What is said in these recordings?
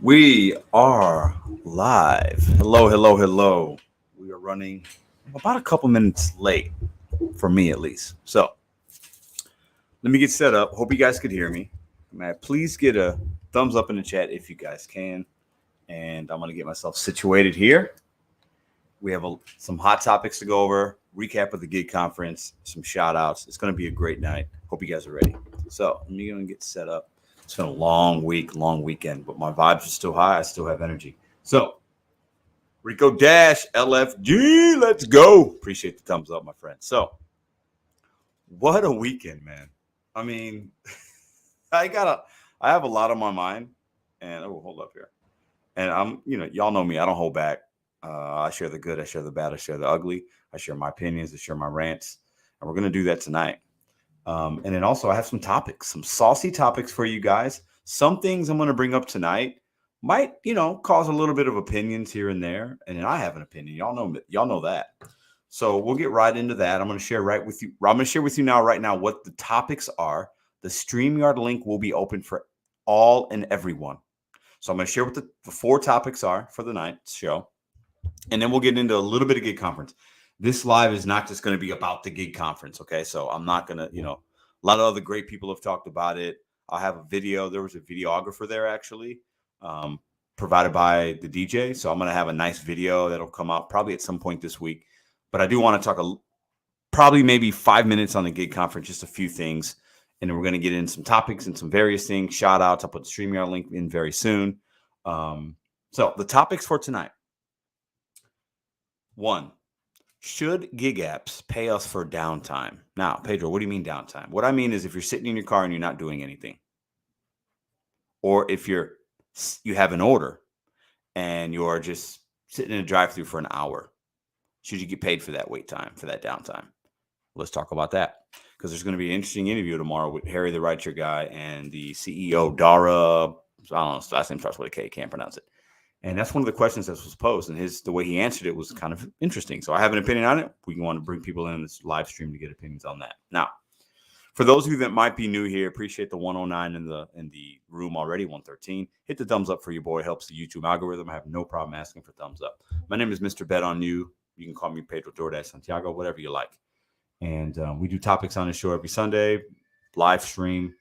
We are live. Hello, hello, hello. We are running about a couple minutes late, for me at least. So let me get set up. Hope you guys could hear me. May I please get a thumbs up in the chat if you guys can. And I'm going to get myself situated here. We have some hot topics to go over, recap of the gig conference, some shout outs. It's going to be a great night. Hope you guys are ready. So let me go and get set up. It's been a long week, long weekend, but my vibes are still high. I still have energy. So Rico Dash LFG, let's go. Appreciate the thumbs up, my friend. So what a weekend, man. I mean, I have a lot on my mind, and hold up here. And y'all know me. I don't hold back. I share the good, I share the bad, I share the ugly. I share my opinions, I share my rants, and we're gonna do that tonight. And then also I have some topics, some saucy topics for you guys. Some things I'm going to bring up tonight might, cause a little bit of opinions here and there. And then I have an opinion. Y'all know that. So we'll get right into that. I'm going to share with you right now what the topics are. The Streamyard link will be open for all and everyone. So I'm going to share what the four topics are for the night's show. And then we'll get into a little bit of gig conference. This live is not just going to be about the gig conference, okay? So I'm not going to, a lot of other great people have talked about it. I'll have a video. There was a videographer there, actually, provided by the DJ. So I'm going to have a nice video that'll come out probably at some point this week. But I do want to talk probably maybe 5 minutes on the gig conference, just a few things. And then we're going to get into some topics and some various things. Shout outs. I'll put the StreamYard link in very soon. So the topics for tonight. 1. Should gig apps pay us for downtime? Now, Pedro, what do you mean downtime? What I mean is if you're sitting in your car and you're not doing anything, or if you have an order and you're just sitting in a drive-thru for an hour, should you get paid for that wait time, for that downtime? Let's talk about that, because there's going to be an interesting interview tomorrow with Harry, the Rideshare guy, and the CEO, Dara. I don't know, last name starts with a K, can't pronounce it. And that's one of the questions that was posed, and the way he answered it was kind of interesting. So I have an opinion on it. We want to bring people in this live stream to get opinions on that. Now, for those of you that might be new here, appreciate the 109 in the room already, 113. Hit the thumbs up for your boy. Helps the YouTube algorithm. I have no problem asking for thumbs up. My name is Mr.BetonYou. You can call me Pedro Doordash Santiago, whatever you like. And we do topics on the show every Sunday, live stream.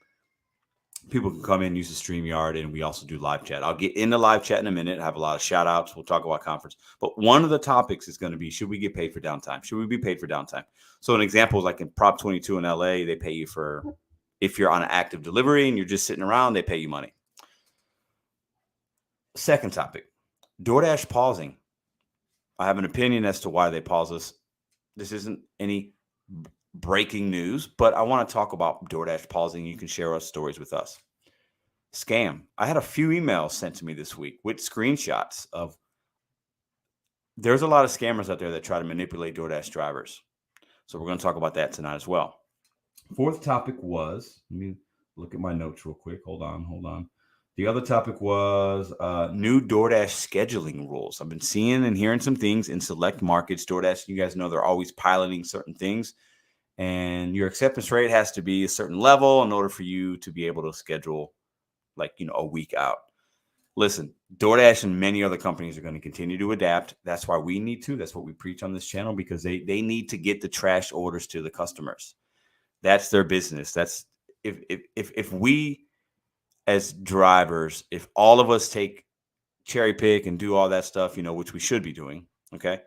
People can come in, use the StreamYard, and we also do live chat. I'll get into live chat in a minute. I have a lot of shout outs. We'll talk about conference. But one of the topics is going to be, should we get paid for downtime? Should we be paid for downtime? So an example is like in Prop 22 in LA, they pay you for, if you're on an active delivery and you're just sitting around, they pay you money. Second topic, Doordash pausing. I have an opinion as to why they pause us. This isn't any breaking news, but I want to talk about Doordash pausing. You can share us stories with us. Scam. I had a few emails sent to me this week with screenshots of, there's a lot of scammers out there that try to manipulate Doordash drivers. So we're going to talk about that tonight as well. Fourth topic was, let me look at my notes real quick. Hold on. The other topic was new DoorDash scheduling rules. I've been seeing and hearing some things in select markets. DoorDash, you guys know they're always piloting certain things. And your acceptance rate has to be a certain level in order for you to be able to schedule a week out. Listen, DoorDash and many other companies are going to continue to adapt. That's why we need to. That's what we preach on this channel, because they need to get the trash orders to the customers. That's their business. That's if we as drivers, if all of us take cherry pick and do all that stuff, which we should be doing, okay?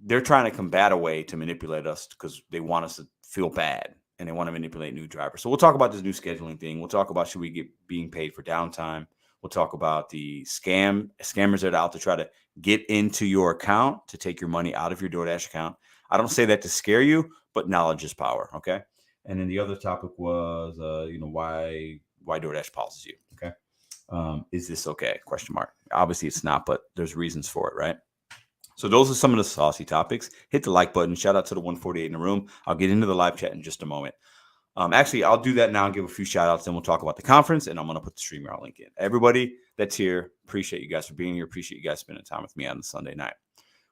They're trying to combat a way to manipulate us because they want us to feel bad and they want to manipulate new drivers. So we'll talk about this new scheduling thing. We'll talk about, should we get being paid for downtime? We'll talk about the scammers that are out to try to get into your account to take your money out of your DoorDash account. I don't say that to scare you, but knowledge is power. Okay. And then the other topic was, why DoorDash pauses you. Okay. Is this okay? Question mark. Obviously it's not, but there's reasons for it, right? So those are some of the saucy topics. Hit the like button. Shout out to the 148 in the room. I'll get into the live chat in just a moment. Actually, I'll do that now and give a few shout outs. Then we'll talk about the conference, and I'm going to put the StreamYard link in. Everybody that's here, appreciate you guys for being here. Appreciate you guys spending time with me on the Sunday night.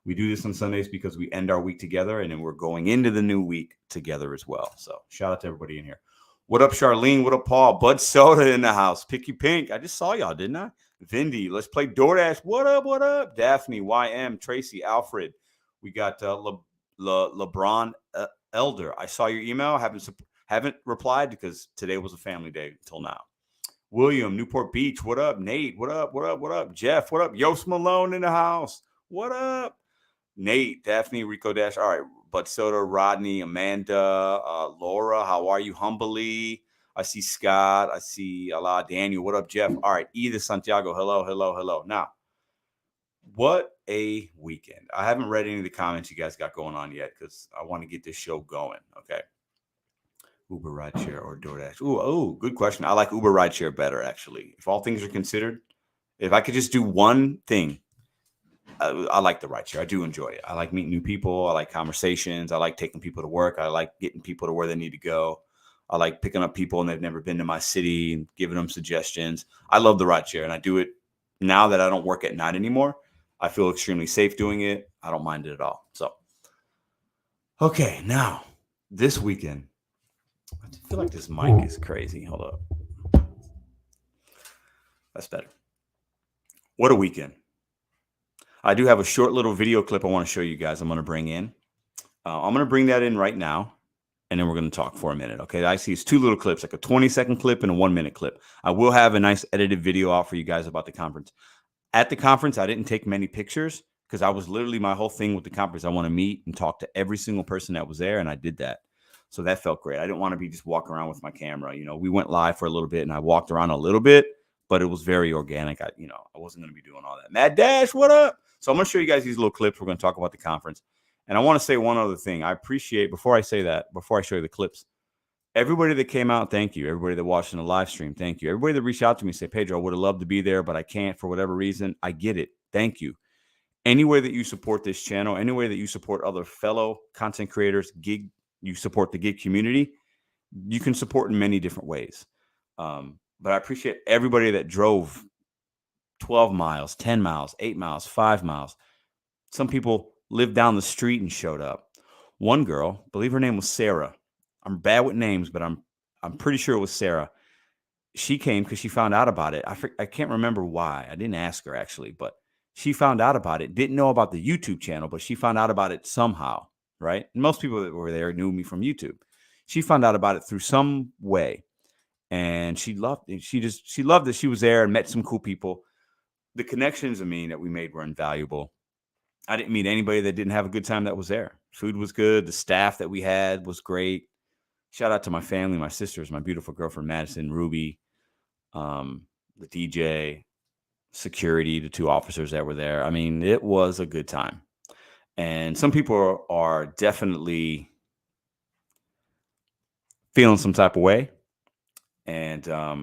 We do this on Sundays because we end our week together, and then we're going into the new week together as well. So shout out to everybody in here. What up, Charlene? What up, Paul? Bud Soda in the house. Picky Pink. I just saw y'all, didn't I? Vindy. Let's play Doordash. What up? What up? Daphne, YM, Tracy, Alfred. We got LeBron Elder. I saw your email. Haven't replied because today was a family day until now. William, Newport Beach. What up? Nate. What up? What up? What up? Jeff. What up? Yost Malone in the house. What up? Nate, Daphne, Rico Dash. All right. Bud Soda, Rodney, Amanda, Laura. How are you? Humbly. I see Scott. I see Allah, Daniel. What up, Jeff? All right. Edith Santiago. Hello, hello, hello. Now, what a weekend. I haven't read any of the comments you guys got going on yet because I want to get this show going. Okay. Uber rideshare or DoorDash? Ooh, good question. I like Uber rideshare better, actually. If all things are considered, if I could just do one thing, I like the rideshare. I do enjoy it. I like meeting new people. I like conversations. I like taking people to work. I like getting people to where they need to go. I like picking up people and they've never been to my city and giving them suggestions. I love the rideshare, and I do it now that I don't work at night anymore. I feel extremely safe doing it. I don't mind it at all. So, okay, now this weekend, I feel like this mic is crazy. Hold up. That's better. What a weekend. I do have a short little video clip I want to show you guys. I'm going to bring in. I'm going to bring that in right now, and then we're going to talk for a minute. Okay, I see it's two little clips, like a 20-second clip and a 1-minute clip. I will have a nice edited video out for you guys about the conference. At the conference, I didn't take many pictures because I was literally, my whole thing with the conference, I want to meet and talk to every single person that was there, and I did that. So that felt great. I didn't want to be just walking around with my camera. You know, we went live for a little bit, and I walked around a little bit, but it was very organic. I wasn't going to be doing all that. Mad Dash, what up? So I'm going to show you guys these little clips. We're going to talk about the conference. And I want to say one other thing. I appreciate, before I show you the clips, everybody that came out, thank you. Everybody that watched in the live stream, thank you. Everybody that reached out to me, say, Pedro, I would have loved to be there, but I can't for whatever reason. I get it. Thank you. Any way that you support this channel, any way that you support other fellow content creators, you support the gig community, you can support in many different ways. But I appreciate everybody that drove 12 miles, 10 miles, 8 miles, 5 miles. Some people lived down the street and showed up. One girl, I believe her name was Sarah. I'm bad with names, but I'm pretty sure it was Sarah. She came because she found out about it. I can't remember why. I didn't ask her, actually, but she found out about it. Didn't know about the YouTube channel, but she found out about it somehow, right? And most people that were there knew me from YouTube. She found out about it through some way, and she loved it. She loved that she was there and met some cool people. The connections, that we made were invaluable. I didn't meet anybody that didn't have a good time that was there. Food was good. The staff that we had was great. Shout out to my family, my sisters, my beautiful girlfriend, Madison, Ruby, the DJ, security, the 2 officers that were there. It was a good time. And some people are definitely feeling some type of way. And I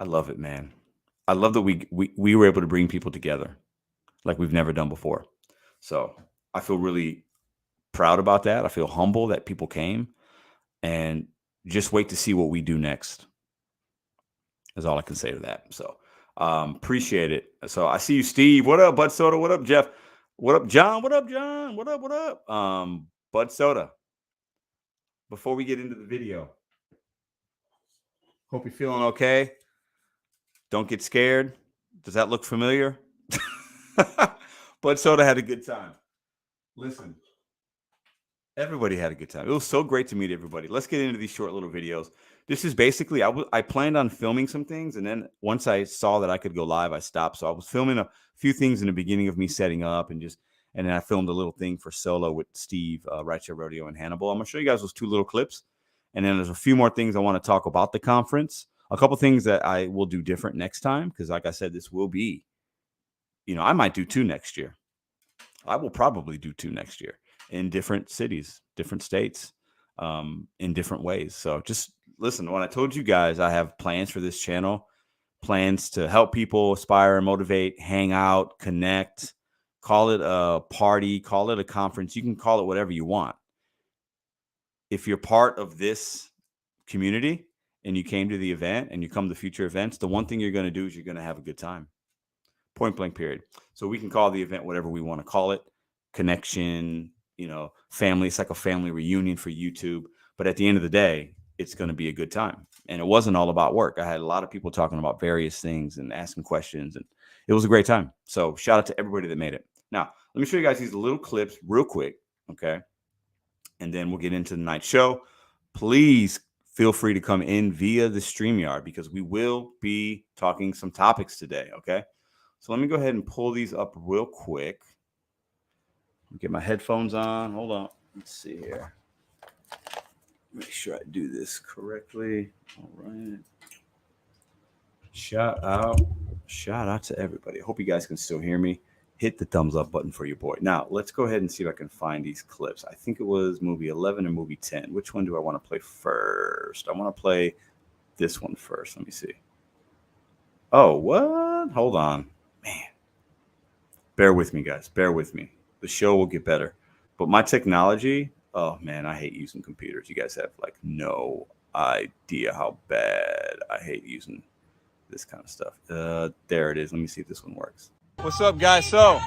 love it, man. I love that we were able to bring people together like we've never done before. So I feel really proud about that. I feel humble that people came, and just wait to see what we do next is all I can say to that. So appreciate it. So I see you, Steve. What up, Bud Soda? What up, Jeff? What up, John? What up, John? What up? What up? Bud Soda. Before we get into the video, hope you're feeling okay. Don't get scared. Does that look familiar? Bud Soda had a good time. Listen, everybody had a good time. It was so great to meet everybody. Let's get into these short little videos. This is basically, I planned on filming some things, and then once I saw that I could go live, I stopped. So I was filming a few things in the beginning of me setting up, and then I filmed a little thing for solo with Steve, Rideshare Rodeo in Hannibal. I'm going to show you guys those 2 little clips. And then there's a few more things I want to talk about the conference. A couple things that I will do different next time, because like I said, this will be, I might do 2 next year. I will probably do 2 next year in different cities, different states, in different ways. So just listen, when I told you guys I have plans for this channel, plans to help people aspire and motivate, hang out, connect, call it a party, call it a conference. You can call it whatever you want. If you're part of this community and you came to the event and you come to future events, the one thing you're going to do is you're going to have a good time. Point blank, period. So we can call the event whatever we want to call it. Connection, family. It's like a family reunion for YouTube. But at the end of the day, it's going to be a good time. And it wasn't all about work. I had a lot of people talking about various things and asking questions, and it was a great time. So shout out to everybody that made it. Now, let me show you guys these little clips real quick, okay? And then we'll get into the night show. Please feel free to come in via the StreamYard because we will be talking some topics today, okay? So let me go ahead and pull these up real quick. Get my headphones on. Hold on. Let's see here. Make sure I do this correctly. All right. Shout out to everybody. I hope you guys can still hear me. Hit the thumbs up button for your boy. Now, let's go ahead and see if I can find these clips. I think it was movie 11 or movie 10. Which one do I want to play first? I want to play this one first. Let me see. Oh, what? Hold on. Man. Bear with me, guys. Bear with me. The show will get better. But my technology, oh, man, I hate using computers. You guys have, like, no idea how bad I hate using this kind of stuff. There it is. Let me see if this one works. What's up, guys? So,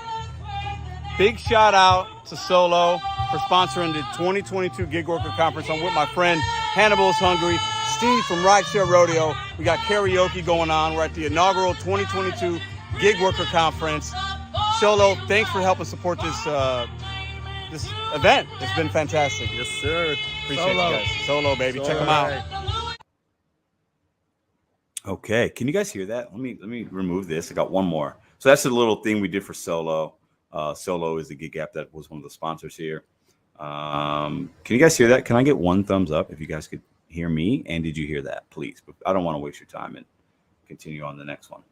big shout out to Solo for sponsoring the 2022 Gig Worker Conference. I'm with my friend Hannibal's Hungry, Steve from Rideshare Rodeo. We got karaoke going on. We're at the inaugural 2022 Gig Worker Conference. Solo, thanks for helping support this this event. It's been fantastic. Yes, sir. Appreciate you guys. Solo, baby. Check them out. Okay, can you guys hear that? Let me remove this. I got one more. So that's a little thing we did for Solo. Solo is the gig app that was one of the sponsors here. Can you guys hear that? Can I get one thumbs up if you guys could hear me? And did you hear that, please? But I don't want to waste your time and continue on the next one.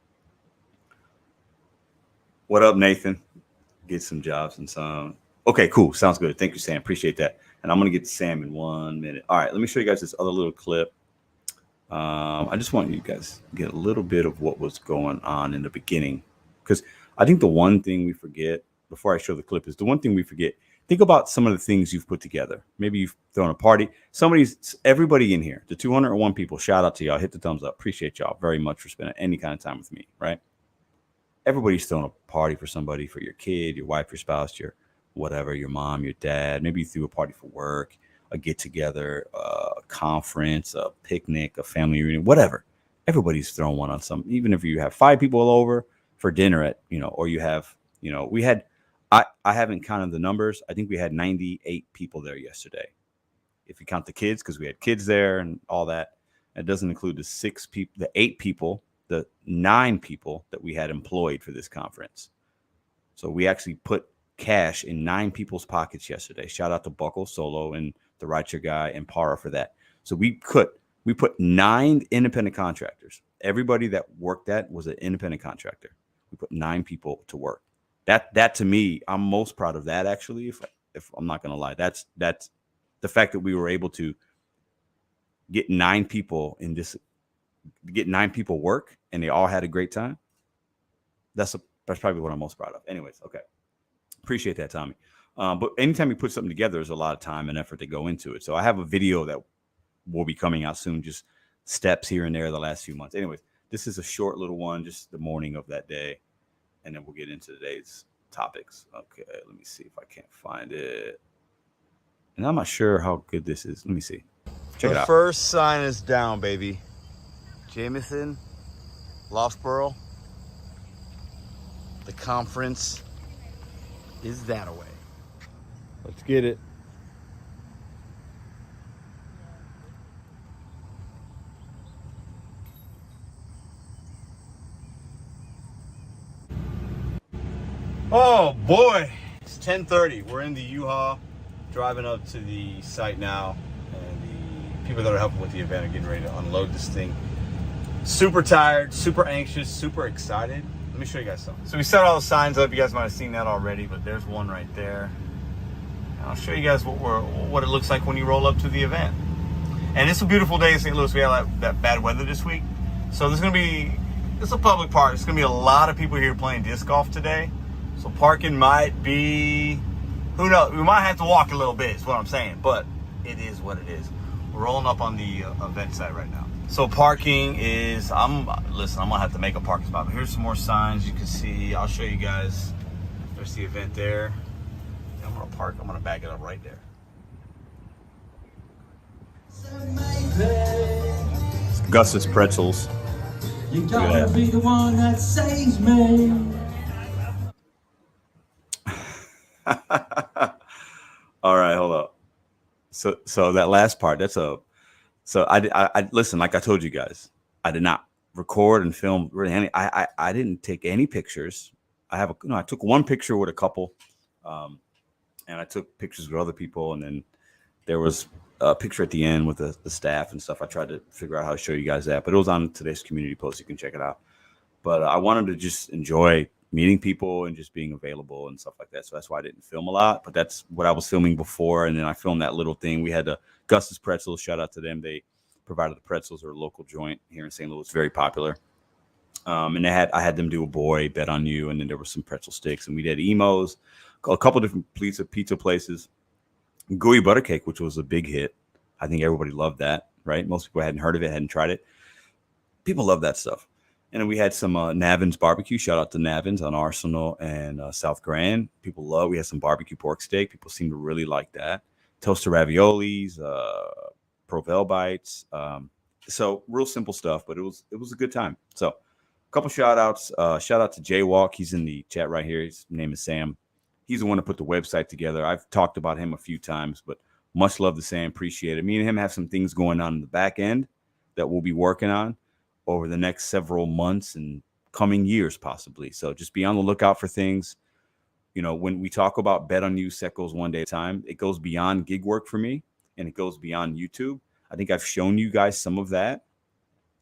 What up, Nathan? Get some jobs and some. Okay, cool. Sounds good. Thank you, Sam. Appreciate that. And I'm going to get to Sam in 1 minute. All right, let me show you guys this other little clip. I just want you guys to get a little bit of what was going on in the beginning. Because I think the one thing we forget, before I show the clip, is the one thing we forget. Think about some of the things you've put together. Maybe you've thrown a party. Everybody in here, the 201 people, shout out to y'all. Hit the thumbs up. Appreciate y'all very much for spending any kind of time with me, right? Everybody's throwing a party for somebody, for your kid, your wife, your spouse, your whatever, your mom, your dad. Maybe you threw a party for work, a get-together, a conference, a picnic, a family reunion, whatever. Everybody's throwing one on something. Even if you have 5 people over for dinner at, or you have, we had, I haven't counted the numbers. I think we had 98 people there yesterday. If you count the kids, because we had kids there and all that. It doesn't include the 8 people, the 9 people that we had employed for this conference. So we actually put cash in 9 people's pockets yesterday. Shout out to Buckle, Solo, and the Rideshare guy and Para for that. So we put 9 independent contractors. Everybody that worked that was an independent contractor. We put 9 people to work. That to me, I'm most proud of that, actually. If I'm not gonna lie, that's the fact that we were able to get 9 people work and they all had a great time. That's probably what I'm most proud of. Anyways, okay. Appreciate that, Tommy. But anytime you put something together, there's a lot of time and effort to go into it. So I have a video that will be coming out soon, just steps here and there the last few months. Anyways, this is a short little one, just the morning of that day. And then we'll get into today's topics. Okay, let me see if I can't find it. And I'm not sure how good this is. Let me see. Check it out. The first sign is down, baby. Jameson, Loftsboro. The conference is that away. Let's get it. Oh boy, it's 10:30. We're in the U-Haul, driving up to the site now, and the people that are helping with the event are getting ready to unload this thing. Super tired, super anxious, super excited. Let me show you guys something. So we set all the signs up. You guys might have seen that already, but there's one right there. And I'll show you guys what it looks like when you roll up to the event. And it's a beautiful day in St. Louis. We had that bad weather this week. So it's a public park. There's gonna be a lot of people here playing disc golf today. So parking might be, who knows? We might have to walk a little bit is what I'm saying, but it is what it is. We're rolling up on the event site right now. So parking is, listen, I'm gonna have to make a parking spot. But here's some more signs you can see. I'll show you guys. There's the event there. I'm gonna back it up right there. It's Gus's Pretzels. You gotta be the one that saves me. All right, hold up. So that last part, I listen, like I told you guys, I did not record and film really any. I didn't take any pictures. I took one picture with a couple, and I took pictures with other people, and then there was a picture at the end with the staff and stuff. I tried to figure out how to show you guys that, but it was on today's community post. You can check it out. But I wanted to just enjoy meeting people and just being available and stuff like that. So that's why I didn't film a lot. But that's what I was filming before, and then I filmed that little thing. We had Gus's Pretzels. Shout out to them. They provided the pretzels, or a local joint here in St. Louis, very popular. And I had them do a boy bet on you, and then there were some pretzel sticks, and we did emos, a couple different pizza places, gooey butter cake, which was a big hit. I think everybody loved that, right? Most people hadn't heard of it, hadn't tried it. People love that stuff. And then we had some Navin's barbecue. Shout out to Navin's on Arsenal and South Grand. People love. We had some barbecue pork steak. People seem to really like that. Toasted raviolis, Provel bites. So real simple stuff, but it was a good time. So a couple shout outs. Shout out to Jaywalk. He's in the chat right here. His name is Sam. He's the one to put the website together. I've talked about him a few times, but much love to Sam. Appreciate it. Me and him have some things going on in the back end that we'll be working on over the next several months and coming years, possibly. So just be on the lookout for things. You know, when we talk about Bet on You, set goals one day at a time, it goes beyond gig work for me, and it goes beyond YouTube. I think I've shown you guys some of that.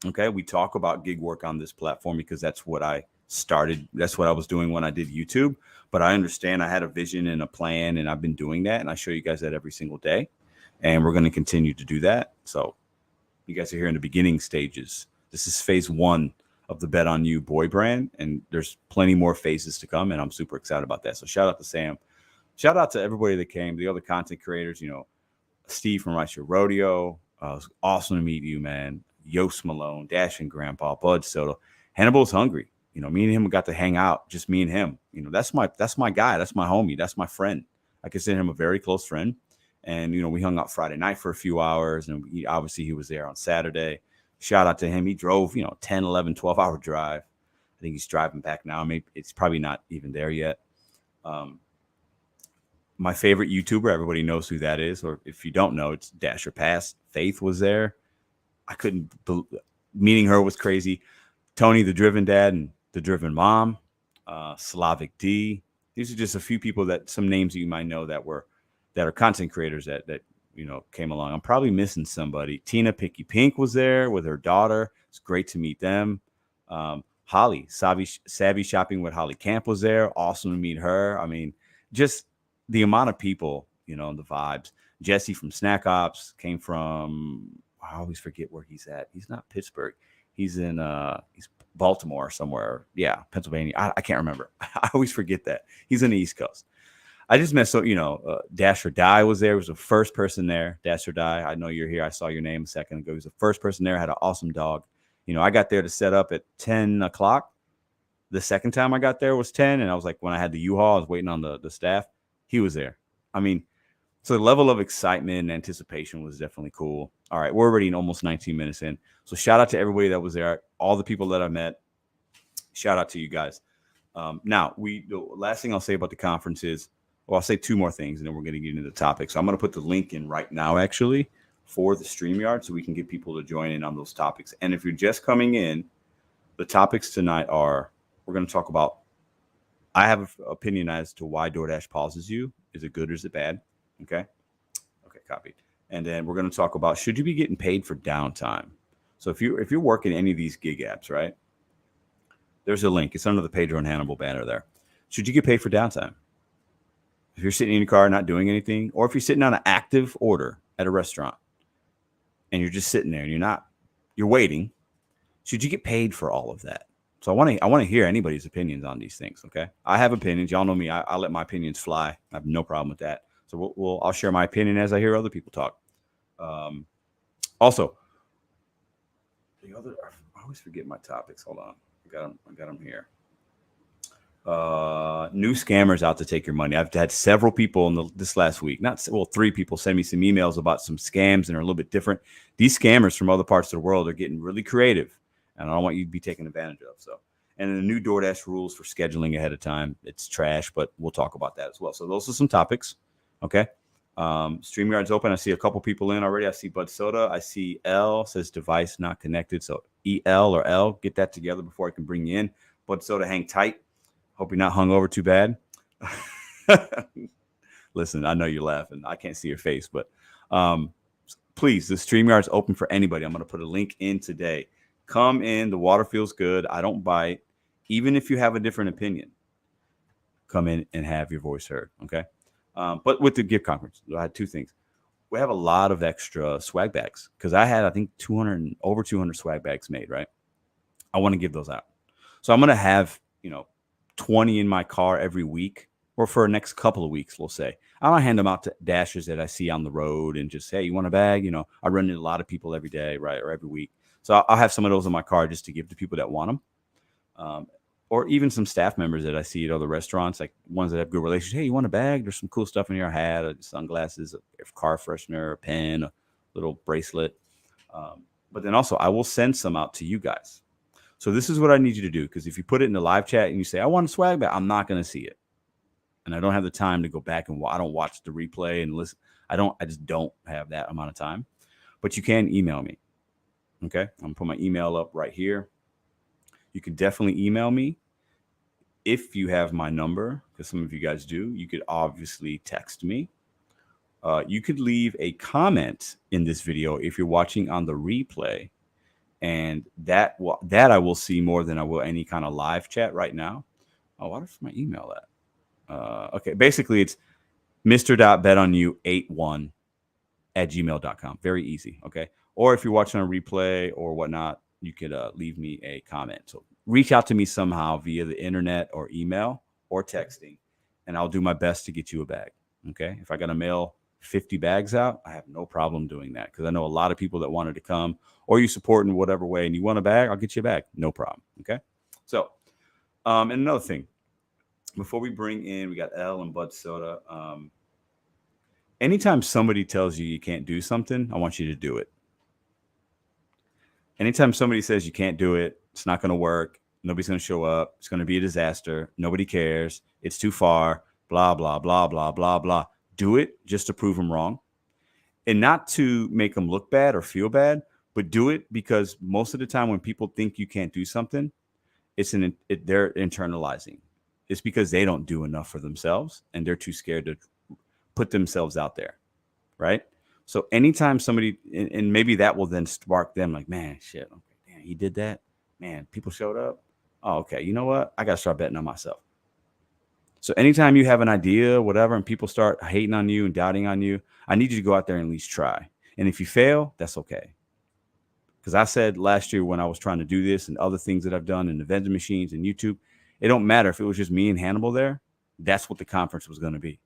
Okay, we talk about gig work on this platform because that's what I started. That's what I was doing when I did YouTube. But I understand I had a vision and a plan, and I've been doing that, and I show you guys that every single day. And we're going to continue to do that. So you guys are here in the beginning stages. This is phase one of the Bet on You boy brand, and there's plenty more phases to come, and I'm super excited about that. So shout out to Sam. Shout out to everybody that came, the other content creators, you know, Steve from Rice Your Rodeo. It was awesome to meet you, man. Yost Malone, Dash and Grandpa, Bud Soto. Hannibal's hungry. You know, me and him got to hang out, just me and him. You know, that's my guy. That's my homie. That's my friend. I consider him a very close friend. And, you know, we hung out Friday night for a few hours, and he was there on Saturday. Shout out to him. He drove, 10, 11, 12-hour drive. I think he's driving back now. Maybe it's probably not even there yet. My favorite YouTuber, everybody knows who that is. Or if you don't know, it's Dash or Pass. Faith was there. Meeting her was crazy. Tony, the Driven Dad, and the Driven Mom. Slavic D. These are just a few people some names that you might know that are content creators that came along. I'm probably missing somebody. Tina Picky Pink was there with her daughter. It's great to meet them. Holly, Savvy Shopping with Holly Camp was there. Awesome to meet her. I mean, just the amount of people, and the vibes. Jesse from Snack Ops came from, I always forget where he's at. He's not Pittsburgh. He's in he's Baltimore somewhere. Yeah, Pennsylvania. I can't remember. I always forget that. He's on the East Coast. I just met Dash or Die was there. He was the first person there. Dash or Die. I know you're here. I saw your name a second ago. He was the first person there. Had an awesome dog. I got there to set up at 10 o'clock. The second time I got there was 10. And I was like, when I had the U-Haul, I was waiting on the staff. He was there. I mean, so the level of excitement and anticipation was definitely cool. All right, we're already almost 19 minutes in. So shout out to everybody that was there. All the people that I met. Shout out to you guys. Now, the last thing I'll say about the conference is, well, I'll say two more things, and then we're going to get into the topic. So I'm going to put the link in right now, actually, for the StreamYard, so we can get people to join in on those topics. And if you're just coming in, the topics tonight are, we're going to talk about, I have an opinion as to why Doordash pauses you. Is it good or is it bad? Okay, copied. And then we're going to talk about, should you be getting paid for downtime? So if you're working any of these gig apps, right, there's a link. It's under the Pedro and Hannibal banner there. Should you get paid for downtime? If you're sitting in your car not doing anything, or if you're sitting on an active order at a restaurant and you're just sitting there and you're waiting, should you get paid for all of that? So I want to hear anybody's opinions on these things. Okay, I have opinions. Y'all know me. I let my opinions fly. I have no problem with that. So I'll share my opinion as I hear other people talk. Also, I always forget my topics. Hold on, I got them here. New scammers out to take your money. I've had several people in this last week, 3 people send me some emails about some scams and are a little bit different. These scammers from other parts of the world are getting really creative, and I don't want you to be taken advantage of. So, and the new DoorDash rules for scheduling ahead of time, it's trash, but we'll talk about that as well. So those are some topics. Okay. StreamYard's open. I see a couple people in already. I see Bud Soda. I see L says device not connected. So EL or L, get that together before I can bring you in. Bud Soda, hang tight. Hope you're not hungover too bad. Listen, I know you're laughing. I can't see your face, but please, the StreamYard's open for anybody. I'm going to put a link in today. Come in. The water feels good. I don't bite. Even if you have a different opinion, come in and have your voice heard. Okay. But with the gift conference, I had 2 things. We have a lot of extra swag bags because I had, I think, over 200 swag bags made, right? I want to give those out. So I'm going to have, 20 in my car every week, or for the next couple of weeks, we'll say. I want to hand them out to dashers that I see on the road and just, hey, you want a bag? I run into a lot of people every day, right, or every week. So I'll have some of those in my car just to give to people that want them. Or even some staff members that I see at other restaurants, like ones that have good relationships. Hey, you want a bag? There's some cool stuff in your hat, sunglasses, a car freshener, a pen, a little bracelet. But then also I will send some out to you guys. So this is what I need you to do, because if you put it in the live chat and you say, I want a swag bag, I'm not going to see it. And I don't have the time to go back and I don't watch the replay and listen. I just don't have that amount of time. But you can email me. Okay. I'm going to put my email up right here. You can definitely email me if you have my number, because some of you guys do. You could obviously text me. You could leave a comment in this video if you're watching on the replay. And that I will see more than I will any kind of live chat right now. Oh, what is my email at? Okay, basically it's Mr.BetonYou81@gmail.com. Very easy, okay? Or if you're watching on replay or whatnot, you could leave me a comment. So reach out to me somehow via the internet or email or texting, and I'll do my best to get you a bag, okay? If I got to mail 50 bags out, I have no problem doing that, because I know a lot of people that wanted to come, or you support in whatever way and you want a bag, I'll get you a bag. No problem. Okay. So, and another thing, before we bring in, we got L and Bud Soda. Anytime somebody tells you can't do something, I want you to do it. Anytime somebody says you can't do it, it's not going to work, nobody's going to show up, it's going to be a disaster, nobody cares, it's too far, blah, blah, blah, blah, blah, blah. Do it just to prove them wrong, and not to make them look bad or feel bad, but do it because most of the time when people think you can't do something, they're internalizing. It's because they don't do enough for themselves and they're too scared to put themselves out there, right? So anytime somebody, and maybe that will then spark them like, man, shit, okay, damn, he did that. Man, people showed up. Oh, okay, you know what? I got to start betting on myself. So anytime you have an idea, whatever, and people start hating on you and doubting on you, I need you to go out there and at least try. And if you fail, that's okay. Because I said last year when I was trying to do this and other things that I've done in the vending machines and YouTube, it don't matter if it was just me and Hannibal there. That's what the conference was going to be.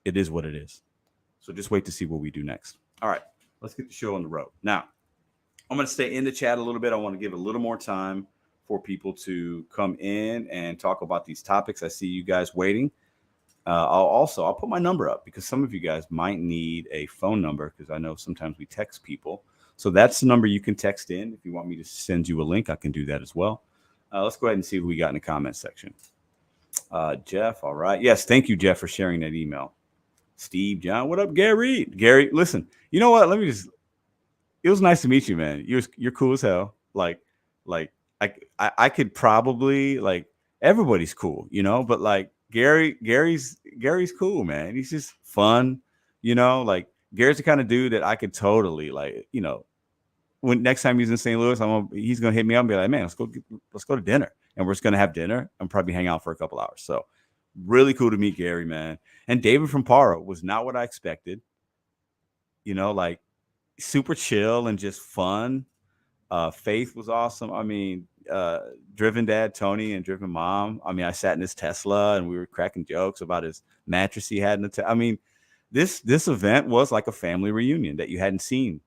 It is what it is. So just wait to see what we do next. All right, let's get the show on the road. Now, I'm going to stay in the chat a little bit. I want to give a little more time for people to come in and talk about these topics. I see you guys waiting. I'll put my number up because some of you guys might need a phone number, because I know sometimes we text people. So that's the number you can text in. If you want me to send you a link, I can do that as well. Let's go ahead and see what we got in the comment section. Jeff, all right. Yes, thank you, Jeff, for sharing that email. Steve, John, what up, Gary? Gary, listen, you know what? It was nice to meet you, man. You're cool as hell. Like I could probably, like, everybody's cool, but like Gary's cool, man. He's just fun, like Gary's the kind of dude that I could totally, like, when next time he's in St. Louis, he's gonna hit me up and be like, man, let's go to dinner, and we're just gonna have dinner and probably hang out for a couple hours. So really cool to meet Gary, man. And David from Paro was not what I expected. Like super chill and just fun. Faith was awesome. I mean, Driven Dad Tony and Driven Mom. I mean, I sat in his Tesla and we were cracking jokes about his mattress he had in the I mean, this event was like a family reunion that you hadn't seen.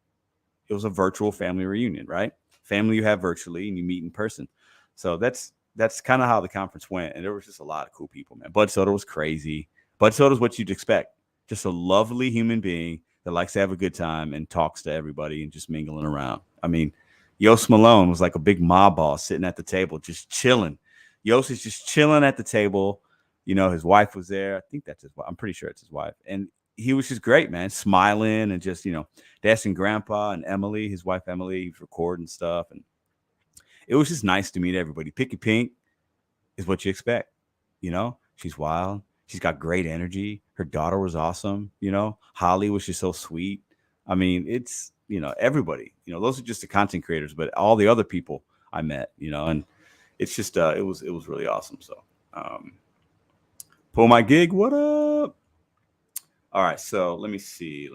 It was a virtual family reunion, right? Family you have virtually and you meet in person. So that's that's kind of how the conference went. And there was just a lot of cool people, man. Bud Soda was crazy. Bud Soda is what you'd expect. Just a lovely human being that likes to have a good time and talks to everybody and just mingling around. I mean, Yost Malone was like a big mob boss sitting at the table, just chilling. Yost is just chilling at the table. You know, his wife was there. I think that's his wife. I'm pretty sure it's his wife. And he was just great, man, smiling and just, you know, dancing grandpa and Emily, his wife, Emily, he was recording stuff. And it was just nice to meet everybody. Picky Pink is what you expect. You know, she's wild. She's got great energy. Her daughter was awesome. You know, Holly was just so sweet. I mean, it's, you know, everybody, you know, those are just the content creators, but all the other people I met, you know, and it's just, it was really awesome. So, Pull My Gig, what up? All right. So let me see.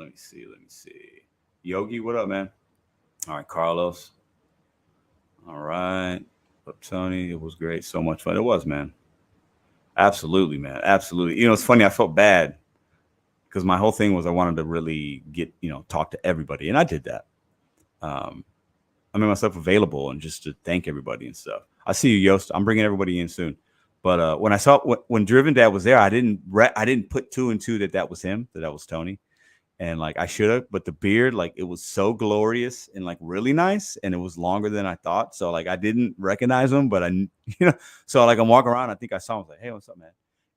Yogi, what up, man? All right. Carlos. All right. Up, Tony. It was great. So much fun. It was, man. Absolutely, man. Absolutely. You know, it's funny. I felt bad because my whole thing was I wanted to really get, you know, talk to everybody. And I did that. I made myself available and just to thank everybody and stuff. I see you, Yost. I'm bringing everybody in soon. But when I saw when Driven Dad was there, I didn't put 2 and 2 that was him, that was Tony. And like I should have, but the beard, like it was so glorious and like really nice. And it was longer than I thought. So like I didn't recognize him, but you know, so like I'm walking around. I think I saw him. I was like, hey, what's up, man?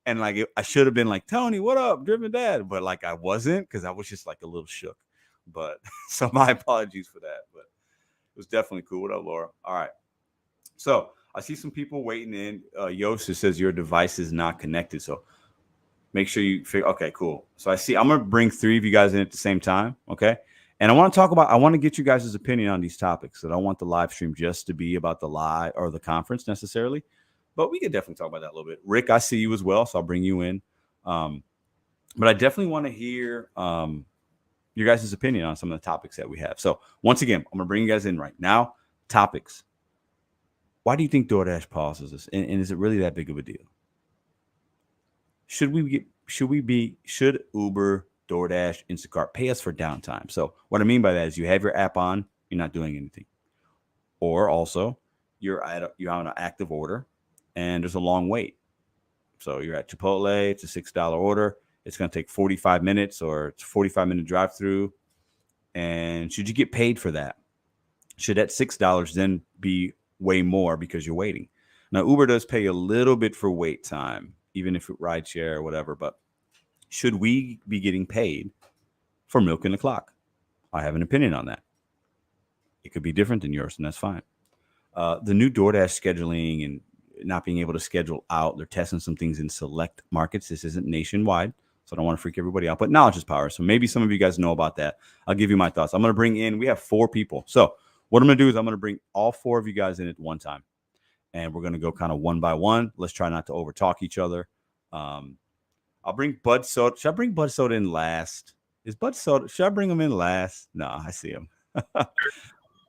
And like I should have been like, Tony, what up? Driven Dad. But like I wasn't because I was just like a little shook. But so my apologies for that. But it was definitely cool. What up, Laura? All right. So I see some people waiting in. Yost says your device is not connected. So make sure you figure. Okay, cool. So I see I'm going to bring 3 of you guys in at the same time. Okay. And I want to get you guys' opinion on these topics. So I don't want the live stream just to be about the live or the conference necessarily, but we could definitely talk about that a little bit. Rick, I see you as well. So I'll bring you in. But I definitely want to hear your guys' opinion on some of the topics that we have. So once again, I'm going to bring you guys in right now. Topics. Why do you think DoorDash pauses us? And is it really that big of a deal? Should Uber, DoorDash, Instacart pay us for downtime? So what I mean by that is you have your app on, you're not doing anything. Or also you're on an active order and there's a long wait. So you're at Chipotle, it's a $6 order. It's going to take 45 minutes or it's a 45-minute drive-through. And should you get paid for that? Should that $6 then be way more because you're waiting? Now, Uber does pay a little bit for wait time, even if it rideshare or whatever, but should we be getting paid for milking the clock? I have an opinion on that. It could be different than yours, and that's fine. The new DoorDash scheduling and not being able to schedule out, they're testing some things in select markets. This isn't nationwide, so I don't want to freak everybody out, but knowledge is power. So maybe some of you guys know about that. I'll give you my thoughts. I'm going to bring in, we have 4 people. So what I'm going to do is I'm going to bring all 4 of you guys in at one time. And we're going to go kind of one by one. Let's try not to overtalk each other. I'll bring Bud Soda. Should I bring Bud Soda in last? Is Bud Soda? Should I bring him in last? No, I see him.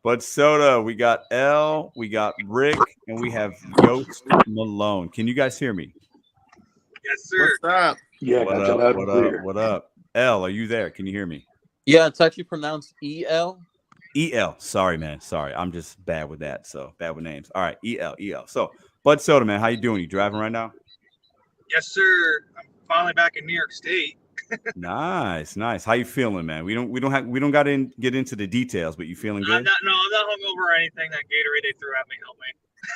Bud Soda. We got L. We got Rick. And we have Yost Malone. Can you guys hear me? Yes, sir. What's up? Yeah, What got you up? loud What and clear. up? What up? L, are you there? Can you hear me? Yeah, it's actually pronounced E-L. EL. Sorry, man. Sorry. I'm just bad with that. So bad with names. All right. EL. So Bud Soda, man, how you doing? You driving right now? Yes, sir. I'm finally back in New York State. Nice. How you feeling, man? We don't got to get into the details, but you feeling good? I'm not hungover or anything. That Gatorade they threw at me helped me.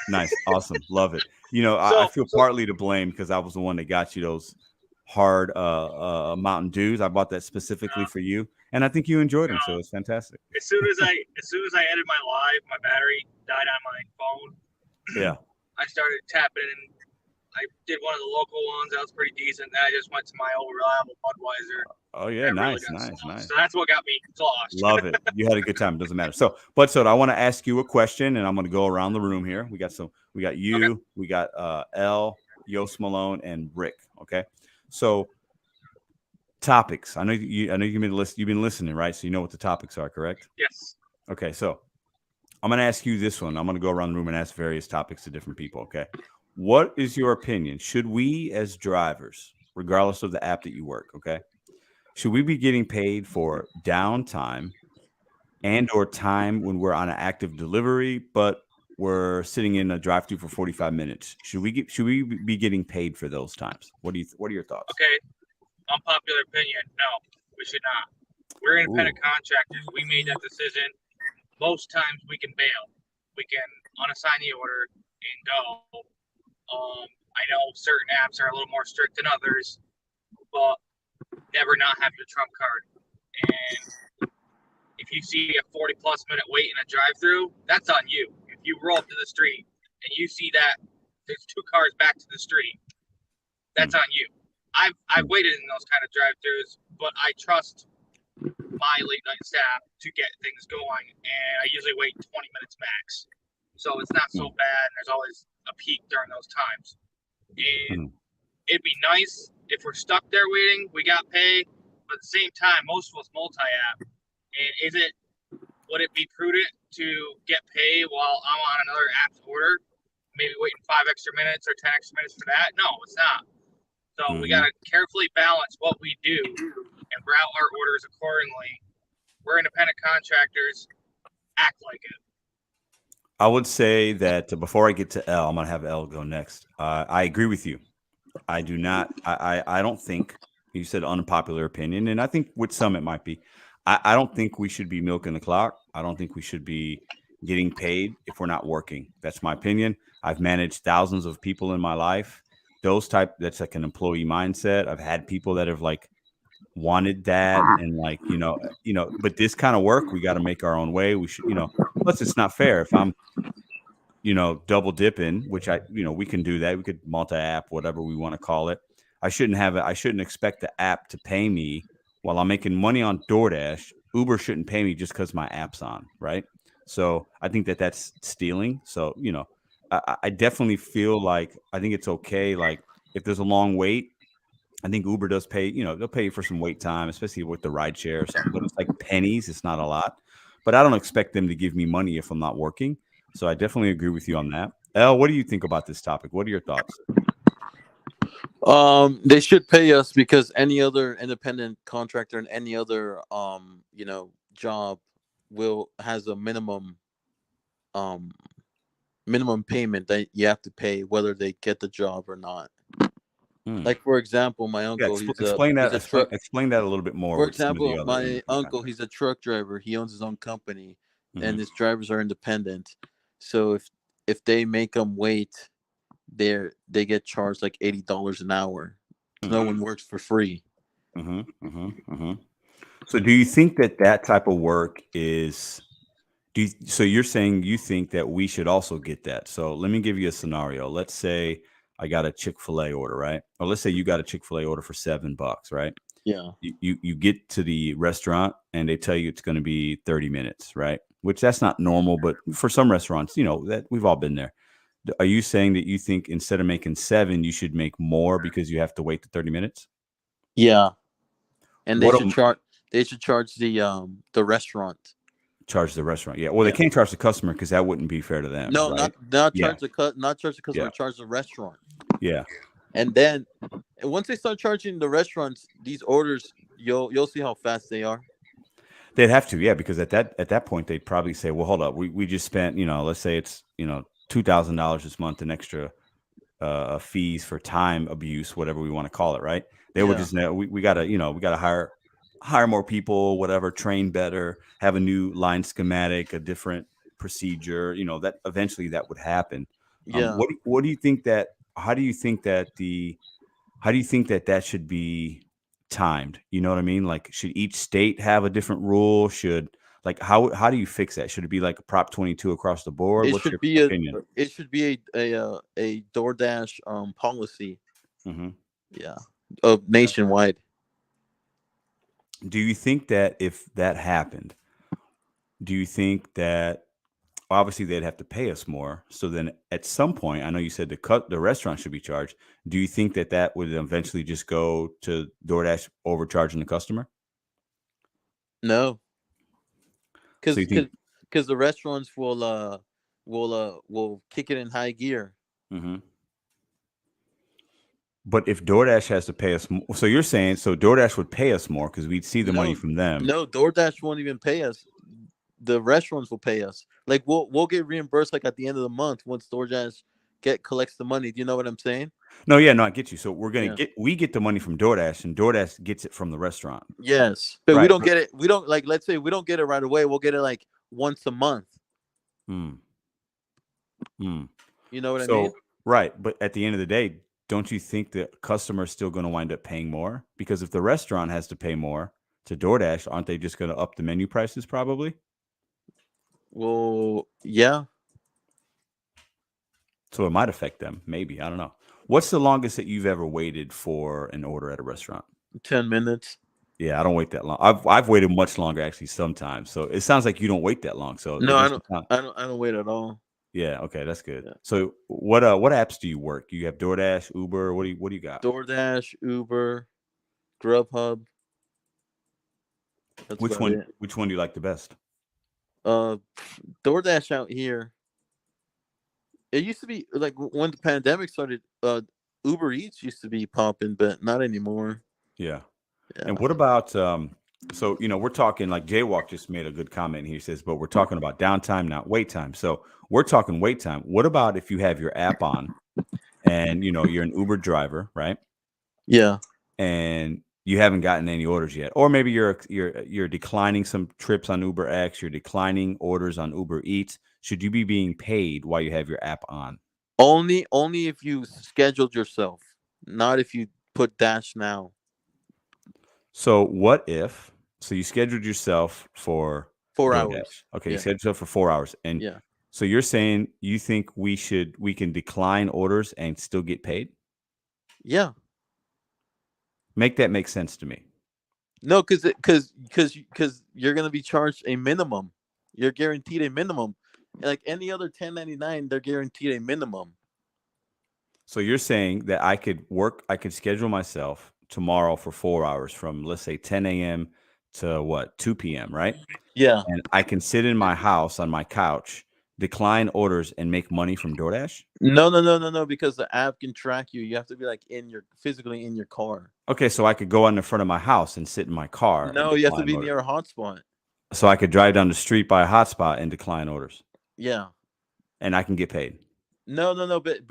Nice. Awesome. Love it. You know, I feel partly to blame because I was the one that got you those hard Mountain Dews. I bought that specifically for you, and I think you enjoyed them, so it's fantastic. As soon as I ended my live, my battery died on my phone. Yeah. I started tapping and I did one of the local ones. That was pretty decent. Then I just went to my old reliable Budweiser. Oh yeah, nice. So that's what got me lost. Love it. You had a good time. It doesn't matter. So, Bud Soda, I want to ask you a question, and I'm going to go around the room here. We got you, okay. We got L, Yost Malone, and Rick. Okay. So, topics. I know you've been listening, right? So you know what the topics are, correct? Yes. Okay. So I'm going to ask you this one. I'm going to go around the room and ask various topics to different people. Okay. What is your opinion? Should we, as drivers, regardless of the app that you work, okay, should we be getting paid for downtime and or time when we're on an active delivery, but we're sitting in a drive-thru for 45 minutes. Should we be getting paid for those times? What are your thoughts? Okay, unpopular opinion. No, we should not. We're independent contractors. We made that decision. Most times we can bail. We can unassign the order and go. I know certain apps are a little more strict than others, but never not have your trump card. And if you see a 40-plus minute wait in a drive-thru, that's on you. If you roll up to the street and you see that there's 2 cars back to the street, that's on you. I've waited in those kind of drive-thrus, but I trust my late night staff to get things going, and I usually wait 20 minutes max. So it's not so bad, and there's always a peak during those times. And it'd be nice if we're stuck there waiting, we got paid, but at the same time, most of us multi-app. And would it be prudent to get paid while I'm on another app's order? Maybe waiting 5 extra minutes or 10 extra minutes for that? No, it's not. So we got to carefully balance what we do and route our orders accordingly. We're independent contractors. Act like it. I would say that before I get to L, I'm going to have L go next. I agree with you. I do not. I don't think you said unpopular opinion, and I think with some it might be. I don't think we should be milking the clock. I don't think we should be getting paid if we're not working. That's my opinion. I've managed thousands of people in my life. That's like an employee mindset. I've had people that have like wanted that and like, but this kind of work, we got to make our own way. We should, plus it's not fair if I'm, double dipping, which we can do that. We could multi-app, whatever we want to call it. I shouldn't expect the app to pay me while I'm making money on DoorDash. Uber shouldn't pay me just because my app's on, right? So I think that's stealing. So, I definitely feel like I think it's okay. Like if there's a long wait, I think Uber does pay, they'll pay you for some wait time, especially with the ride share or something, but it's like pennies. It's not a lot, but I don't expect them to give me money if I'm not working. So I definitely agree with you on that. Elle, what do you think about this topic? What are your thoughts? They should pay us because any other independent contractor and any other, job has a minimum payment that you have to pay whether they get the job or not. Like for example, my uncle. Explain that a little bit more. For example, my uncle, he's a truck driver. He owns his own company, and his drivers are independent. So if they make them wait, they get charged like $80 an hour. No one works for free. So do you think that type of work is? So you're saying you think that we should also get that? So let me give you a scenario. Let's say I got a Chick-fil-A order, right? Or let's say you got a Chick-fil-A order for $7, right? Yeah. You get to the restaurant and they tell you it's going to be 30 minutes, right? Which that's not normal, but for some restaurants, that we've all been there. Are you saying that you think instead of making 7, you should make more because you have to wait the 30 minutes? Yeah. And they should charge the restaurant. Charge the restaurant. Yeah. Well, they can't charge the customer because that wouldn't be fair to them. No, right? not charge the customer, charge the restaurant. Yeah. And then once they start charging the restaurants these orders, you'll see how fast they are. They'd have to, yeah, because at that point they'd probably say, well, hold up, we just spent, let's say it's $2,000 this month in extra fees for time abuse, whatever we want to call it, right? They would just we gotta hire more people, whatever, train better, have a new line schematic, a different procedure, that eventually that would happen. Yeah. What do you think that? How do you think that that should be timed? You know what I mean? Like, should each state have a different rule? How do you fix that? Should it be like a Prop 22 across the board? What's your opinion? It should be a DoorDash policy. Yeah, nationwide. Do you think that if that happened, do you think that obviously they'd have to pay us more? So then at some point, I know you said the restaurant should be charged. Do you think that would eventually just go to DoorDash overcharging the customer? No. Because the restaurants will kick it in high gear. But if DoorDash has to pay us, so you're saying DoorDash would pay us more because we'd see the money from them. No, DoorDash won't even pay us. the restaurants will pay us. Like we'll get reimbursed like at the end of the month once DoorDash collects the money. Do you know what I'm saying? No, yeah, no, I get you. So Yeah. we get the money from DoorDash, and DoorDash gets it from the restaurant. Yes, but we Right. don't get it. We don't like. Let's say we don't get it right away. We'll get it like once a month. Hmm. Hmm. You know what I So mean? right, but at the end of the day, don't you think the customer is still going to wind up paying more? Because if the restaurant has to pay more to DoorDash, aren't they just going to up the menu prices probably? Well, yeah. So it might affect them. Maybe, I don't know. What's the longest that you've ever waited for an order at a restaurant? 10 minutes. Yeah, I don't wait that long. I've waited much longer actually sometimes. So it sounds like you don't wait that long. So No, I don't. I don't wait at all. Yeah, okay, that's good. Yeah. So what apps do you work? You have DoorDash, Uber, what do you got? DoorDash, Uber, Grubhub. That's Which about one it. which one do you like the best? DoorDash out here. It used to be like when the pandemic started. Uber Eats used to be popping, but not anymore. Yeah. Yeah. And what about so we're talking like Jaywalk just made a good comment here. He says, but we're talking about downtime, not wait time. So we're talking wait time. What about if you have your app on and you're an Uber driver, right? Yeah. And you haven't gotten any orders yet, or maybe you're declining some trips on Uber X, you're declining orders on Uber Eats. Should you be being paid while you have your app on? Only if you scheduled yourself, not if you put Dash Now. So what if you scheduled yourself for 4 DoorDash. hours? Okay, Yeah. you scheduled yourself for 4 hours, and Yeah. so you're saying you think we can decline orders and still get paid? Yeah. Make that make sense to me. No, because you're gonna be charged a minimum. You're guaranteed a minimum. Like any other 1099, they're guaranteed a minimum. So you're saying that I could schedule myself tomorrow for 4 hours from, let's say, 10 a.m. to 2 p.m., right? Yeah. And I can sit in my house on my couch, decline orders, and make money from DoorDash? No, because the app can track you. You have to be like physically in your car. Okay, so I could go on the front of my house and sit in my car. No, you have to be near a hotspot. So I could drive down the street by a hotspot and decline orders. Yeah. And I can get paid. No, but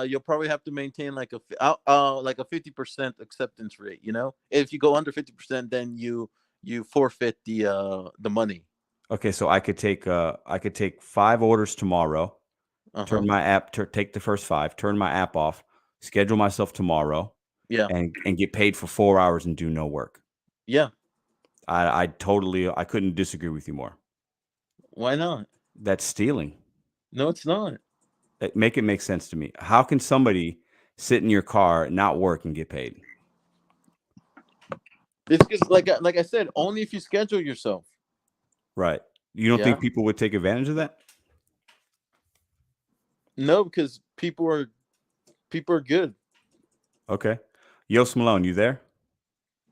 you'll probably have to maintain like a 50% acceptance rate. If you go under 50%, then you forfeit the money. Okay, so I could take 5 orders tomorrow. Turn my app, take the first 5, turn my app off, schedule myself tomorrow. Yeah. And get paid for 4 hours and do no work. Yeah. I couldn't disagree with you more. Why not? That's stealing. No, it's not. Make it make sense to me. How can somebody sit in your car, not work, and get paid? It's because, like I said, only if you schedule yourself. Right. You don't think people would take advantage of that? No, because people are good. Okay. Yos Malone, you there?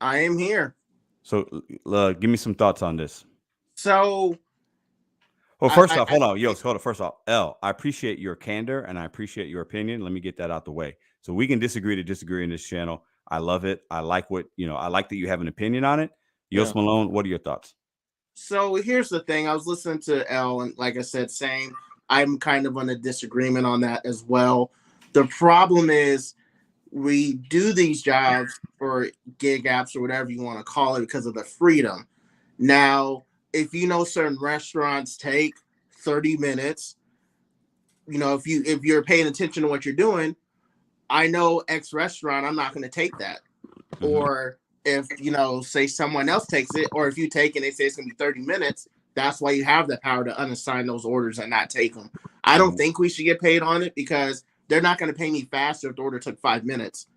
I am here. So give me some thoughts on this. So, well, first off, hold on. First off, L, I appreciate your candor and I appreciate your opinion. Let me get that out the way. So we can disagree to disagree in this channel. I love it. I like I like that you have an opinion on it. Yos Malone, what are your thoughts? So here's the thing. I was listening to L, and like I said, same. I'm kind of on a disagreement on that as well. The problem is we do these jobs for gig apps or whatever you want to call it because of the freedom. Now, if certain restaurants take 30 minutes, if you're paying attention to what you're doing, I know X restaurant, I'm not going to take that. Mm-hmm. Or if, say someone else takes it, or if you take it and they say it's going to be 30 minutes, that's why you have the power to unassign those orders and not take them. I don't think we should get paid on it because they're not going to pay me faster if the order took 5 minutes.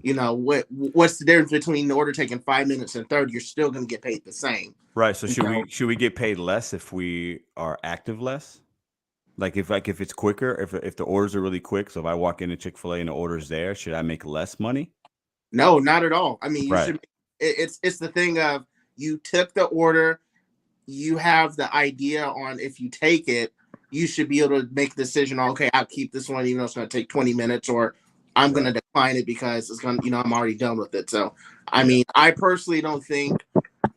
What's the difference between the order taking 5 minutes and 30? You're still going to get paid the same. Right. So should we get paid less if we are active less? Like if it's quicker, if the orders are really quick. So if I walk into Chick-fil-A and the order's there, should I make less money? No, not at all. I mean, you right. should. It's the thing of you took the order, you have the idea on if you take it, you should be able to make the decision. Okay, I'll keep this one, even though it's going to take 20 minutes, or I'm going to decline it because it's going to, I'm already done with it. So, I mean, I personally don't think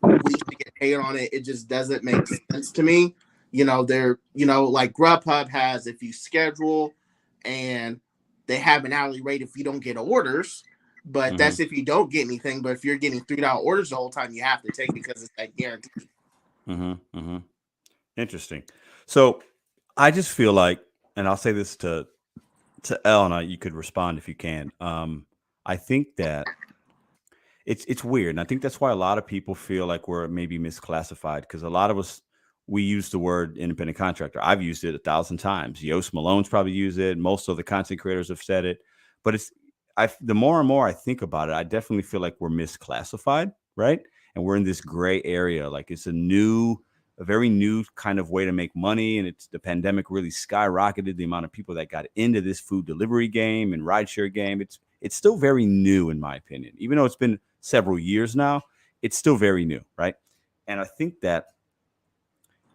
we should get hate on it. It just doesn't make sense to me. They're, like Grubhub has, if you schedule, and they have an hourly rate if you don't get orders, but that's if you don't get anything. But if you're getting $3 orders the whole time, you have to take it because it's that guarantee. Interesting. So I just feel like, and I'll say this to Elle, and you could respond if you can. I think that it's weird, and I think that's why a lot of people feel like we're maybe misclassified, because a lot of us, we use the word independent contractor. I've used it 1,000 times. Yost Malone's probably used it. Most of the content creators have said it. But the more and more I think about it, I definitely feel like we're misclassified, right? And we're in this gray area. Like it's a very new kind of way to make money. And the pandemic really skyrocketed the amount of people that got into this food delivery game and rideshare game. It's still very new, in my opinion. Even though it's been several years now, it's still very new, right? And I think that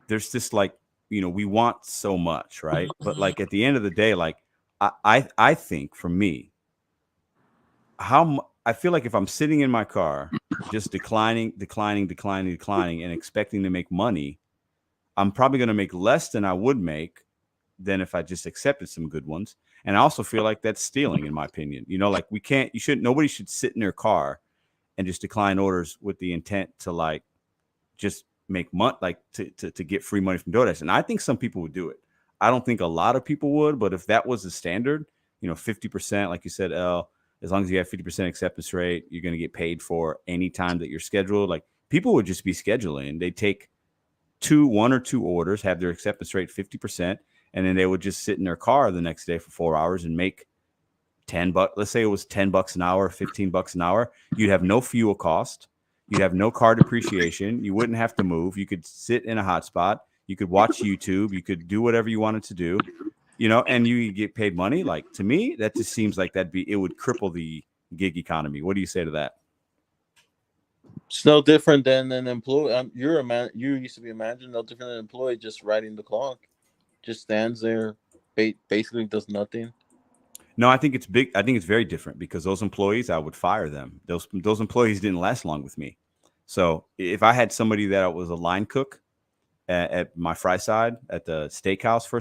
there's this, like, we want so much, right? But like at the end of the day, like I think for me, I feel like if I'm sitting in my car just declining and expecting to make money, I'm probably going to make less than I would make than if I just accepted some good ones. And I also feel like that's stealing, in my opinion. Like nobody should sit in their car and just decline orders with the intent to like just make money, like to get free money from DoorDash. And I think some people would do it. I don't think a lot of people would, but if that was the standard, 50%, like you said, Elle, as long as you have 50% acceptance rate, you're going to get paid for any time that you're scheduled. Like people would just be scheduling. They take 1 or 2 orders, have their acceptance rate 50%, and then they would just sit in their car the next day for 4 hours and make $10. Let's say it was $10 an hour, $15 an hour. You'd have no fuel cost. You'd have no car depreciation. You wouldn't have to move. You could sit in a hotspot. You could watch YouTube. You could do whatever you wanted to do, and you get paid money. Like, to me, that just seems like it would cripple the gig economy. What do you say to that? It's no different than an employee. You used to be a manager. No different than an employee just riding the clock. Just stands there, basically does nothing. No, I think it's big. I think it's very different, because those employees, I would fire them. Those employees didn't last long with me. So if I had somebody that was a line cook at my fry side at the steakhouse per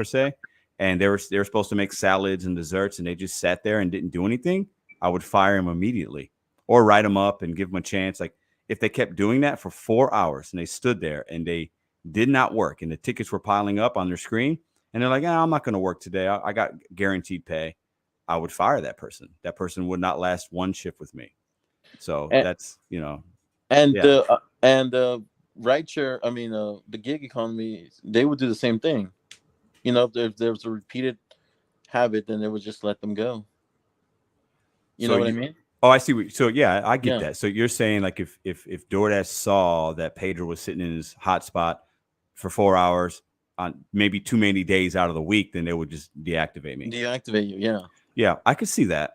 se, and they were supposed to make salads and desserts, and they just sat there and didn't do anything, I would fire them immediately, or write them up and give them a chance. Like if they kept doing that for 4 hours and they stood there and they did not work and the tickets were piling up on their screen, and they're like, I'm not going to work today, I got guaranteed pay, I would fire that person. That person would not last one shift with me. So that's, and the rideshare, the gig economy, they would do the same thing. If there was a repeated habit, then they would just let them go. You know what I mean? Oh, I see. So yeah, I get that. So you're saying like if DoorDash saw that Pedro was sitting in his hotspot for 4 hours on maybe too many days out of the week, then they would just deactivate me. Deactivate you, yeah. Yeah, I could see that.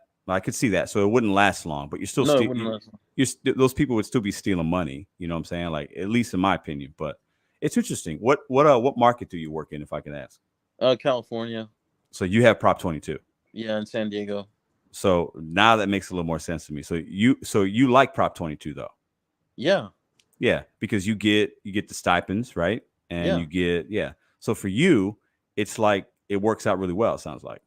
So it wouldn't last long, but you're still those people would still be stealing money. You know what I'm saying? Like, at least in my opinion. But it's interesting. What market do you work in, if I can ask? California. So you have Prop 22. Yeah, in San Diego. So now that makes a little more sense to me. So you like Prop 22 though? Yeah. Yeah, because you get the stipends, right? And you get So for you, it's like it works out really well, it sounds like.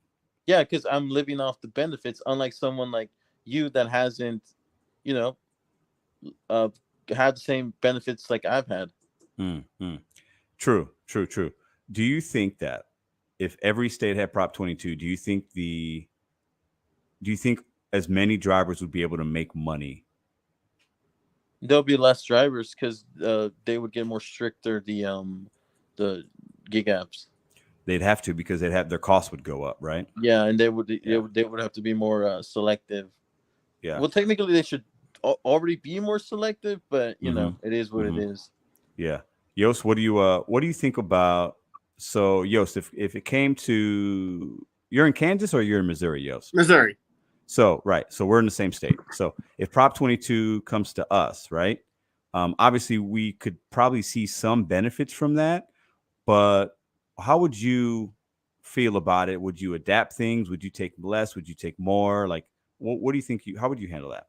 Yeah, because I'm living off the benefits, unlike someone like you that hasn't, had the same benefits like I've had. True. Do you think that if every state had Prop 22, do you think as many drivers would be able to make money? There'll be less drivers because they would get more stricter, the gig apps. They'd have to, because their costs would go up, right? Yeah, and they would have to be more selective. Yeah. Well, technically they should already be more selective, but it is what it is. Yeah. Yost, what do you think about? So Yost, if it came to, you're in Kansas or you're in Missouri, Yost? Missouri. So right. So we're in the same state. So if Prop 22 comes to us, right? Obviously we could probably see some benefits from that, but how would you feel about it? Would you adapt things? Would you take less? Would you take more? Like, what do you think? How would you handle that?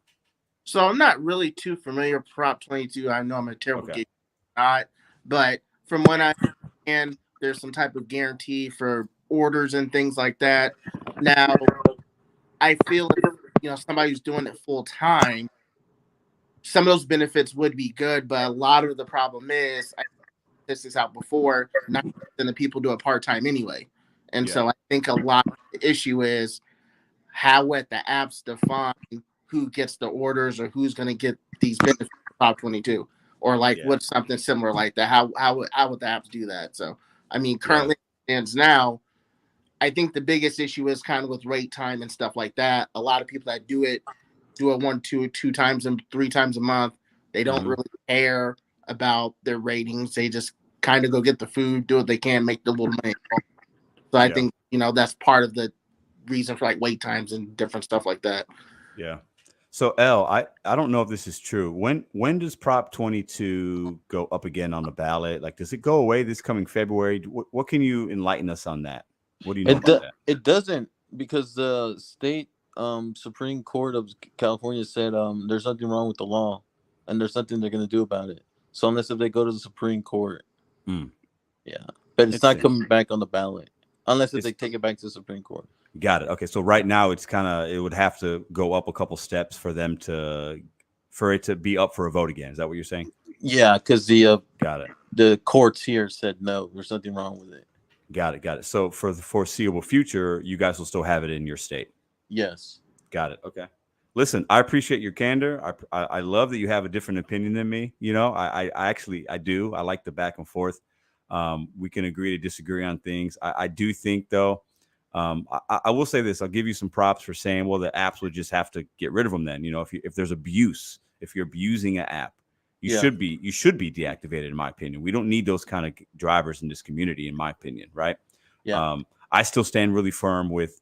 So I'm not really too familiar with Prop 22. I know I'm a terrible gig not. But from what I understand, there's some type of guarantee for orders and things like that. Now, I feel if somebody who's doing it full time, some of those benefits would be good, but a lot of the problem is, I tested this out before, 90% of people do it part time anyway. And Yeah. so I think a lot of the issue is how the apps define who gets the orders or who's going to get these benefits for Top 22, or like Yeah. what's something similar like that. How would the apps do that? So I mean, currently stands now, I think the biggest issue is kind of with wait time and stuff like that. A lot of people that do it 2 times and 3 times a month. They don't really care about their ratings. They just kind of go get the food, do what they can, make the little money. So I think that's part of the reason for like wait times and different stuff like that. Yeah. So L, I don't know if this is true. When does Prop 22 go up again on the ballot? Like, does it go away this coming February? What can you enlighten us on that? What do you know about that? It doesn't, because the state Supreme Court of California said there's nothing wrong with the law, and there's nothing they're going to do about it. So unless if they go to the Supreme Court, yeah, but it's not coming back on the ballot unless if they take it back to the Supreme Court. Got it. Okay, so right now it would have to go up a couple steps for it to be up for a vote again. Is that what you're saying? Yeah, because the got it. The courts here said no, there's nothing wrong with it. Got it. So for the foreseeable future, you guys will still have it in your state. Yes. Got it. Okay. Listen, I appreciate your candor. I love that you have a different opinion than me. I actually do. I like the back and forth. We can agree to disagree on things. I do think though, I will say this. I'll give you some props for saying, well, the apps would just have to get rid of them then. If there's abuse, if you're abusing an app, you should be deactivated, in my opinion. We don't need those kind of drivers in this community, in my opinion, right? Yeah. I still stand really firm with,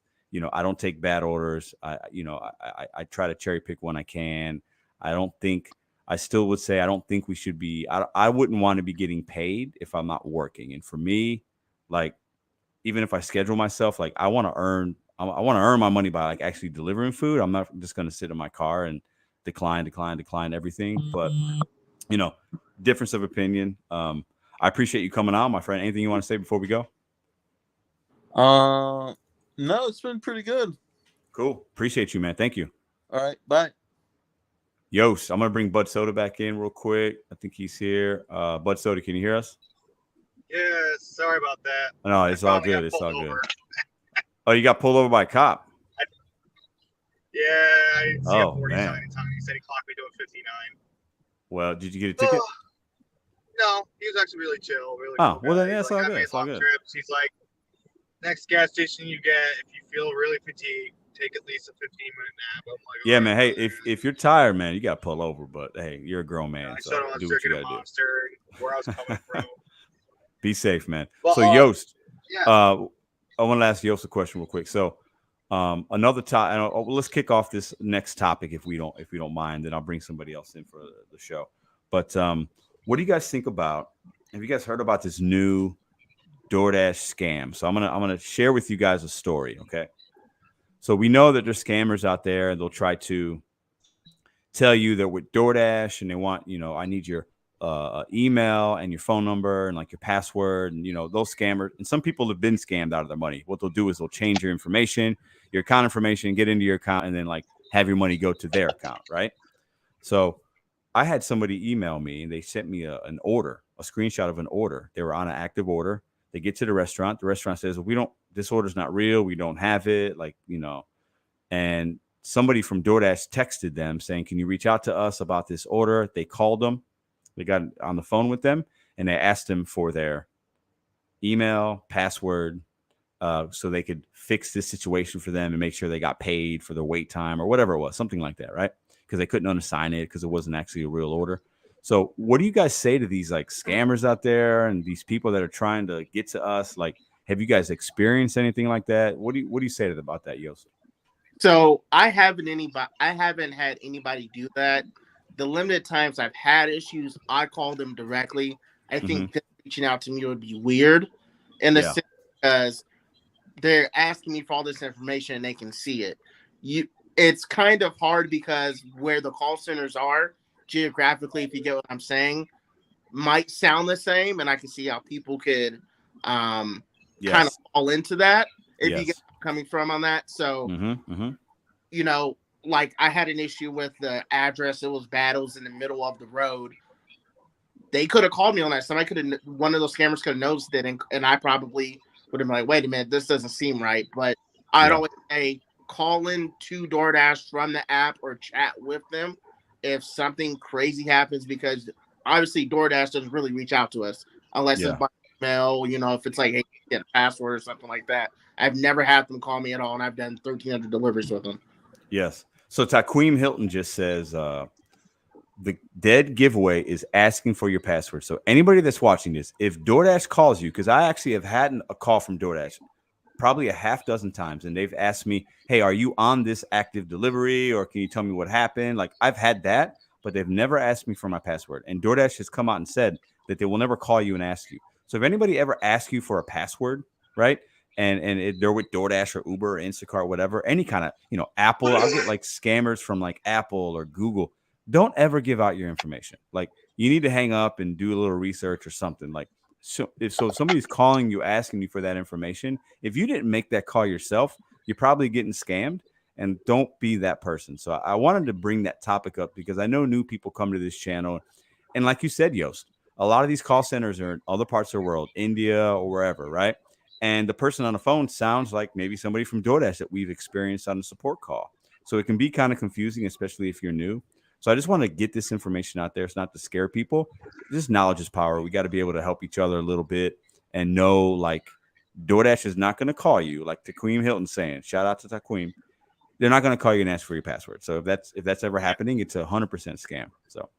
I don't take bad orders. I try to cherry pick when I can. I still would say I don't think we should be. I wouldn't want to be getting paid if I'm not working. And for me, like, even if I schedule myself, like I want to earn my money by like actually delivering food. I'm not just going to sit in my car and decline everything. But difference of opinion. I appreciate you coming on, my friend. Anything you want to say before we go? No, it's been pretty good. Cool. Appreciate you, man. Thank you. All right. Bye. Yost, I'm going to bring Bud Soda back in real quick. I think he's here. Bud Soda, can you hear us? Yeah, sorry about that. No, it's all good. It's all good. Oh, you got pulled over by a cop? Yeah, I didn't see a 40 man. sign in time. He said he clocked me to a 59. Well, did you get a ticket? No, he was actually really chill. Really cool guy. Well, then that's like, all good. It's all good. Trips. He's like, next gas station you get, if you feel really fatigued, take at least a 15-minute nap. I'm like, yeah, man. Hey, if you're tired, man, you got to pull over. But hey, you're a grown man, so do what you got to do. Where I was coming from. Be safe, man. Well, so Yost, yeah. I want to ask Yost a question real quick. So another topic. Let's kick off this next topic if we don't mind. Then I'll bring somebody else in for the show. But what do you guys think about? Have you guys heard about this new DoorDash scam? So I'm gonna share with you guys a story. Okay. So we know that there's scammers out there, and they'll try to tell you that with DoorDash, and they want, I need your email and your phone number and like your password, and those scammers. And some people have been scammed out of their money. What they'll do is they'll change your information, your account information, get into your account, and then like have your money go to their account, right? So I had somebody email me, and they sent me an order, a screenshot of an order. They were on an active order. They get to the restaurant. The restaurant says, well, this order's not real. We don't have it. And somebody from DoorDash texted them saying, can you reach out to us about this order? They called them. They got on the phone with them, and they asked them for their email, password, so they could fix this situation for them and make sure they got paid for the wait time or whatever it was, something like that, right? Because they couldn't unassign it because it wasn't actually a real order. So what do you guys say to these like scammers out there and these people that are trying to get to us? Like, have you guys experienced anything like that? What do you say about that, Yost? So I haven't had anybody do that. The limited times I've had issues, I call them directly. I think them reaching out to me would be weird in the sense because they're asking me for all this information and they can see it. It's kind of hard because where the call centers are geographically, if you get what I'm saying, might sound the same, and I can see how people could kind Yes. of fall into that if you Yes. get where I'm coming from on that. So, you know, like I had an issue with the address. It was bad. It was in the middle of the road. They could have called me on that. One of those scammers could have noticed it, and I probably would have been like, wait a minute, this doesn't seem right. But I'd always say call in to DoorDash from the app or chat with them if something crazy happens, because obviously DoorDash doesn't really reach out to us unless it's by email, you know, if it's like, hey, get a password or something like that. I've never had them call me at all, and I've done 1,300 deliveries with them. Yes. So Taquim Hilton just says the dead giveaway is asking for your password. So anybody that's watching this, if DoorDash calls you, because I actually have had a call from DoorDash probably a half dozen times, and they've asked me, hey, are you on this active delivery, or can you tell me what happened? Like, I've had that, but they've never asked me for my password. And DoorDash has come out and said that they will never call you and ask you. So if anybody ever asks you for a password, right, and they're with DoorDash or Uber or Instacart or whatever, any kind of, you know, Apple, I'll get like scammers from like Apple or Google. Don't ever give out your information. Like, you need to hang up and do a little research or something. Like, so if somebody's calling you, asking you for that information, if you didn't make that call yourself, you're probably getting scammed, and don't be that person. So I wanted to bring that topic up because I know new people come to this channel. And like you said, Yost, a lot of these call centers are in other parts of the world, India or wherever, right? And the person on the phone sounds like maybe somebody from DoorDash that we've experienced on a support call. So it can be kind of confusing, especially if you're new. So I just want to get this information out there. It's not to scare people. Just knowledge is power. We got to be able to help each other a little bit and know, like, DoorDash is not going to call you, like Taquim Hilton saying. Shout out to Taquim. They're not going to call you and ask for your password. So if that's ever happening, it's 100% scam. So,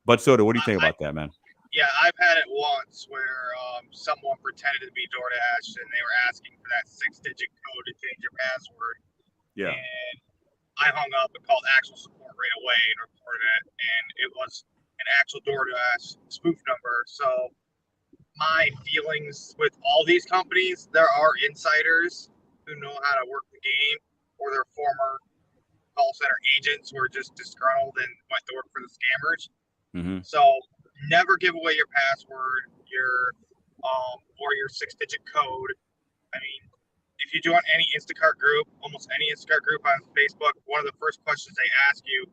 but Soda, what do you think about that, man? Yeah, I've had it once where someone pretended to be DoorDash and they were asking for that 6-digit code to change your password. Yeah. And I hung up and called actual support right away and reported it, and it was an actual DoorDash spoof number. So my feelings with all these companies, there are insiders who know how to work the game, or they're former call center agents who are just disgruntled and went to work for the scammers. So never give away your password, or your 6-digit code. I mean, if you join any Instacart group, almost any Instacart group on Facebook, one of the first questions they ask you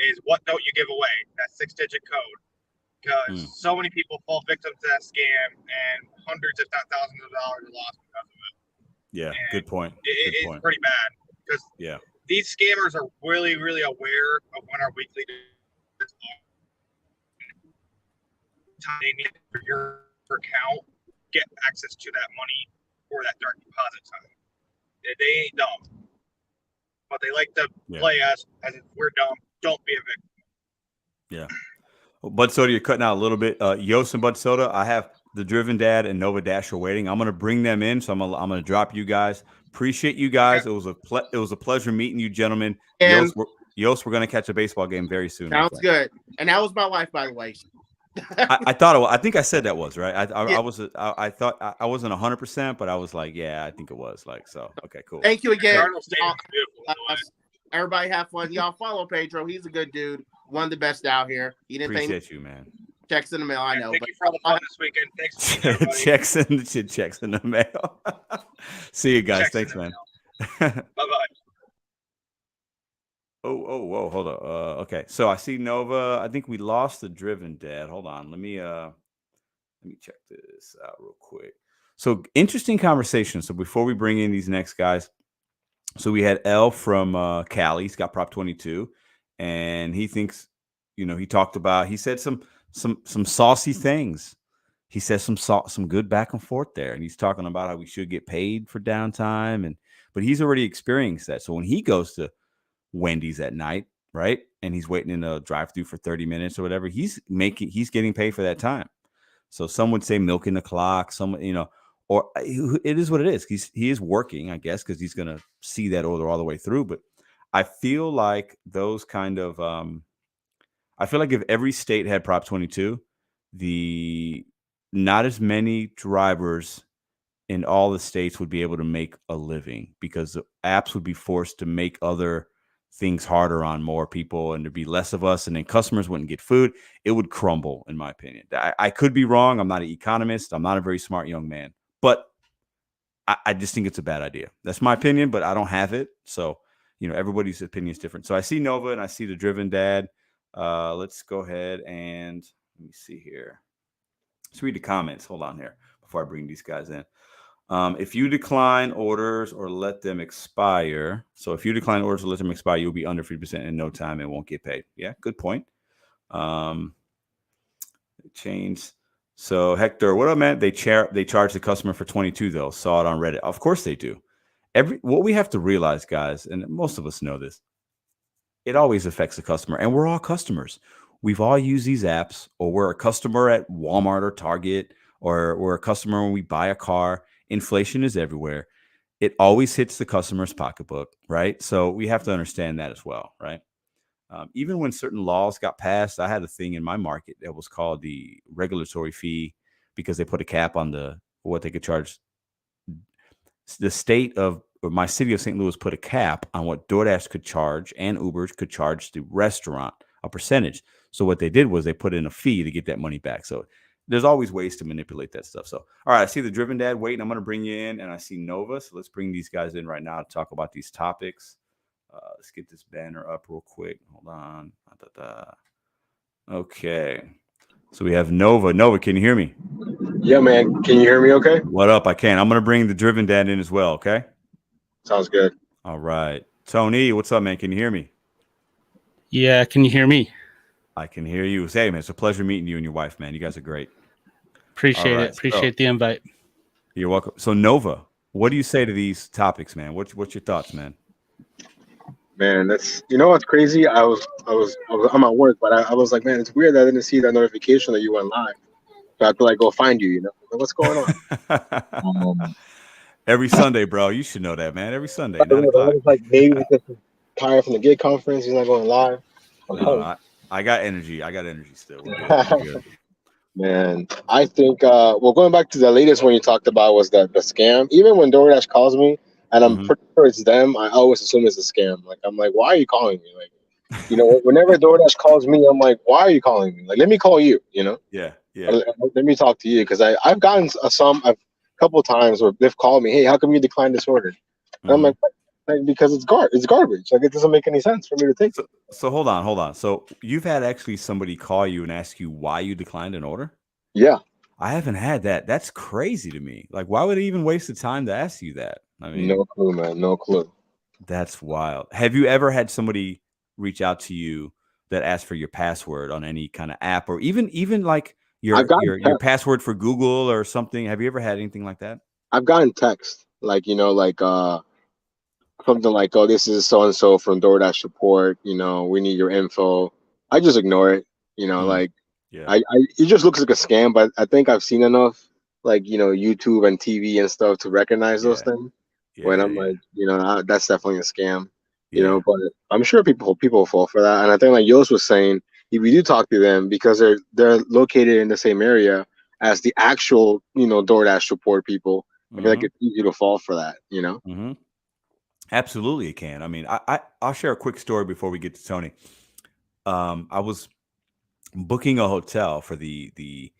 is, what don't you give away? That 6-digit code. Because so many people fall victim to that scam, and hundreds, if not thousands of dollars are lost because of it. Yeah, And good point. It's pretty bad, because these scammers are really, really aware of when our weekly time they need for your account, get access to that money for that direct deposit time. They ain't dumb, but they like to play us as if we're dumb. Don't be a victim. Yeah. Well, Bud Soda, you're cutting out a little bit. Yost and Bud Soda, I have the Driven Dad and Nova Dasher waiting. I'm gonna bring them in, so I'm gonna drop you guys. Appreciate you guys. It was a pleasure meeting you, gentlemen. And Yost, we're gonna catch a baseball game very soon. Sounds good. And that was my wife, by the way. I thought it was, I think I said that was right. I thought I wasn't 100%, but I was like, yeah, I think it was like so. Okay, cool. Thank you again. Everybody have fun. Y'all follow Pedro. He's a good dude. One of the best out here. He didn't appreciate you, man. Checks in the mail. I know. Thank you for all the fun this weekend. Thanks. checks in the mail. See you guys. Thanks, man. Bye bye. Whoa, hold on. Okay, so I see Nova. I think we lost the Driven Dad. Hold on, let me check this out real quick. So interesting conversation. So before we bring in these next guys, so we had L from Cali. He's got Prop 22, and he thinks, he talked about. He said some saucy things. He says some good back and forth there, and he's talking about how we should get paid for downtime, but he's already experienced that. So when he goes to Wendy's at night, right, and he's waiting in a drive-through for 30 minutes or whatever, he's getting paid for that time. So some would say milking the clock, or it is what it is. He is working, I guess, because he's gonna see that order all the way through. But I feel like those kind of I feel like if every state had Prop 22, not as many drivers in all the states would be able to make a living, because the apps would be forced to make other things harder on more people and there'd be less of us and then customers wouldn't get food, it would crumble, in my opinion. I could be wrong. I'm not an economist. I'm not a very smart young man, but I just think it's a bad idea. That's my opinion, but I don't have it. So, everybody's opinion is different. So I see Nova and I see the Driven Dad. Let's go ahead and let me see here. Let's read the comments. Hold on here before I bring these guys in. If you decline orders or let them expire, so if you decline orders or let them expire, you'll be under 50% in no time and won't get paid. Yeah, good point. Change. So Hector, what up, man? They charge the customer for 22 though. Saw it on Reddit. Of course they do. What we have to realize, guys, and most of us know this, it always affects the customer, and we're all customers. We've all used these apps, or we're a customer at Walmart or Target, or we're a customer when we buy a car. Inflation is everywhere. It always hits the customer's pocketbook, right? So we have to understand that as well, right? Even when certain laws got passed, I had a thing in my market that was called the regulatory fee, because they put a cap on what they could charge. The state of my city of St. Louis put a cap on what DoorDash could charge and Uber could charge the restaurant, a percentage. So what they did was they put in a fee to get that money back. So there's always ways to manipulate that stuff. So, all right, I see the Driven Dad waiting. I'm going to bring you in, and I see Nova. So let's bring these guys in right now to talk about these topics. Let's get this banner up real quick. Hold on. Okay. So we have Nova. Nova, can you hear me? Yeah, man. Can you hear me okay? What up? I can. I'm going to bring the Driven Dad in as well, okay? Sounds good. All right. Tony, what's up, man? Can you hear me? Yeah, can you hear me? I can hear you. Hey, man, it's a pleasure meeting you and your wife, man. You guys are great. Appreciate right, it. Appreciate the invite. You're welcome. So, Nova, what do you say to these topics, man? What's your thoughts, man? Man, what's crazy? I'm at work, but I was like, man, it's weird that I didn't see that notification that you went live. So I have to go find you. Like, what's going on? Every Sunday, bro. You should know that, man. Every Sunday, 9 I o'clock. was like, maybe because he's tired from the gig conference, he's not going live. No, I got energy. I got energy still. We're good. We're good. Man, I think going back to the latest one you talked about was the scam. Even when DoorDash calls me and I'm pretty sure it's them, I always assume it's a scam. Like, I'm like, why are you calling me? Like, whenever DoorDash calls me, I'm like, why are you calling me? Like, let me call you, Yeah. Let me talk to you, because I've gotten a couple of times where they've called me, hey, how come you declined this order? And I'm like, because it's garbage. Like, it doesn't make any sense for me to take. So hold on. So you've had actually somebody call you and ask you why you declined an order? Yeah. I haven't had that. That's crazy to me. Like, why would they even waste the time to ask you that? I mean, no clue, man. No clue. That's wild. Have you ever had somebody reach out to you that asked for your password on any kind of app, or even like your password for Google or something? Have you ever had anything like that? I've gotten text, like, something like, oh, this is so and so from DoorDash support. We need your info. I just ignore it. It just looks like a scam. But I think I've seen enough, like, YouTube and TV and stuff to recognize those things. I'm like, that's definitely a scam. But I'm sure people fall for that. And I think, like Yost was saying, if you do talk to them, because they're located in the same area as the actual, DoorDash support people, I feel like it's easy to fall for that. Absolutely, it can. I mean, I'll share a quick story before we get to Tony. I was booking a hotel for the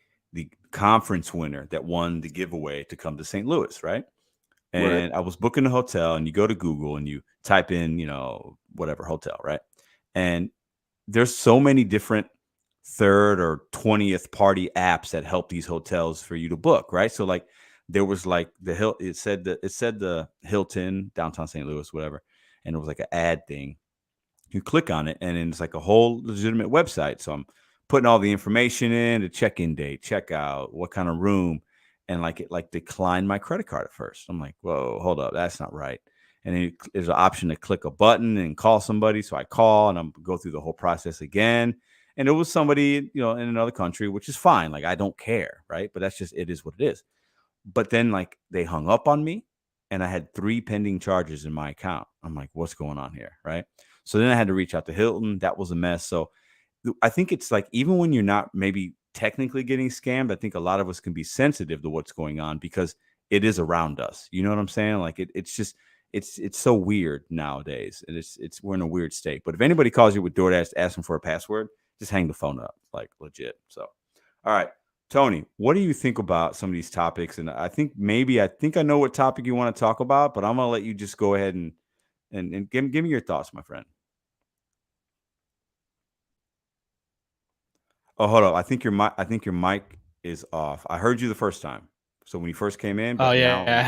conference winner that won the giveaway to come to St. Louis, right? And I was booking a hotel, and you go to Google and you type in, whatever hotel, right? And there's so many different third or 20th party apps that help these hotels for you to book, right? So like, there was like it said the Hilton, downtown St. Louis, whatever. And it was like an ad thing. You click on it, and then it's like a whole legitimate website. So I'm putting all the information in, the check-in date, checkout, what kind of room. And like, it declined my credit card at first. I'm like, whoa, hold up. That's not right. And then there's an option to click a button and call somebody. So I call, and I'm go through the whole process again. And it was somebody, in another country, which is fine. Like, I don't care. Right. But it is what it is. But then, like, they hung up on me, and I had 3 pending charges in my account. I'm like, what's going on here? Right. So then I had to reach out to Hilton. That was a mess. So I think it's like, even when you're not maybe technically getting scammed, I think a lot of us can be sensitive to what's going on, because it is around us. You know what I'm saying? Like, it's just, it's so weird nowadays, and it's we're in a weird state. But if anybody calls you with DoorDash asking for a password, just hang the phone up, like legit. So, all right, Tony, what do you think about some of these topics? And I think I know what topic you want to talk about, but I'm gonna let you just go ahead and give me your thoughts, my friend. Oh, hold up. I think your mic is off. I heard you the first time. So when you first came in, Oh but yeah, now I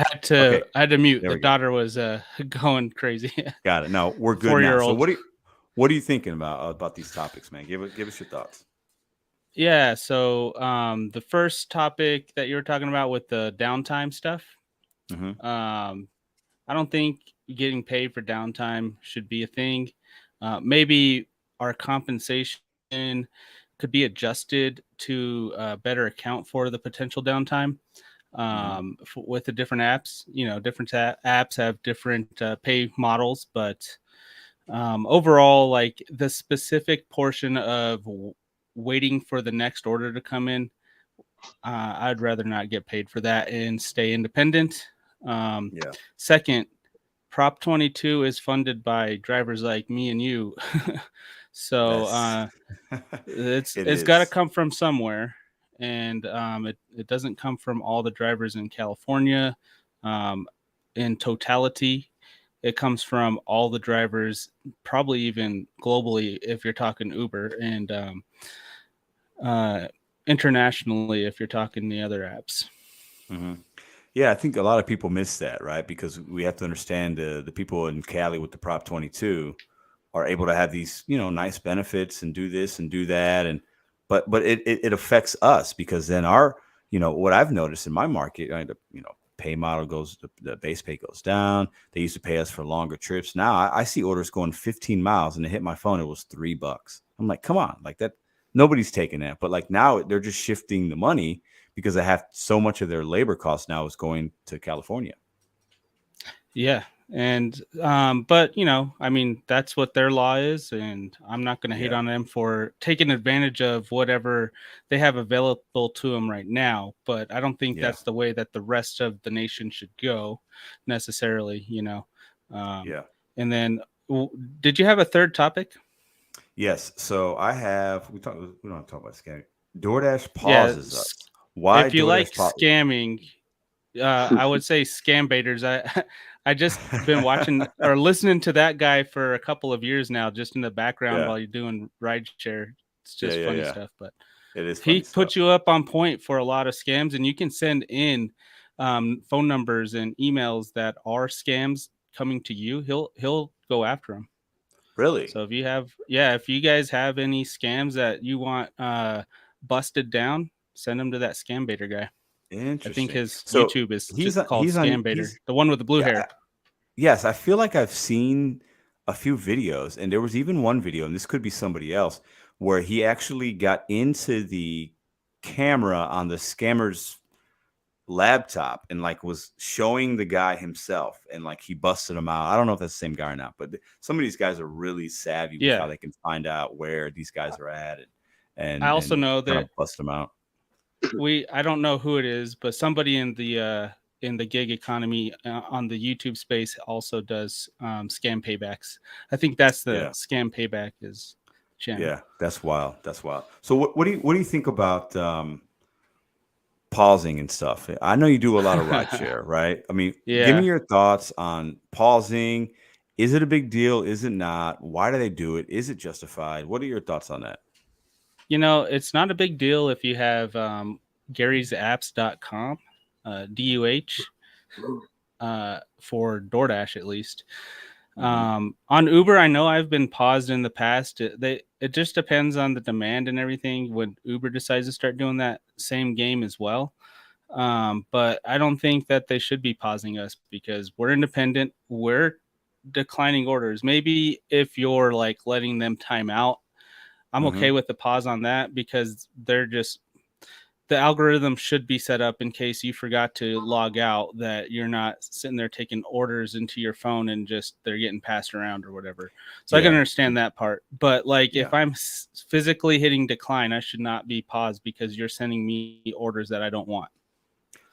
had to mute. there The we go. daughter was going crazy. Got it. No, we're good now. So 4-year-old. what are you thinking about these topics, man? Give us your thoughts. Yeah, so the first topic that you were talking about with the downtime stuff, Mm-hmm. I don't think getting paid for downtime should be a thing. Maybe our compensation could be adjusted to better account for the potential downtime with the different apps. You know, different apps have different pay models, but overall, like the specific portion of waiting for the next order to come in, I'd rather not get paid for that and stay independent. Yeah. Second, Prop 22 is funded by drivers like me and you. So it's got to come from somewhere, and it doesn't come from all the drivers in California. In totality, it comes from all the drivers, probably even globally if you're talking Uber, and internationally if you're talking the other apps. Mm-hmm. Yeah, I think a lot of people miss that, right? Because we have to understand the people in Cali with the Prop 22 are able to have these, nice benefits and do this and do that. And but it affects us because then our, what I've noticed in my market, pay model the base pay goes down. They used to pay us for longer trips. Now I see orders going 15 miles and it hit my phone. It was $3. I'm like, come on, like that. Nobody's taking that. But like now they're just shifting the money because they have so much of their labor costs now is going to California. Yeah. And but I mean, that's what their law is, and I'm not going to hate on them for taking advantage of whatever they have available to them right now. But I don't think that's the way that the rest of the nation should go necessarily. And then, did you have a third topic? Yes. So I have. We don't have to talk about scamming. DoorDash pauses us. Why? If you like scamming, I would say scam baiters. I just been watching or listening to that guy for a couple of years now, just in the background while you're doing rideshare. It's just funny stuff, but it is. He puts you up on point for a lot of scams, and you can send in phone numbers and emails that are scams coming to you. He'll go after them. Really? So if you guys have any scams that you want busted down, send them to that scam baiter guy. Interesting. I think his YouTube is just called Scam Baiter, the one with the blue hair. Yes, I feel like I've seen a few videos, and there was even one video, and this could be somebody else, where he actually got into the camera on the scammer's laptop and like was showing the guy himself, and like he busted him out. I don't know if that's the same guy or not, but some of these guys are really savvy with how they can find out where these guys are at, and I also know that bust them out. I don't know who it is, but somebody in the gig economy on the YouTube space also does scam paybacks. I think that's the Scam Payback is channel. Yeah, that's wild. So what do you think about pausing and stuff? I know you do a lot of rideshare, right? I mean, give me your thoughts on pausing. Is it a big deal? Is it not? Why do they do it? Is it justified? What are your thoughts on that? It's not a big deal if you have Gary'sApps.com, DUH, for DoorDash at least. On Uber, I know I've been paused in the past. It just depends on the demand and everything when Uber decides to start doing that same game as well. But I don't think that they should be pausing us because we're independent. We're declining orders. Maybe if you're like letting them time out, I'm okay with the pause on that because the algorithm should be set up in case you forgot to log out, that you're not sitting there taking orders into your phone and just they're getting passed around or whatever. So I can understand that part. But like if I'm physically hitting decline, I should not be paused because you're sending me orders that I don't want.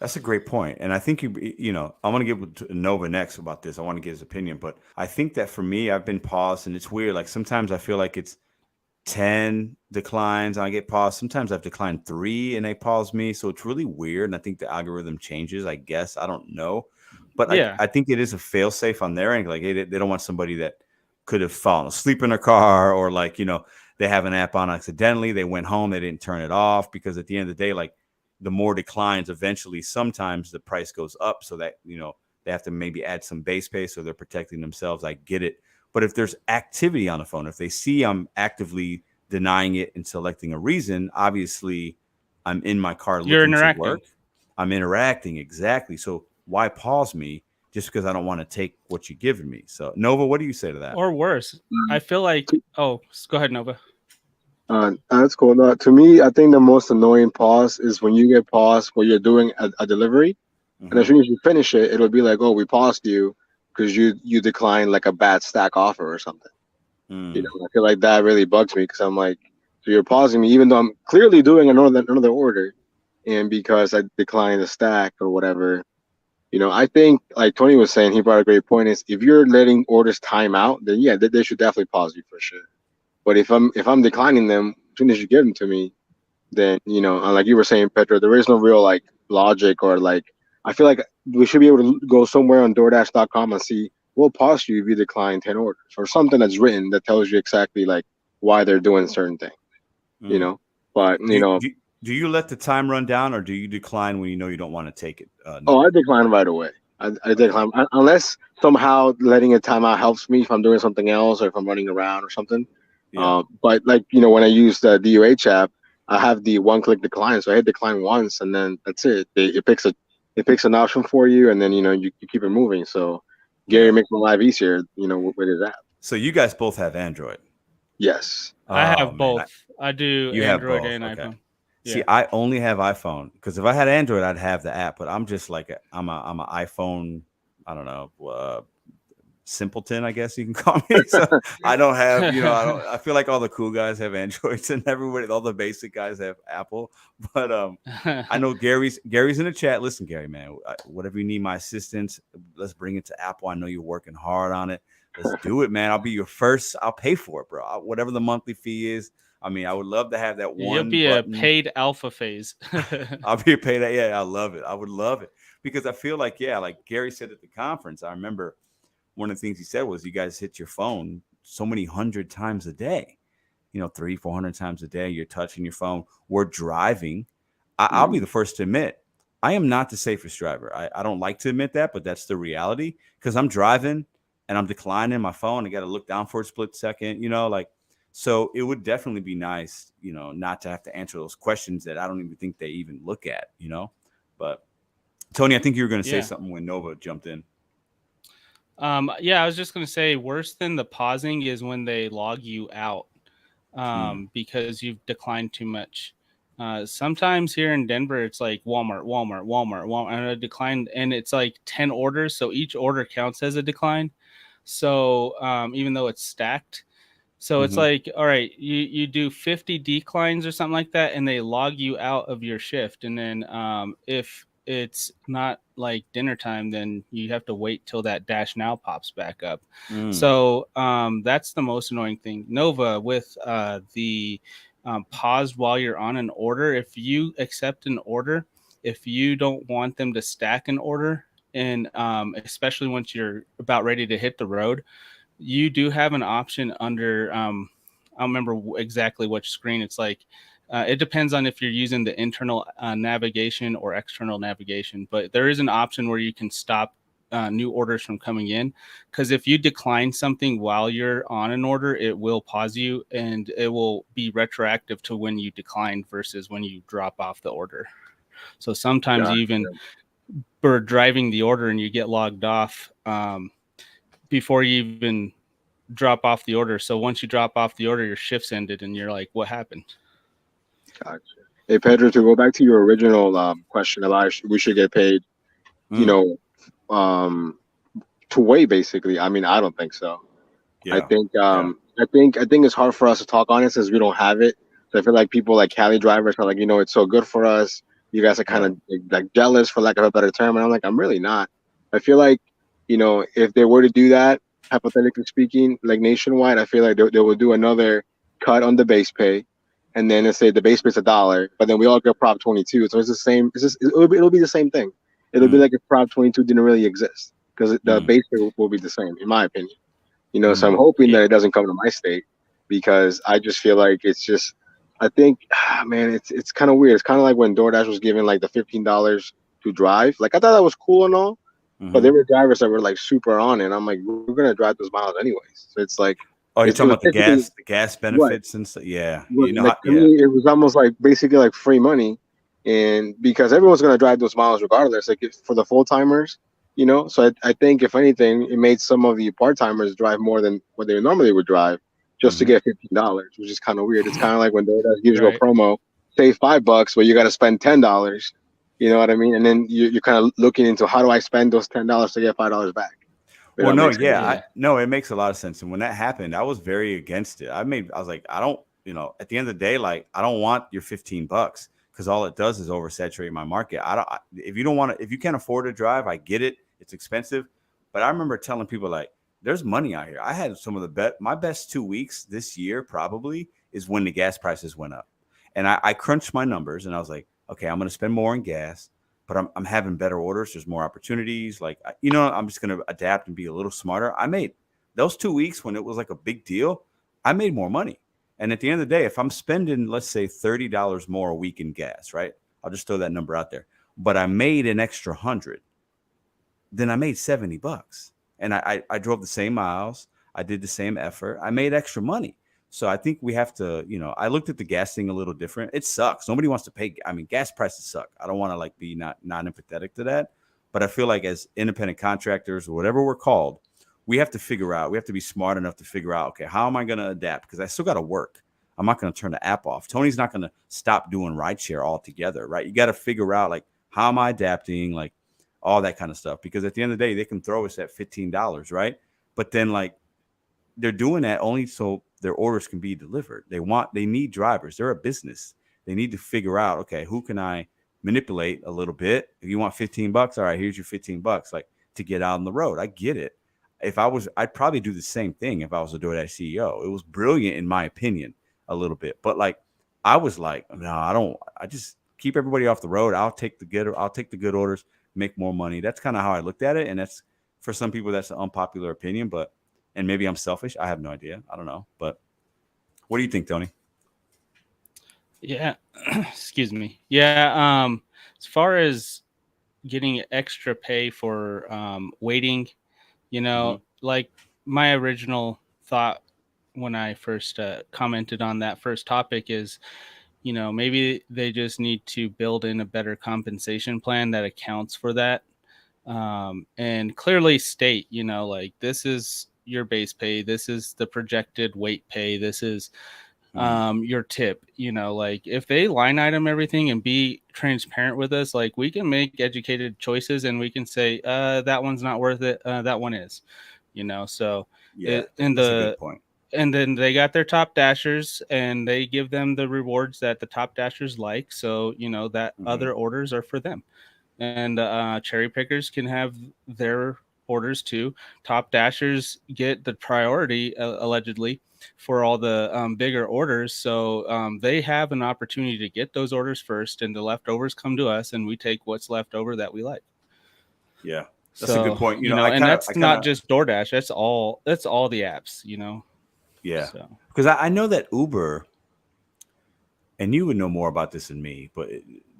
That's a great point. And I think you know, I want to get to Nova next about this. I want to get his opinion, but I think that for me, I've been paused, and it's weird. Like sometimes I feel like it's 10 declines and I get paused. Sometimes I've declined 3 and they pause me. So it's really weird. And I think the algorithm changes, I guess. I don't know. But Yeah. I think it is a fail safe on their end. Like they don't want somebody that could have fallen asleep in their car, or like, you know, they have an app on accidentally. They went home, they didn't turn it off, because at the end of the day, like the more declines, eventually, sometimes the price goes up, so that, you know, they have to maybe add some base pay, so they're protecting themselves. I get it. But if there's activity on the phone, if they see I'm actively denying it and selecting a reason, obviously I'm in my car You're looking to interacting. work. I'm interacting, exactly. So why pause me just because I don't want to take what you're giving me? So Nova, what do you say to that? Or worse, I feel like, oh, go ahead, Nova. That's cool. No, to me, I think the most annoying pause is when you get paused while you're doing a delivery, and as soon as you finish it, it'll be like, "Oh, we paused you because you declined like a bad stack offer or something." You know, I feel like that really bugs me, because I'm like, so you're pausing me even though I'm clearly doing another order, and because I declined a stack or whatever. You know, I think like Tony was saying, he brought a great point. Is if you're letting orders time out, then yeah, they should definitely pause you for sure. But if I'm declining them as soon as you give them to me, then, you know, like you were saying, Pedro, there is no real like logic, or like, I feel like we should be able to go somewhere on DoorDash.com and see, we'll pause you if you decline 10 orders, or something that's written that tells you exactly like why they're doing certain things, you know. But do you let the time run down, or do you decline when you know you don't want to take it? I decline right away. I decline unless somehow letting a timeout helps me if I'm doing something else, or if I'm running around or something. Yeah. But like, you know, when I use the DOH app, I have the one-click decline, so I hit decline once, and then that's it. It picks an option for you, and then, you know, you keep it moving. So Gary makes my life easier, you know, with his app. So you guys both have Android? Yes. I have both. I do Android and iPhone. Yeah. See, I only have iPhone, because if I had Android, I'd have the app. But I'm just like I'm an iPhone. I don't know. Simpleton, I guess you can call me. So I don't have, you know, I feel like all the cool guys have Androids, and everybody, all the basic guys have Apple. But I know Gary's in the chat. Listen, Gary, man, whatever you need my assistance, let's bring it to Apple. I know you're working hard on it. Let's do it, man. I'll be your first. I'll pay for it, bro. Whatever the monthly fee is. I mean, I would love to have that one. You'll be button. A paid alpha phase. I'll be a paid. Yeah, I love it. I would love it, because I feel like, yeah, like Gary said at the conference, I remember one of the things he said was, you guys hit your phone so many 100 times a day, you know, 300-400 times a day. You're touching your phone. We're driving. I'll be the first to admit, I am not the safest driver. I don't like to admit that, but that's the reality, because I'm driving and I'm declining my phone. I got to look down for a split second, you know, like, so it would definitely be nice, you know, not to have to answer those questions that I don't even think they even look at, you know. But Tony, I think you were going to say something when Nova jumped in. Yeah, I was just going to say, worse than the pausing is when they log you out because you've declined too much. Sometimes here in Denver, it's like Walmart, and I declined, and it's like 10 orders. So each order counts as a decline. So even though it's stacked, so it's like, all right, you do 50 declines or something like that, and they log you out of your shift. And then if it's not like dinner time, then you have to wait till that dash now pops back up. So that's the most annoying thing. Nova, with the paused while you're on an order, if you accept an order, if you don't want them to stack an order, and especially once you're about ready to hit the road, you do have an option under I don't remember exactly which screen. It's like it depends on if you're using the internal navigation or external navigation, but there is an option where you can stop new orders from coming in, because if you decline something while you're on an order, it will pause you, and it will be retroactive to when you declined versus when you drop off the order. So sometimes you even are driving the order and you get logged off before you even drop off the order. So once you drop off the order, your shift's ended, and you're like, what happened? Gotcha. Hey, Pedro, to go back to your original question about we should get paid, you know, to wait, basically. I mean, I don't think so. Yeah. I think it's hard for us to talk on it since we don't have it. So I feel like people like Cali drivers are like, you know, it's so good for us. you guys are kind of like jealous, for lack of a better term. And I'm like, I'm really not. I feel like, if they were to do that, hypothetically speaking, like nationwide, I feel like they will do another cut on the base pay, and then let's say the base pay's $1, but then we all get Prop 22. So it's the same. It'll be the same thing. It'll be like if Prop 22 didn't really exist, because the base pay will be the same, in my opinion. So I'm hoping that it doesn't come to my state, because I just feel like it's just, I think, man, it's kind of weird. It's kind of like when DoorDash was giving like the $15 to drive. Like, I thought that was cool and all, but there were drivers that were like super on it. And I'm like, we're gonna drive those miles anyways. So it's like, oh, you're talking about the gas benefits and stuff. Yeah, to me, it was almost like basically like free money, and because everyone's gonna drive those miles regardless. Like for the full timers, So I think if anything, it made some of the part timers drive more than what they normally would drive, just to get $15, which is kind of weird. It's kind of like when DoorDash gives you a promo, save $5, but you got to spend $10. You know what I mean? And then you're kind of looking into, how do I spend those $10 to get $5 back? Well, no, no, it makes a lot of sense. And when that happened, I was very against it. I was like, I don't, at the end of the day, like, I don't want your $15, because all it does is oversaturate my market. If you can't afford to drive, I get it. It's expensive. But I remember telling people, like, there's money out here. I had some of my best 2 weeks this year probably is when the gas prices went up. And I crunched my numbers, and I was like, okay, I'm going to spend more on gas, but I'm having better orders. There's more opportunities. Like, I'm just going to adapt and be a little smarter. I made those 2 weeks when it was like a big deal, I made more money. And at the end of the day, if I'm spending, let's say $30 more a week in gas, right? I'll just throw that number out there. But I made an extra 100. Then I made $70. And I drove the same miles. I did the same effort. I made extra money. So I think we have to, I looked at the gas thing a little different. It sucks. Nobody wants to pay. I mean, gas prices suck. I don't want to like be not empathetic to that. But I feel like as independent contractors or whatever we're called, we have to figure out, we have to be smart enough to figure out, okay, how am I going to adapt? Because I still got to work. I'm not going to turn the app off. Tony's not going to stop doing rideshare altogether, right? You got to figure out, like, how am I adapting, like all that kind of stuff. Because at the end of the day, they can throw us at $15, right? But then, like, they're doing that only so their orders can be delivered. They need drivers. They're a business. They need to figure out, okay, who can I manipulate a little bit? If you want $15, all right, here's your $15, like, to get out on the road. I get it. I'd probably do the same thing if I was a DoorDash CEO. It was brilliant in my opinion, a little bit. But like, I was like, no, I just keep everybody off the road. I'll take the good orders, make more money. That's kind of how I looked at it. And that's, for some people, that's an unpopular opinion, and maybe I'm selfish. I have no idea. I don't know. But what do you think, Tony? Yeah. Excuse me. Yeah. As far as getting extra pay for waiting, like my original thought when I first commented on that first topic is, maybe they just need to build in a better compensation plan that accounts for that. And clearly state, like, this is your base pay. This is the projected wait pay. This is your tip, like, if they line item everything and be transparent with us, like, we can make educated choices and we can say, that one's not worth it. That one is, so yeah, that's a good point. And then they got their top dashers and they give them the rewards that the top dashers like. So, that other orders are for them, and cherry pickers can have their orders too. Top dashers get the priority allegedly for all the bigger orders. So they have an opportunity to get those orders first, and the leftovers come to us and we take what's left over that we like. Yeah, that's a good point. That's not just DoorDash. That's all the apps, Yeah. Because I know that Uber, and you would know more about this than me, but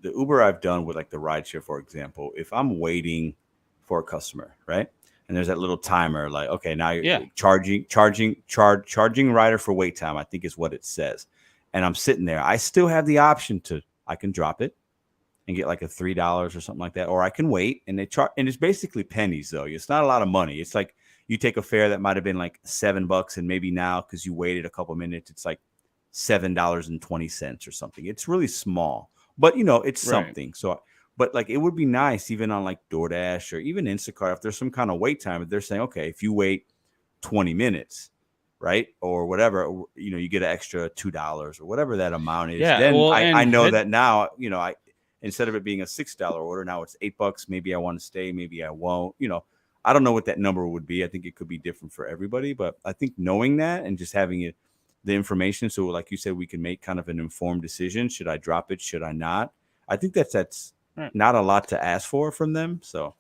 the Uber I've done with, like, the rideshare, for example, if I'm waiting for a customer, right? And there's that little timer, like, okay, now you're charging rider for wait time, I think is what it says. And I'm sitting there. I still have the option I can drop it and get like a $3 or something like that, or I can wait and and it's basically pennies though. It's not a lot of money. It's like you take a fare that might have been like $7, and maybe now, because you waited a couple minutes, it's like $7.20 or something. It's really small, but it's something. So, but like, it would be nice even on like DoorDash or even Instacart, if there's some kind of wait time, if they're saying, okay, if you wait 20 minutes, right, or whatever, you get an extra $2 or whatever that amount is. Yeah, then I know that now, instead of it being a $6 order, now it's $8. Maybe I want to stay, maybe I won't. I don't know what that number would be. I think it could be different for everybody, but I think knowing that and just having it, the information, so like you said, we can make kind of an informed decision. Should I drop it? Should I not? I think that's Right. not a lot to ask for from them. So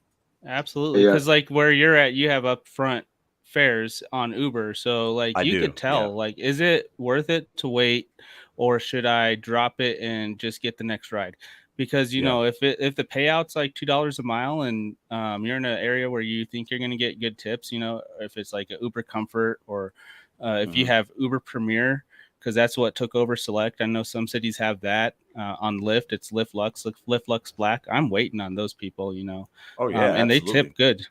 absolutely, because like where you're at, you have upfront fares on Uber, so like you could tell, like, is it worth it to wait, or should I drop it and just get the next ride? Because if the payout's like $2 a mile and you're in an area where you think you're going to get good tips, if it's like an Uber Comfort or if you have Uber Premier, because that's what took over Select. I know some cities have that on Lyft. It's Lyft Lux Black. I'm waiting on those people, Oh yeah, and they tip good.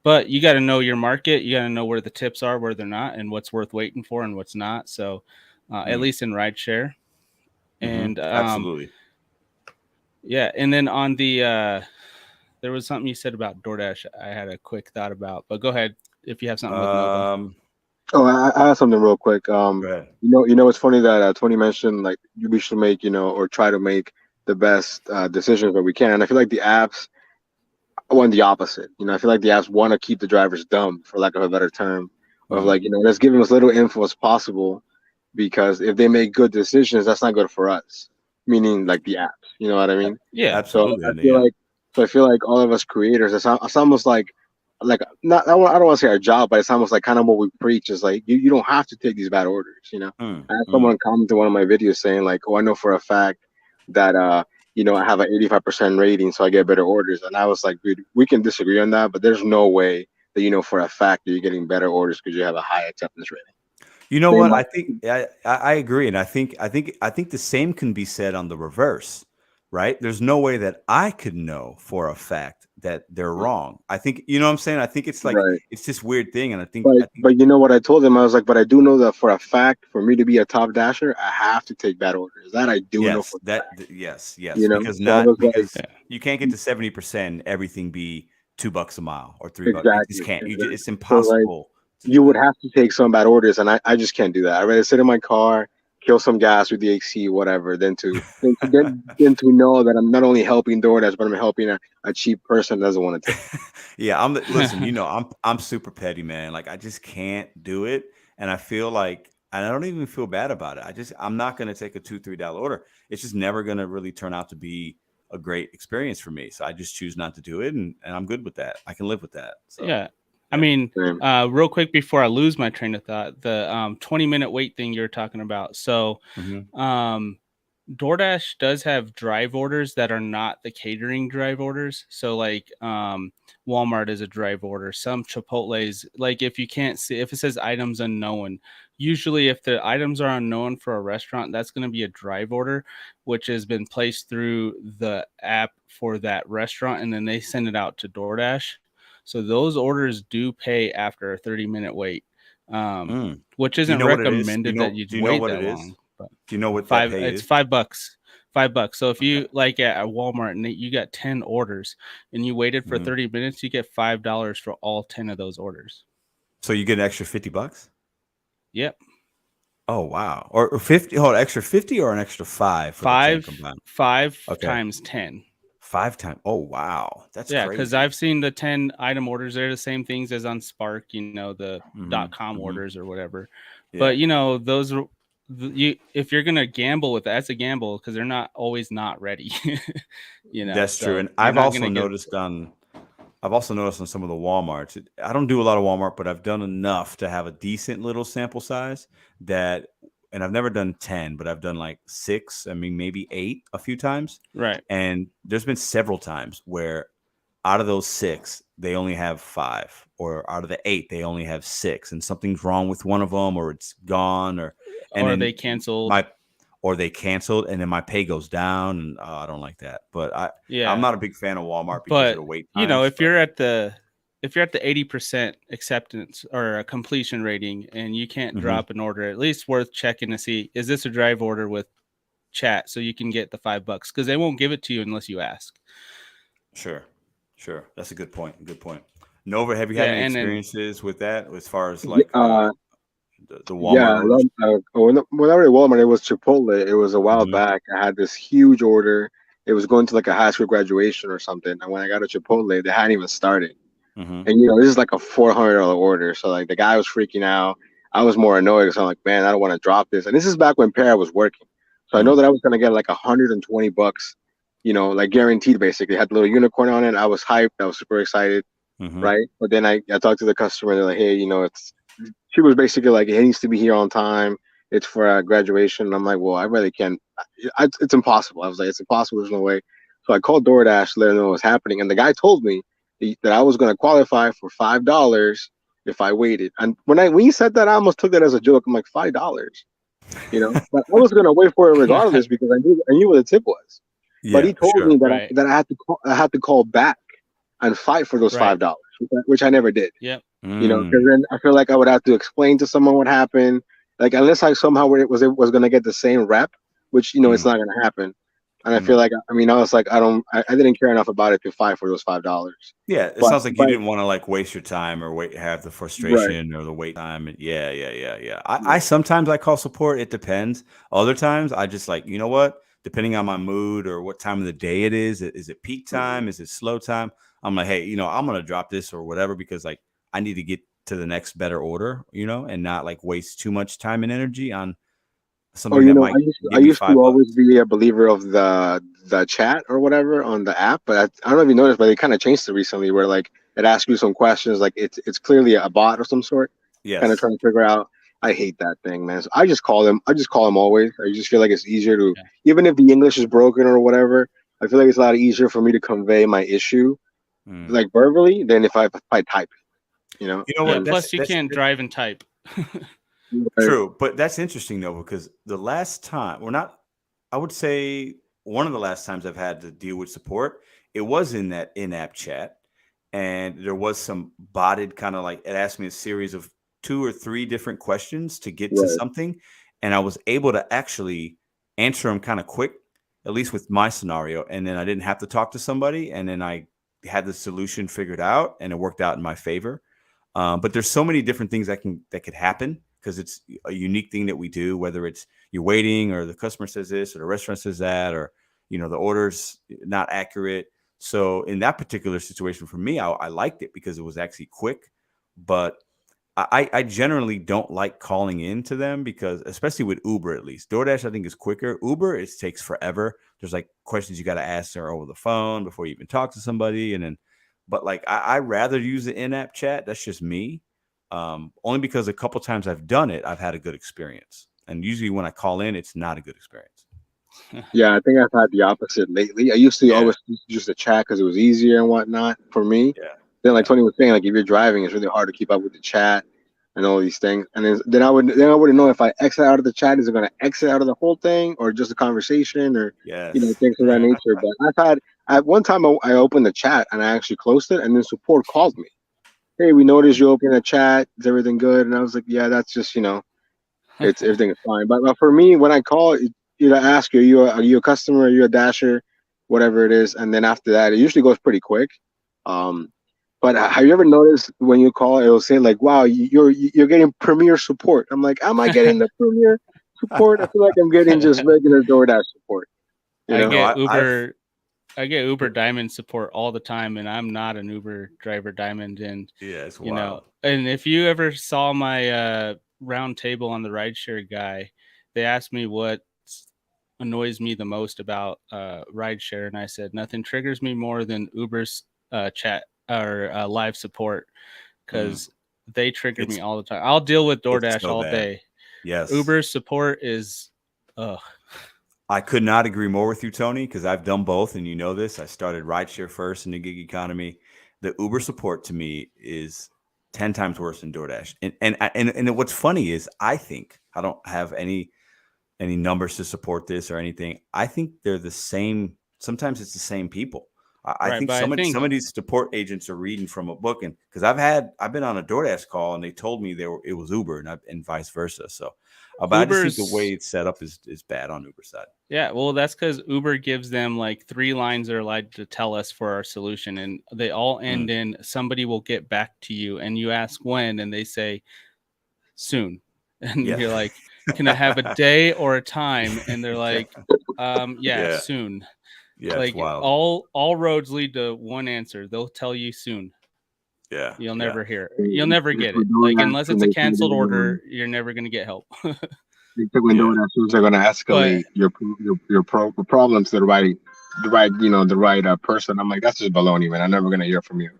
But you got to know your market. You got to know where the tips are, where they're not, and what's worth waiting for and what's not. So at least in rideshare. And absolutely. Yeah, and then on the there was something you said about DoorDash I had a quick thought about, but go ahead if you have something with Nova. Oh, I have something real quick. Go ahead. It's funny that Tony mentioned like we should make or try to make the best decisions that we can. And I feel like the apps want the opposite. I feel like the apps want to keep the drivers dumb, for lack of a better term, of like let's give them as little info as possible, because if they make good decisions, that's not good for us. Meaning like the apps, you know what I mean? Yeah, absolutely. So I feel like all of us creators, it's almost like not I don't want to say our job, but it's almost like kind of what we preach is like you don't have to take these bad orders. I had someone comment to one of my videos saying like, oh, I know for a fact that I have an 85% rating, so I get better orders. And I was like, dude, we can disagree on that, but there's no way that for a fact that you're getting better orders because you have a high acceptance rating. You know what? I think I agree, and I think the same can be said on the reverse, right? There's no way that I could know for a fact that they're wrong. I think what I'm saying. I think it's like it's this weird thing, and I think. But you know what I told them? I was like, but I do know that for a fact, for me to be a top dasher, I have to take bad orders. That I do know for that. Yes, because you can't get to 70%. Everything be $2 a mile or $3. Exactly. You just can't. It's impossible. So, you would have to take some bad orders, and I just can't do that. I'd rather sit in my car, kill some gas with the AC, whatever, than to know that I'm not only helping DoorDash, but I'm helping a cheap person that doesn't want to take. Yeah, I'm super petty, man. Like I just can't do it, and I feel like I don't even feel bad about it. I'm not going to take a $2-3 order. It's just never going to really turn out to be a great experience for me. So I just choose not to do it, and I'm good with that. I can live with that. So. Yeah. I mean, real quick before I lose my train of thought, the 20-minute wait thing you're talking about. So DoorDash does have drive orders that are not the catering drive orders. So like Walmart is a drive order. Some Chipotle's, like if you can't see, if it says items unknown, usually if the items are unknown for a restaurant, that's going to be a drive order, which has been placed through the app for that restaurant. And then they send it out to DoorDash. So those orders do pay after a 30-minute wait, which isn't recommended that you wait that long. But do you know what that pay is? It's $5. $5. So if you like at Walmart and you got 10 orders and you waited for 30 minutes, you get $5 for all 10 of those orders. So you get an extra $50? Yep. Oh wow. Or 50? Hold on, extra 50 or an extra 5? Five times 10. 5 times. Oh wow, that's crazy. Because I've seen the 10 item orders. They're the same things as on Spark, the .com orders or whatever. Yeah. But those if you're gonna gamble with that, that's a gamble because they're not always not ready. That's true. And I've also noticed on some of the Walmarts. I don't do a lot of Walmart, but I've done enough to have a decent little sample size that. And I've never done 10, but I've done like 6. I mean, maybe 8 a few times. Right. And there's been several times where out of those 6, they only have 5, or out of the 8, they only have 6, and something's wrong with one of them, or it's gone, or they canceled. They canceled, and then my pay goes down, and I don't like that. But I'm not a big fan of Walmart because of the wait times. If you're at the 80% acceptance or a completion rating and you can't drop an order, at least worth checking to see, is this a drive order with chat so you can get the $5 because they won't give it to you unless you ask. Sure. That's a good point. Nova, have you had any experiences with that as far as like the Walmart? Yeah, when I was at Walmart, it was Chipotle. It was a while back. I had this huge order it was going to like a high school graduation or something. And when I got to Chipotle, they hadn't even started. Mm-hmm. And, you know, this is like a $400 order. So, like, the guy was freaking out. I was more annoyed because I'm like, man, I don't want to drop this. And this is back when Para was working. So I know that I was going to get like $120, you know, like guaranteed, basically. Had the little unicorn on it. I was hyped. I was super excited. Mm-hmm. Right. But then I talked to the customer. They're like, hey, you know, she was basically like, it needs to be here on time. It's for graduation. And I'm like, well, I really can't. It's impossible. I was like, it's impossible. There's no way. So I called DoorDash to let them know what was happening. And the guy told me that I was going to qualify for $5 if I waited. And when he said that, I almost took that as a joke. I'm like, $5, you know, but I was going to wait for it regardless because I knew what the tip was. Yeah, but he told me that right. I had to call back and fight for those $5, which I never did. Yep. You know, because then I feel like I would have to explain to someone what happened. Like, unless I somehow was going to get the same rep, which, you know, it's not going to happen. And I feel like, I was like, I didn't care enough about it to fight for those $5. Yeah, it sounds like you didn't want to like waste your time or have the frustration or the wait time. Yeah. I sometimes I call support. It depends. Other times I just like, you know what? Depending on my mood or what time of the day it is it peak time? Is it slow time? I'm like, hey, you know, I'm gonna drop this or whatever because like I need to get to the next better order, you know, and not like waste too much time and energy on something that might. I used to always be a believer of the chat or whatever on the app, but I don't know if you noticed, but they kind of changed it recently, where like it asks you some questions, like it's clearly a bot of some sort. Yes. Kind of trying to figure out. I hate that thing, man. So I just call them. Always. I just feel like it's easier to, even if the English is broken or whatever. I feel like it's a lot easier for me to convey my issue, like verbally, than if I type. You know what? Plus, you can't drive and type. True, but that's interesting though, because the last time I would say one of the last times I've had to deal with support, it was in that in-app chat, and there was some botted kind of like it asked me a series of 2 or 3 different questions to get to something, and I was able to actually answer them kind of quick, at least with my scenario, and then I didn't have to talk to somebody, and then I had the solution figured out, and it worked out in my favor. But there's so many different things that could happen because it's a unique thing that we do, whether it's you're waiting or the customer says this or the restaurant says that, or, you know, the order's not accurate. So in that particular situation for me, I liked it because it was actually quick, but I generally don't like calling in to them because, especially with Uber, at least DoorDash, I think is quicker. Uber, it takes forever. There's like questions you got to ask her over the phone before you even talk to somebody. And then, but like, I rather use the in-app chat. That's just me. Only because a couple times I've done it, I've had a good experience. And usually when I call in, it's not a good experience. Yeah, I think I've had the opposite lately. I used to always use the chat because it was easier and whatnot for me. Yeah. Then, like Tony was saying, like if you're driving, it's really hard to keep up with the chat and all these things. And then I wouldn't know if I exit out of the chat, is it going to exit out of the whole thing or just a conversation or things of that nature. But I've had at one time I opened the chat and I actually closed it, and then support called me. Hey, we noticed you opened the chat. Is everything good? And I was like, yeah, that's just it's everything is fine. But for me, when I call, ask you, are you a customer? Are you a dasher? Whatever it is, and then after that, it usually goes pretty quick. But have you ever noticed when you call, it will say like, "Wow, you're getting premier support." I'm like, am I getting the premier support? I feel like I'm getting just regular DoorDash support. I get Uber Diamond support all the time, and I'm not an Uber driver Diamond. And it's wild. And if you ever saw my round table on the rideshare guy, they asked me what annoys me the most about rideshare, and I said nothing triggers me more than Uber's chat or live support, because they trigger me all the time. I'll deal with DoorDash all day. Yes, Uber's support is I could not agree more with you, Tony, because I've done both, and you know this. I started rideshare first in the gig economy. The Uber support to me is 10 times worse than DoorDash. And what's funny is I think I don't have any numbers to support this or anything. I think they're the same. Sometimes it's the same people. I think some of these support agents are reading from a book, and because I've been on a DoorDash call and they told me it was Uber, and vice versa. So, but I just think the way it's set up is bad on Uber's side. Yeah, well, that's because Uber gives them like 3 lines they're allowed to tell us for our solution, and they all end in somebody will get back to you, and you ask when, and they say soon, and you're like, can I have a day or a time? And they're like, soon. Yeah, like it's wild. all roads lead to one answer. They'll tell you soon. Yeah, You'll yeah. never hear it. You'll never get it. Like unless it's a canceled order, you're never gonna get help. When DoorDash are going to But escalate your problems to the right person. I'm like, that's just baloney, man. I'm never going to hear from you.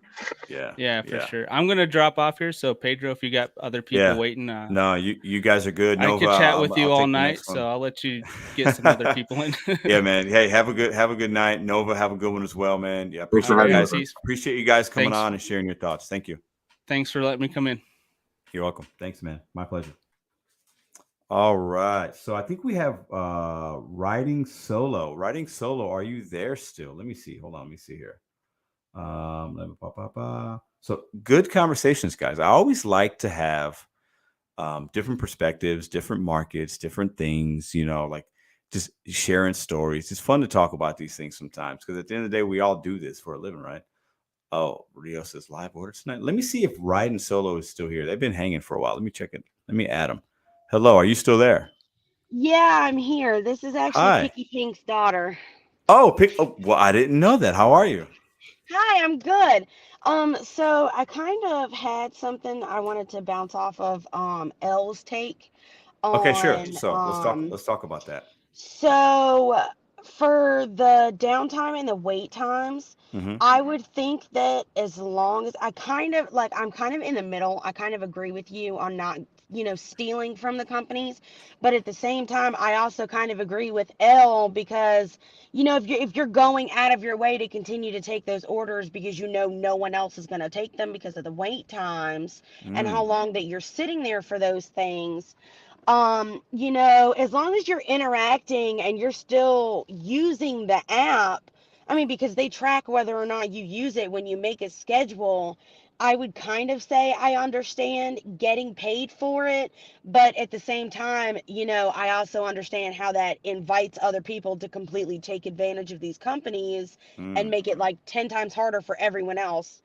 Yeah, yeah, for sure. I'm gonna drop off here. So Pedro, if you got other people Yeah. waiting, No, you guys are good. I Nova, could chat with you I'll all take the night. next one. So I'll let you get some other people in. Yeah, man. Hey, have a good night. Nova, have a good one as well, man. Yeah, Thanks for having us. appreciate you guys coming Thanks. on and sharing your thoughts. Thank you. Thanks for letting me come in. You're welcome. Thanks, man. My pleasure. All right. So I think we have Riding Solo. Riding Solo, are you there still? Let me see. Hold on. Let me see here. So good conversations, guys. I always like to have different perspectives, different markets, different things, like just sharing stories. It's fun to talk about these things sometimes because at the end of the day, we all do this for a living, right? Oh, Rio says live order tonight. Let me see if Riding Solo is still here. They've been hanging for a while. Let me check it. Let me add them. Hello, are you still there? Yeah, I'm here. This is actually Hi. Picky Pink's daughter. Oh, well, I didn't know that. How are you? Hi, I'm good. So I kind of had something I wanted to bounce off of Elle's take Okay, sure. on So let's talk about that. so for the downtime and the wait times, Mm-hmm. I would think that as long as I'm kind of in the middle. I kind of agree with you on not, stealing from the companies, but at the same time, I also kind of agree with Elle because, if you're going out of your way to continue to take those orders because no one else is going to take them because of the wait times and how long that you're sitting there for those things, as long as you're interacting and you're still using the app, I mean, because they track whether or not you use it when you make a schedule, I would kind of say I understand getting paid for it. But at the same time, I also understand how that invites other people to completely take advantage of these companies and make it like 10 times harder for everyone else.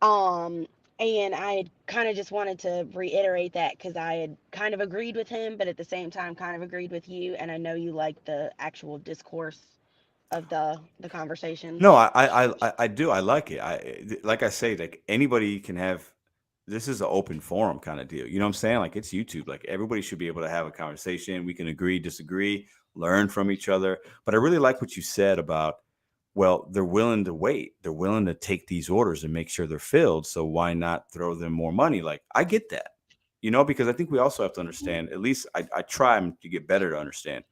Um, and I had kind of just wanted to reiterate that because I had kind of agreed with him, but at the same time, kind of agreed with you. And I know you like the actual discourse of the conversations. No, I do. I like it. Like I say, like anybody can have. This is an open forum kind of deal. You know what I'm saying? Like it's YouTube. Like everybody should be able to have a conversation. We can agree, disagree, learn from each other. But I really like what you said about, well, they're willing to wait. They're willing to take these orders and make sure they're filled. So why not throw them more money? Like I get that, because I think we also have to understand. At least I try to get better to understand.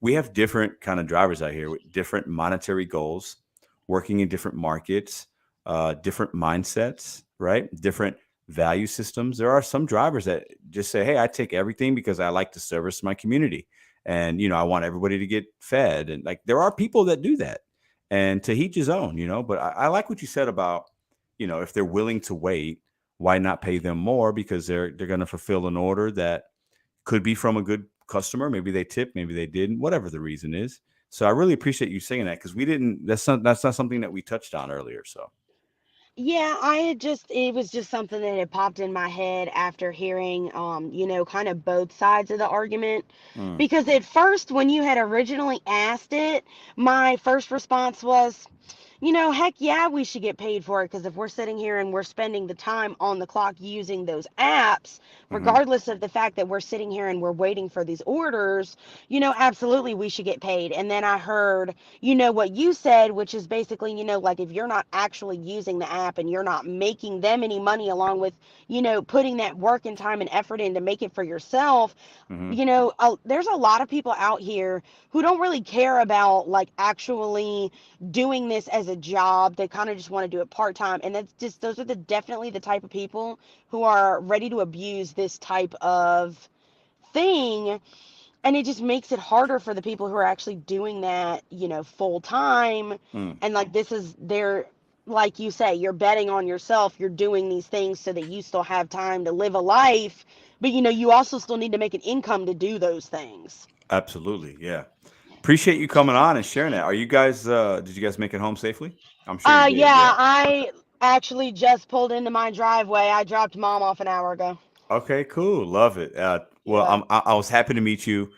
We have different kind of drivers out here with different monetary goals, working in different markets, different mindsets, right? Different value systems. There are some drivers that just say, hey, I take everything because I like to service my community. And, I want everybody to get fed. And like, there are people that do that, and to each his own, but I like what you said about, if they're willing to wait, why not pay them more? Because they're going to fulfill an order that could be from a good customer. Maybe they tipped, maybe they didn't, whatever the reason is. So I really appreciate you saying that because that's not something that we touched on earlier. So Yeah, it was just something that had popped in my head after hearing, kind of both sides of the argument. mm, Because at first, when you had originally asked it, my first response was, heck yeah, we should get paid for it because if we're sitting here and we're spending the time on the clock using those apps, mm-hmm, regardless of the fact that we're sitting here and we're waiting for these orders, absolutely we should get paid. And then I heard, what you said, which is basically, like if you're not actually using the app and you're not making them any money along with, putting that work and time and effort in to make it for yourself, mm-hmm, there's a lot of people out here who don't really care about like actually doing this as a job. They kind of just want to do it part-time, and those are definitely the type of people who are ready to abuse this type of thing, and it just makes it harder for the people who are actually doing that, full time. mm. And like this is their, like you say, you're betting on yourself. You're doing these things so that you still have time to live a life, but you also still need to make an income to do those things. Absolutely. Yeah. Appreciate you coming on and sharing that. Are you guys, did you guys make it home safely? I'm sure you did. Yeah, I actually just pulled into my driveway. I dropped mom off an hour ago. Okay, cool. Love it. Well, Yeah. I was happy to meet you.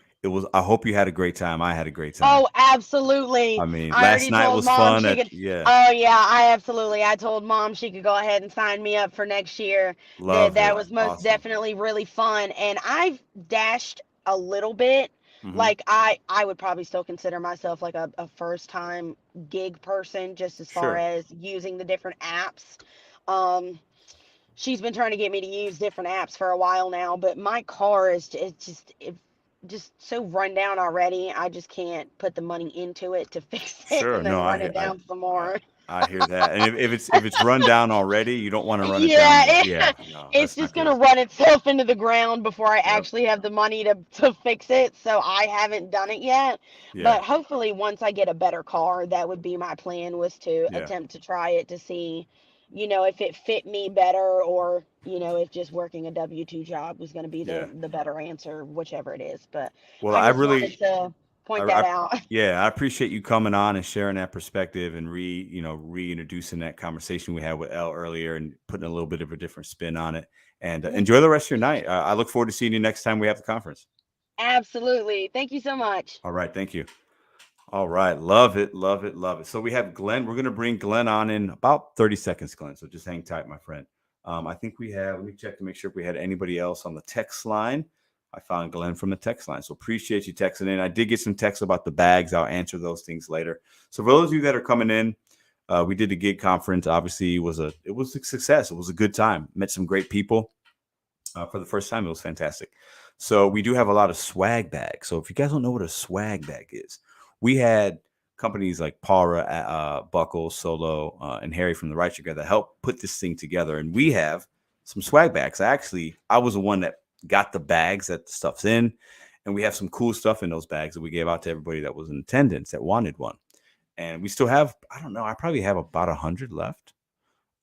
I hope you had a great time. I had a great time. Oh, absolutely. I mean, I last already night told was mom fun. she could. Yeah, Oh yeah, I told mom she could go ahead and sign me up for next year. love That it. was most Awesome. definitely really fun. And I've dashed a little bit. Mhm. Like I would probably still consider myself like a first time gig person, just as far Sure. as using the different apps. Um, she's been trying to get me to use different apps for a while now, but my car is just so run down already. I just can't put the money into it to fix it Sure. and then No, run it down some more. I hear that. And if it's run down already, you don't want to run it down Yeah, more. Yeah, no, it's that's not just gonna good. run itself into the ground before I Yep. actually have the money to fix it. So I haven't done it yet. Yeah. But hopefully once I get a better car, that would be my plan, was to Yeah. attempt to try it to see, if it fit me better, or, if just working a W-2 job was gonna be Yeah. the better answer, whichever it is. But Well, I I just wanted really, to point I that out. yeah, I appreciate you coming on and sharing that perspective and reintroducing that conversation we had with Elle earlier and putting a little bit of a different spin on it. And enjoy the rest of your night. I look forward to seeing you next time we have the conference. Absolutely. Thank you so much. All right. Thank you. All right. Love it. Love it. Love it. So we have Glenn. We're going to bring Glenn on in about 30 seconds, Glenn. So just hang tight, my friend. I think let me check to make sure if we had anybody else on the text line. I found Glenn from the text line. So appreciate you texting in. I did get some texts about the bags. I'll answer those things later. So for those of you that are coming in, we did the gig conference. Obviously, it was a success. It was a good time. Met some great people. For the first time, it was fantastic. So we do have a lot of swag bags. So if you guys don't know what a swag bag is, we had companies like Para, Buckle, Solo, and Harry from the Right Together that helped put this thing together. And we have some swag bags. I was the one that got the bags that the stuff's in. And we have some cool stuff in those bags that we gave out to everybody that was in attendance that wanted one. And we still have, I don't know, I probably have about 100 left.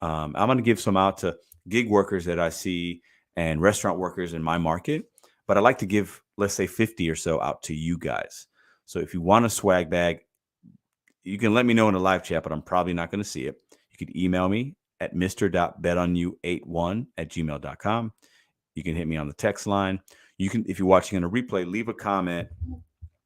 I'm going to give some out to gig workers that I see and restaurant workers in my market. But I'd like to give, let's say, 50 or so out to you guys. So if you want a swag bag, you can let me know in the live chat, but I'm probably not going to see it. You can email me at mr.betonyou81@gmail.com. You can hit me on the text line. You can, if you're watching on a replay, leave a comment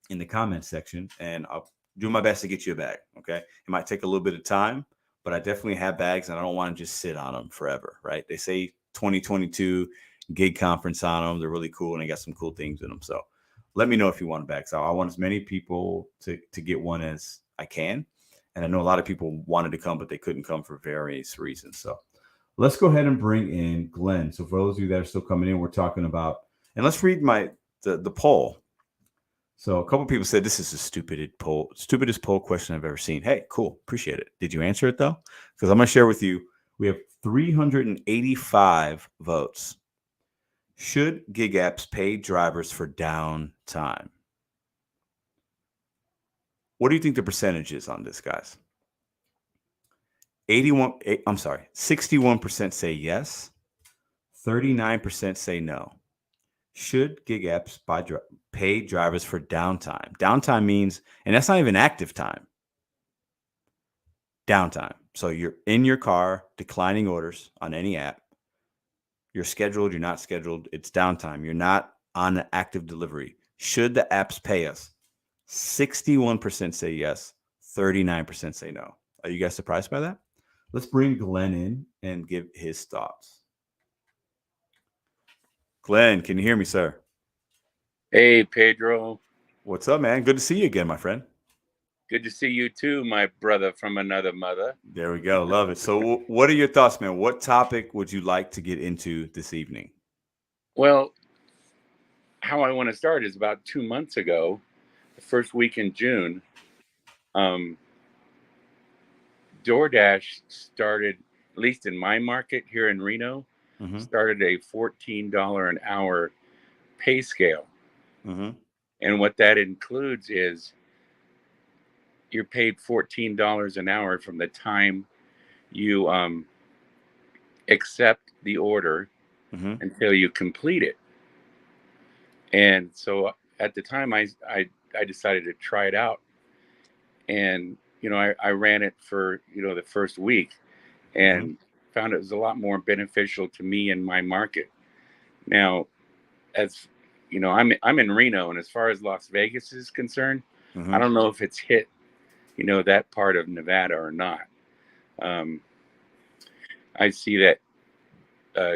in the comment section, and I'll do my best to get you a bag. Okay. It might take a little bit of time, but I definitely have bags and I don't want to just sit on them forever. Right. They say 2022 gig conference on them. They're really cool and they got some cool things in them. So let me know if you want a bag. So I want as many people to get one as I can. And I know a lot of people wanted to come, but they couldn't come for various reasons. So let's go ahead and bring in Glenn. So for those of you that are still coming in, we're talking about, and let's read the poll. So a couple of people said this is the stupidest poll question I've ever seen. Hey, cool. Appreciate it. Did you answer it though? Because I'm going to share with you, we have 385 votes. Should gig apps pay drivers for downtime? What do you think the percentage is on this, guys? 61% say yes. 39% say no. Should gig apps pay drivers for downtime? Downtime means, and that's not even active time. Downtime. So you're in your car, declining orders on any app. You're scheduled, you're not scheduled. It's downtime. You're not on an active delivery. Should the apps pay us? 61% say yes. 39% say no. Are you guys surprised by that? Let's bring Glenn in and give his thoughts. Glenn, can you hear me, sir? Hey, Pedro. What's up, man? Good to see you again, my friend. Good to see you too, my brother from another mother. There we go. Love it. So what are your thoughts, man? What topic would you like to get into this evening? Well, how I want to start is about 2 months ago, the first week in June, DoorDash started, at least in my market here in Reno, started a $14 an hour pay scale. And what that includes is you're paid $14 an hour from the time you accept the order until you complete it. And so at the time I decided to try it out, and I ran it for the first week and found it was a lot more beneficial to me and my market. Now, as you know, I'm in Reno, and as far as Las Vegas is concerned, I don't know if it's hit, you know, that part of Nevada or not. I see that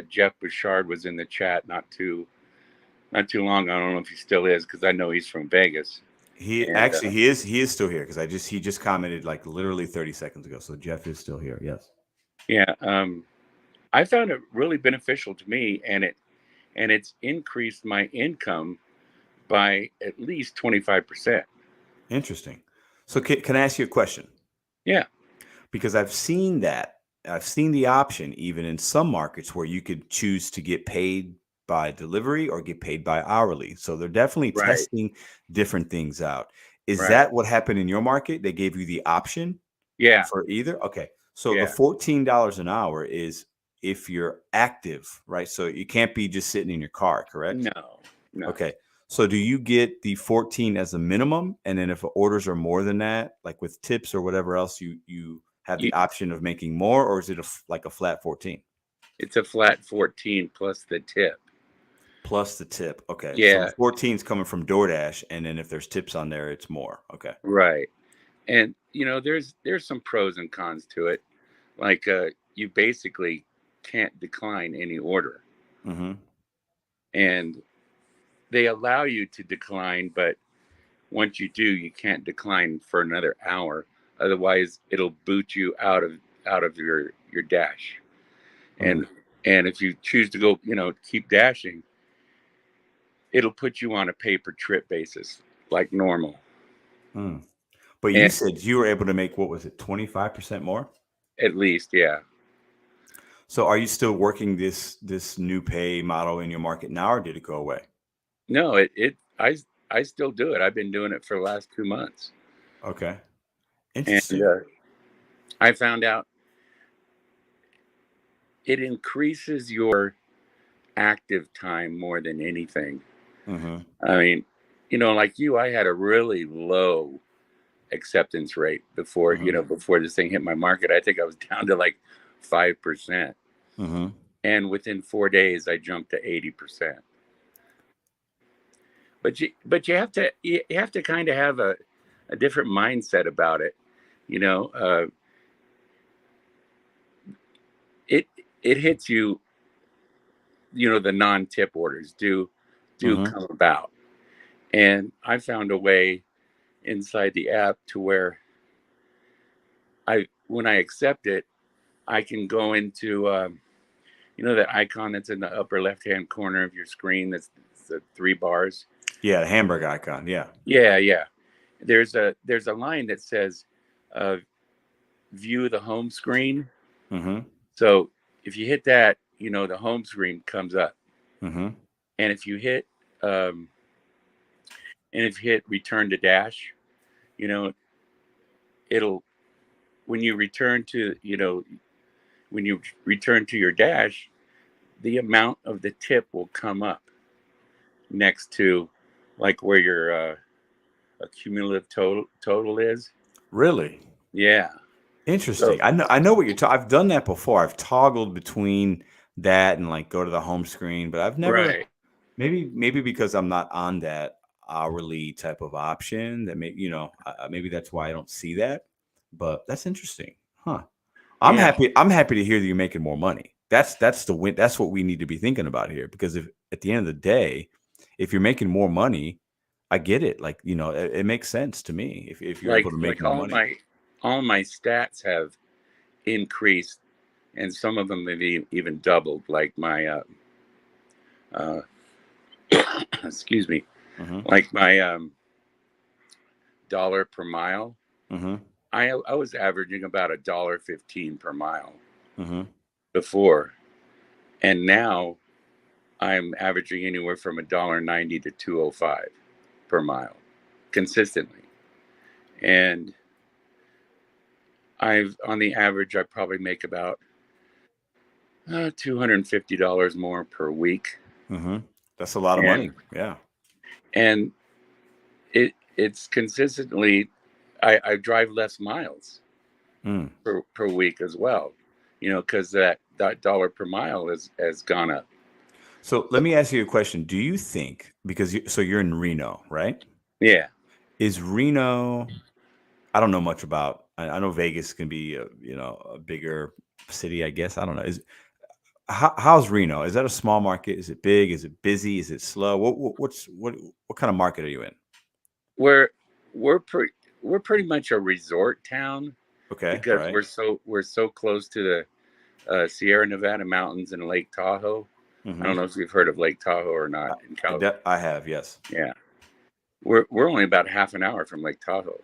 Jeff Bouchard was in the chat not too long. I don't know if he still is, because I know he's from Vegas. He is still here, because he just commented like literally 30 seconds ago. So Jeff is still here. Yes. Yeah. I found it really beneficial to me, and it's increased my income by at least 25%. Interesting. So can I ask you a question? Yeah. Because I've seen that. I've seen the option even in some markets where you could choose to get paid by delivery or get paid by hourly. So they're definitely testing different things out. Is that what happened in your market? They gave you the option for either? Okay. So the $14 an hour is if you're active, right? So you can't be just sitting in your car, correct? No. Okay. So do you get the 14 as a minimum? And then if orders are more than that, like with tips or whatever else, you have the option of making more, or is it like a flat 14? It's a flat 14 plus the tip. Plus the tip. Okay. Yeah. So the 14 is coming from DoorDash, and then if there's tips on there, it's more. Okay. Right. And you know, there's some pros and cons to it. Like you basically can't decline any order. And they allow you to decline, but once you do, you can't decline for another hour. Otherwise, it'll boot you out of your dash. And if you choose to go, you know, keep dashing, it'll put you on a pay per trip basis like normal. But you said you were able to make, what was it, 25% more? At least, yeah. So are you still working this new pay model in your market now, or did it go away? No, I still do it. I've been doing it for the last 2 months. Okay. Interesting. And I found out it increases your active time more than anything. I mean, you know, like you, I had a really low acceptance rate before, you know, before this thing hit my market. I think I was down to like 5%. And within 4 days, I jumped to 80%. But you have to kind of have a different mindset about it. You know, it hits you, you know, the non-tip orders do come about. And I found a way inside the app to where when I accept it, I can go into, you know, that icon that's in the upper left-hand corner of your screen. That's the 3 bars. Yeah, the hamburger icon. Yeah. Yeah. There's a line that says, view the home screen. So if you hit that, you know, the home screen comes up. And if you hit, return to dash, you know, when you return to your dash, the amount of the tip will come up next to like where your cumulative total is. Really? Yeah. Interesting. So, I know what you're talking. I've done that before. I've toggled between that and like go to the home screen, but I've never. Maybe because I'm not on that hourly type of option. That maybe that's why I don't see that. But that's interesting, huh? I'm happy. I'm happy to hear that you're making more money. That's the win. That's what we need to be thinking about here. Because if at the end of the day, if you're making more money, I get it. Like, you know, it makes sense to me if you're able to make more money. All my stats have increased, and some of them have even doubled. Like my, excuse me, like my dollar per mile. I was averaging about $1.15 per mile before, and now I'm averaging anywhere from $1.90 to $2.05 per mile consistently. And on the average, I probably make about $250 more per week. That's a lot of money. Yeah. And it's consistently, I drive less miles per week as well, you know, because that dollar per mile has gone up. So let me ask you a question. Do you think, because you're in Reno, right? Yeah. Is Reno, I don't know much about, I know Vegas can be a bigger city, I guess. I don't know. How's Reno? Is that a small market? Is it big? Is it busy? Is it slow? What kind of market are you in? We're pretty much a resort town. Okay. Because right. we're so close to the Sierra Nevada mountains and Lake Tahoe. I don't know if you've heard of Lake Tahoe or not in California. I have, yes. Yeah. We're only about half an hour from Lake Tahoe.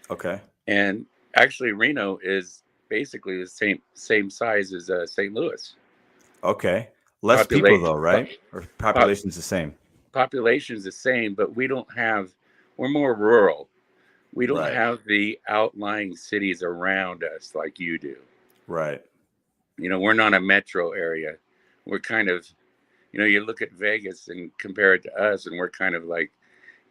Okay. And actually Reno is basically the same size as St. Louis. Okay. Less people though, right? Or population's the same? Population's the same, but we're more rural. We don't have the outlying cities around us like you do. Right. We're not a metro area. We're kind of, you look at Vegas and compare it to us, and we're kind of like,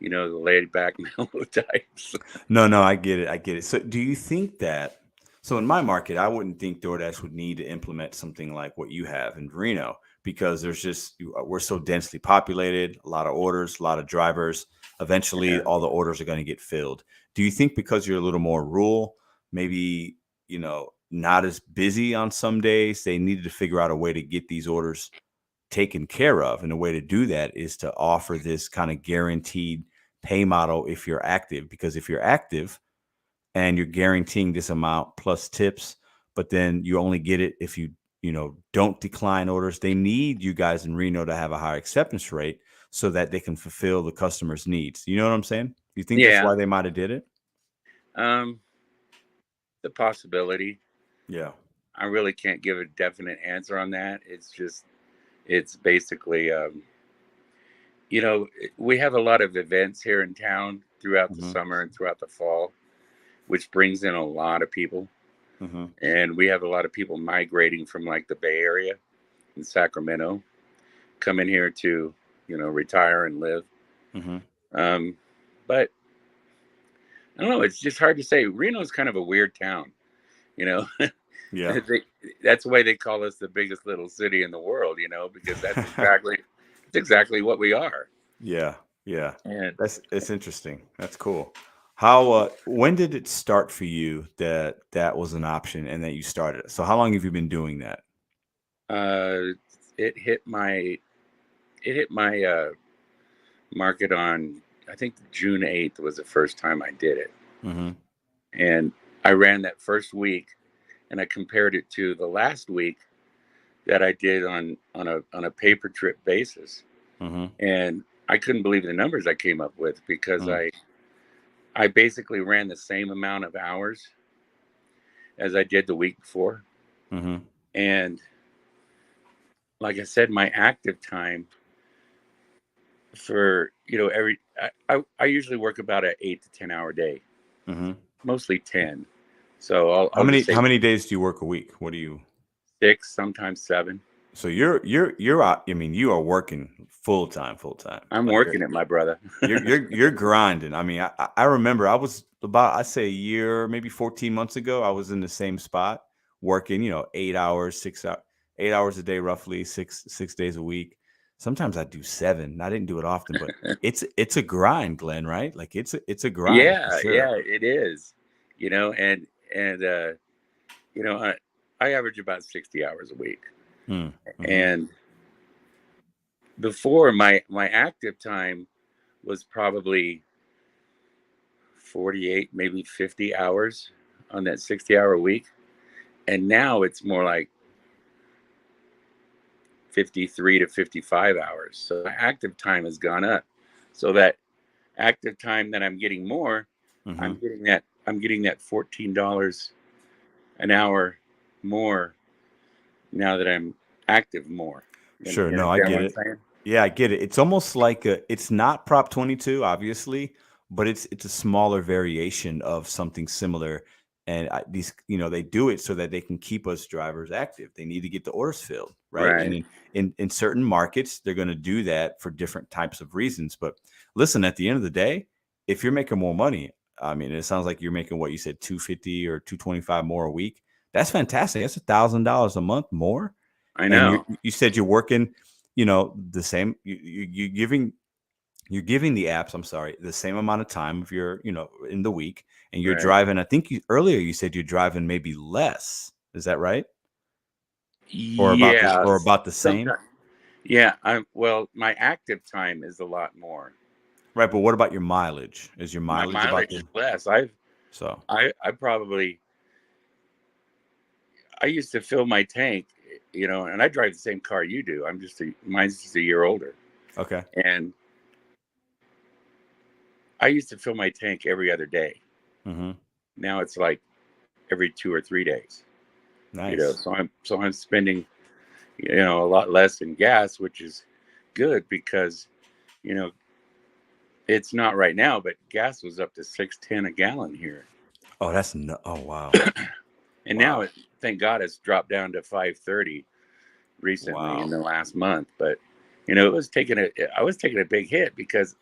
the laid back mellow types. No, I get it. So do you think that, so in my market, I wouldn't think DoorDash would need to implement something like what you have in Reno, because we're so densely populated, a lot of orders, a lot of drivers. Eventually, all the orders are going to get filled. Do you think because you're a little more rural, maybe, not as busy on some days, they needed to figure out a way to get these orders taken care of? And the way to do that is to offer this kind of guaranteed pay model if you're active, because if you're active and you're guaranteeing this amount plus tips, but then you only get it if you don't decline orders, they need you guys in Reno to have a higher acceptance rate so that they can fulfill the customer's needs. You know what I'm saying? You think that's why they might have did it? The possibility. Yeah. I really can't give a definite answer on that. It's basically, we have a lot of events here in town throughout the summer and throughout the fall, which brings in a lot of people. And we have a lot of people migrating from like the Bay Area in Sacramento, coming here to, retire and live. But I don't know. It's just hard to say. Reno's kind of a weird town, Yeah. That's why they call us the biggest little city in the world, because that's exactly what we are. Yeah. And it's interesting. That's cool. How when did it start for you that was an option and that you started it? So how long have you been doing that? It hit my market on, I think June 8th was the first time I did it. And I ran that first week, and I compared it to the last week that I did on a pay per trip basis. And I couldn't believe the numbers I came up with, because I basically ran the same amount of hours as I did the week before. And like I said, my active time for, I usually work about an 8 to 10 hour day, mostly 10. So how many days do you work a week? What do you? 6, sometimes 7. So you're out. I mean, you are working full time. I'm working it, my brother. you're grinding. I mean, I remember I was about, I'd say a year, maybe 14 months ago, I was in the same spot working, 8 hours, 8 hours a day, roughly 6 days a week. Sometimes I do 7. I didn't do it often, but it's a grind, Glenn, right? Like it's a grind. Yeah, sure. Yeah, it is. I average about 60 hours a week. And before, my active time was probably 48, maybe 50 hours on that 60-hour week. And now it's more like 53 to 55 hours. So my active time has gone up. So that active time that I'm getting more, I'm getting that $14 an hour more now that I'm active more. Sure. No, I get it. Yeah, I get it. It's almost like it's not Prop 22, obviously, but it's a smaller variation of something similar. And they do it so that they can keep us drivers active. They need to get the orders filled, right? And in certain markets, they're going to do that for different types of reasons. But listen, at the end of the day, if you're making more money, I mean, it sounds like you're making what you said, $250 or $225 more a week. That's fantastic. That's $1,000 a month more. I know. And you said you're working you know, the same. You're giving the apps, I'm sorry, the same amount of time if you're, you know, in the week, and you're Right. driving. I think earlier you said you're driving maybe less. Is that right? Or Yeah. about the same? Sometimes. Yeah. Well, my active time is a lot more. Right, but what about your mileage? Is your My mileage about mileage the is less. so? I probably, I used to fill my tank, you know, and I drive the same car you do. Mine's just a year older. Okay. And I used to fill my tank every other day. Mm-hmm. Now it's like every 2 or 3 days. Nice. You know, so I'm spending, you know, a lot less in gas, which is good because, you know, it's not right now, but gas was up to $6.10 a gallon here. Oh, that's no. Oh, wow. And Wow. now, thank God, it's dropped down to $5.30 recently Wow. in the last month. But you know, I was taking a big hit because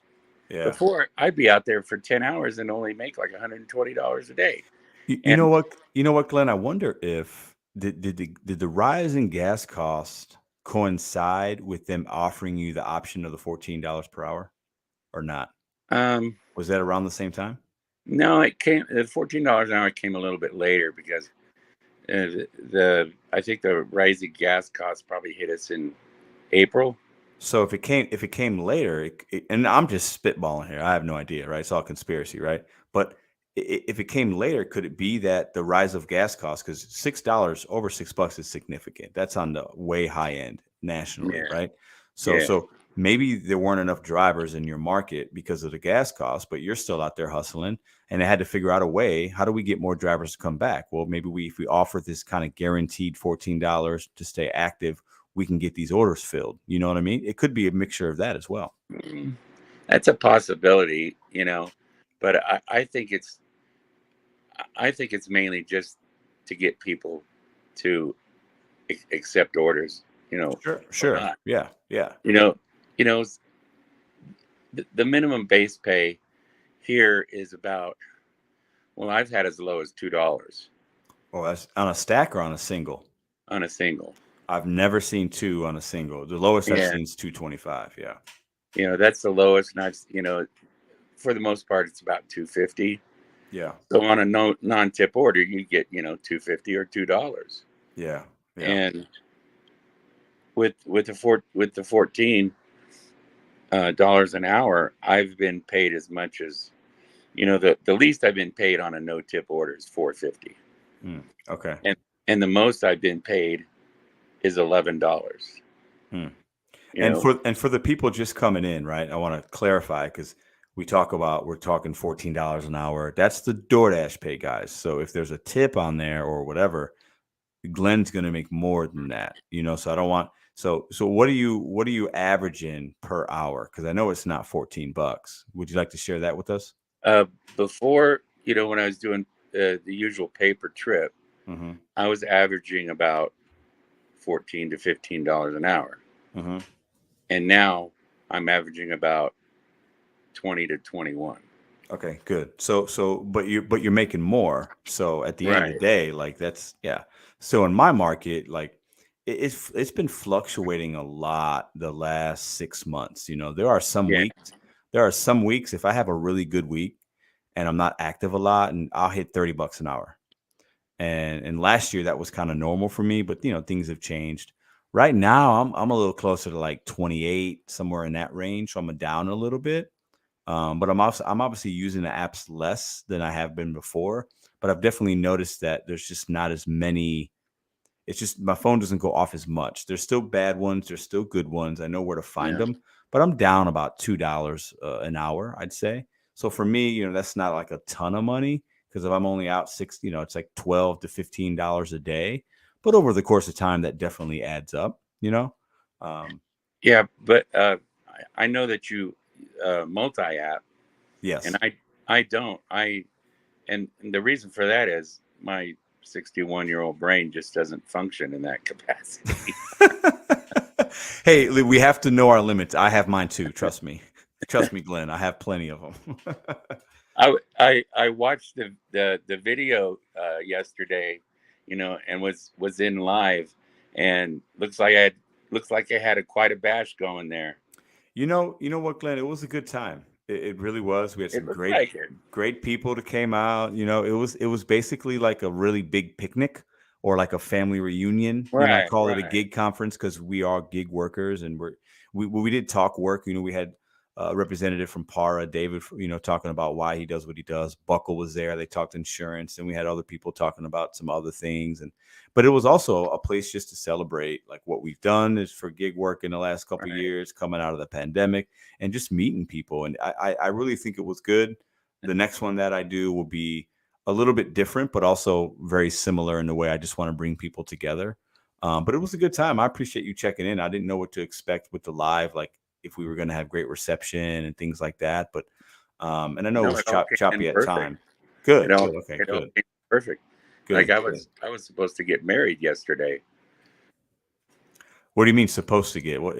before I'd be out there for 10 hours and only make like $120 a day. You know what? You know what, Glenn? I wonder if did the rise in gas cost coincide with them offering you the option of the $14 per hour, or not? Was that around the same time? No, it came. The $14 an hour came a little bit later because I think the rising gas costs probably hit us in April. So if it came later, and I'm just spitballing here, I have no idea, right? It's all conspiracy, right? But if it came later, could it be that the rise of gas costs, because $6 over $6 is significant. That's on the way high end nationally, right? So maybe there weren't enough drivers in your market because of the gas costs, but you're still out there hustling, and they had to figure out a way. How do we get more drivers to come back? Well, maybe if we offer this kind of guaranteed $14 to stay active, we can get these orders filled. You know what I mean? It could be a mixture of that as well. That's a possibility, you know, but I think it's mainly just to get people to accept orders, you know. Sure. Yeah. You know, the minimum base pay here is about, well, I've had as low as $2. Oh, that's on a stack or on a single? On a single. I've never seen 2 on a single. The lowest I've seen is $2.25. Yeah. You know, that's the lowest, and you know, for the most part, it's about $2.50. Yeah. So on a non-tip order, you get, you know, $2.50 or $2. Yeah. And with the $14 an hour, I've been paid as much as, you know, the least I've been paid on a no tip order is $4.50. Okay. And the most I've been paid is $11. And for the people just coming in, right? I want to clarify, because we're talking $14 an hour. That's the DoorDash pay, guys. So if there's a tip on there or whatever, Glenn's going to make more than that, you know. So I don't want. So what are you averaging per hour? Because I know it's not $14. Would you like to share that with us? Before, you know, when I was doing the usual pay per trip, I was averaging about $14 to $15 an hour. And now I'm averaging about 20 to 21. Okay, good. So but you're making more. So at the end of the day, like that's So in my market, like it's been fluctuating a lot the last 6 months. You know, there are some weeks if I have a really good week and I'm not active a lot, and I'll hit $30 an hour. And last year that was kind of normal for me, but you know, things have changed. Right now I'm a little closer to like 28, somewhere in that range. So I'm down a little bit. But I'm obviously using the apps less than I have been before. But I've definitely noticed that there's just not as many. It's just my phone doesn't go off as much. There's still bad ones. There's still good ones. I know where to find them. But I'm down about $2 an hour, I'd say. So for me, you know, that's not like a ton of money, because if I'm only out you know, it's like $12 to $15 a day. But over the course of time, that definitely adds up, you know. Yeah, but I know that you multi-app. Yes. And I don't. And the reason for that is my 61-year-old brain just doesn't function in that capacity. Hey, we have to know our limits. I have mine too. Trust me, Glenn. I have plenty of them. I watched the video yesterday, you know, and was in live, and looks like I had looks like I had quite a bash going there. You know what, Glenn? It was a good time. It really was. We had some great people that came out. You know, it was basically like a really big picnic or like a family reunion. You know, I call it a gig conference because we are gig workers, and we did talk work. You know, we had a representative from Para, David, you know, talking about why he does what he does. Buckle was there. They talked insurance, and we had other people talking about some other things. But it was also a place just to celebrate like what we've done is for gig work in the last couple of years, coming out of the pandemic, and just meeting people. And I really think it was good. The next one that I do will be a little bit different, but also very similar in the way I just want to bring people together. But it was a good time. I appreciate you checking in. I didn't know what to expect with the live, like if we were going to have great reception and things like that. But and I know it was choppy at time. Good. Okay. Good. Perfect. Good, like I was supposed to get married yesterday. What do you mean supposed to get? What?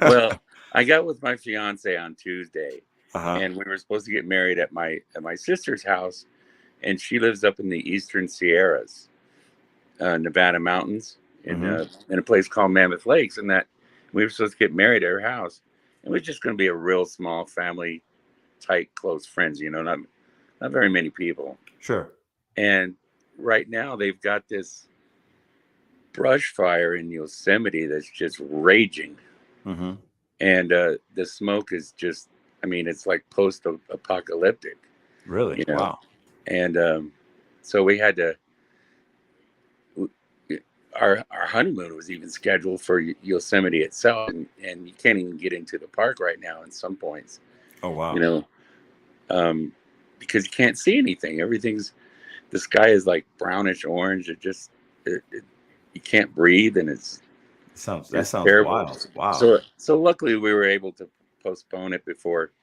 Well, I got with my fiance on Tuesday, and we were supposed to get married at my sister's house, and she lives up in the Eastern Sierras, Nevada mountains, in a place called Mammoth Lakes, and that we were supposed to get married at her house. It was just going to be a real small family, tight, close friends. You know, not very many people. Sure. And right now they've got this brush fire in Yosemite that's just raging. And the smoke is just, I mean, it's like post-apocalyptic. Really? You know? Wow. And so we had to, our honeymoon was even scheduled for Yosemite itself. And you can't even get into the park right now in some points. Oh, wow. You know, because you can't see anything. The sky is like brownish orange. You can't breathe, and that sounds terrible. Wild. Wow. So luckily we were able to postpone it before,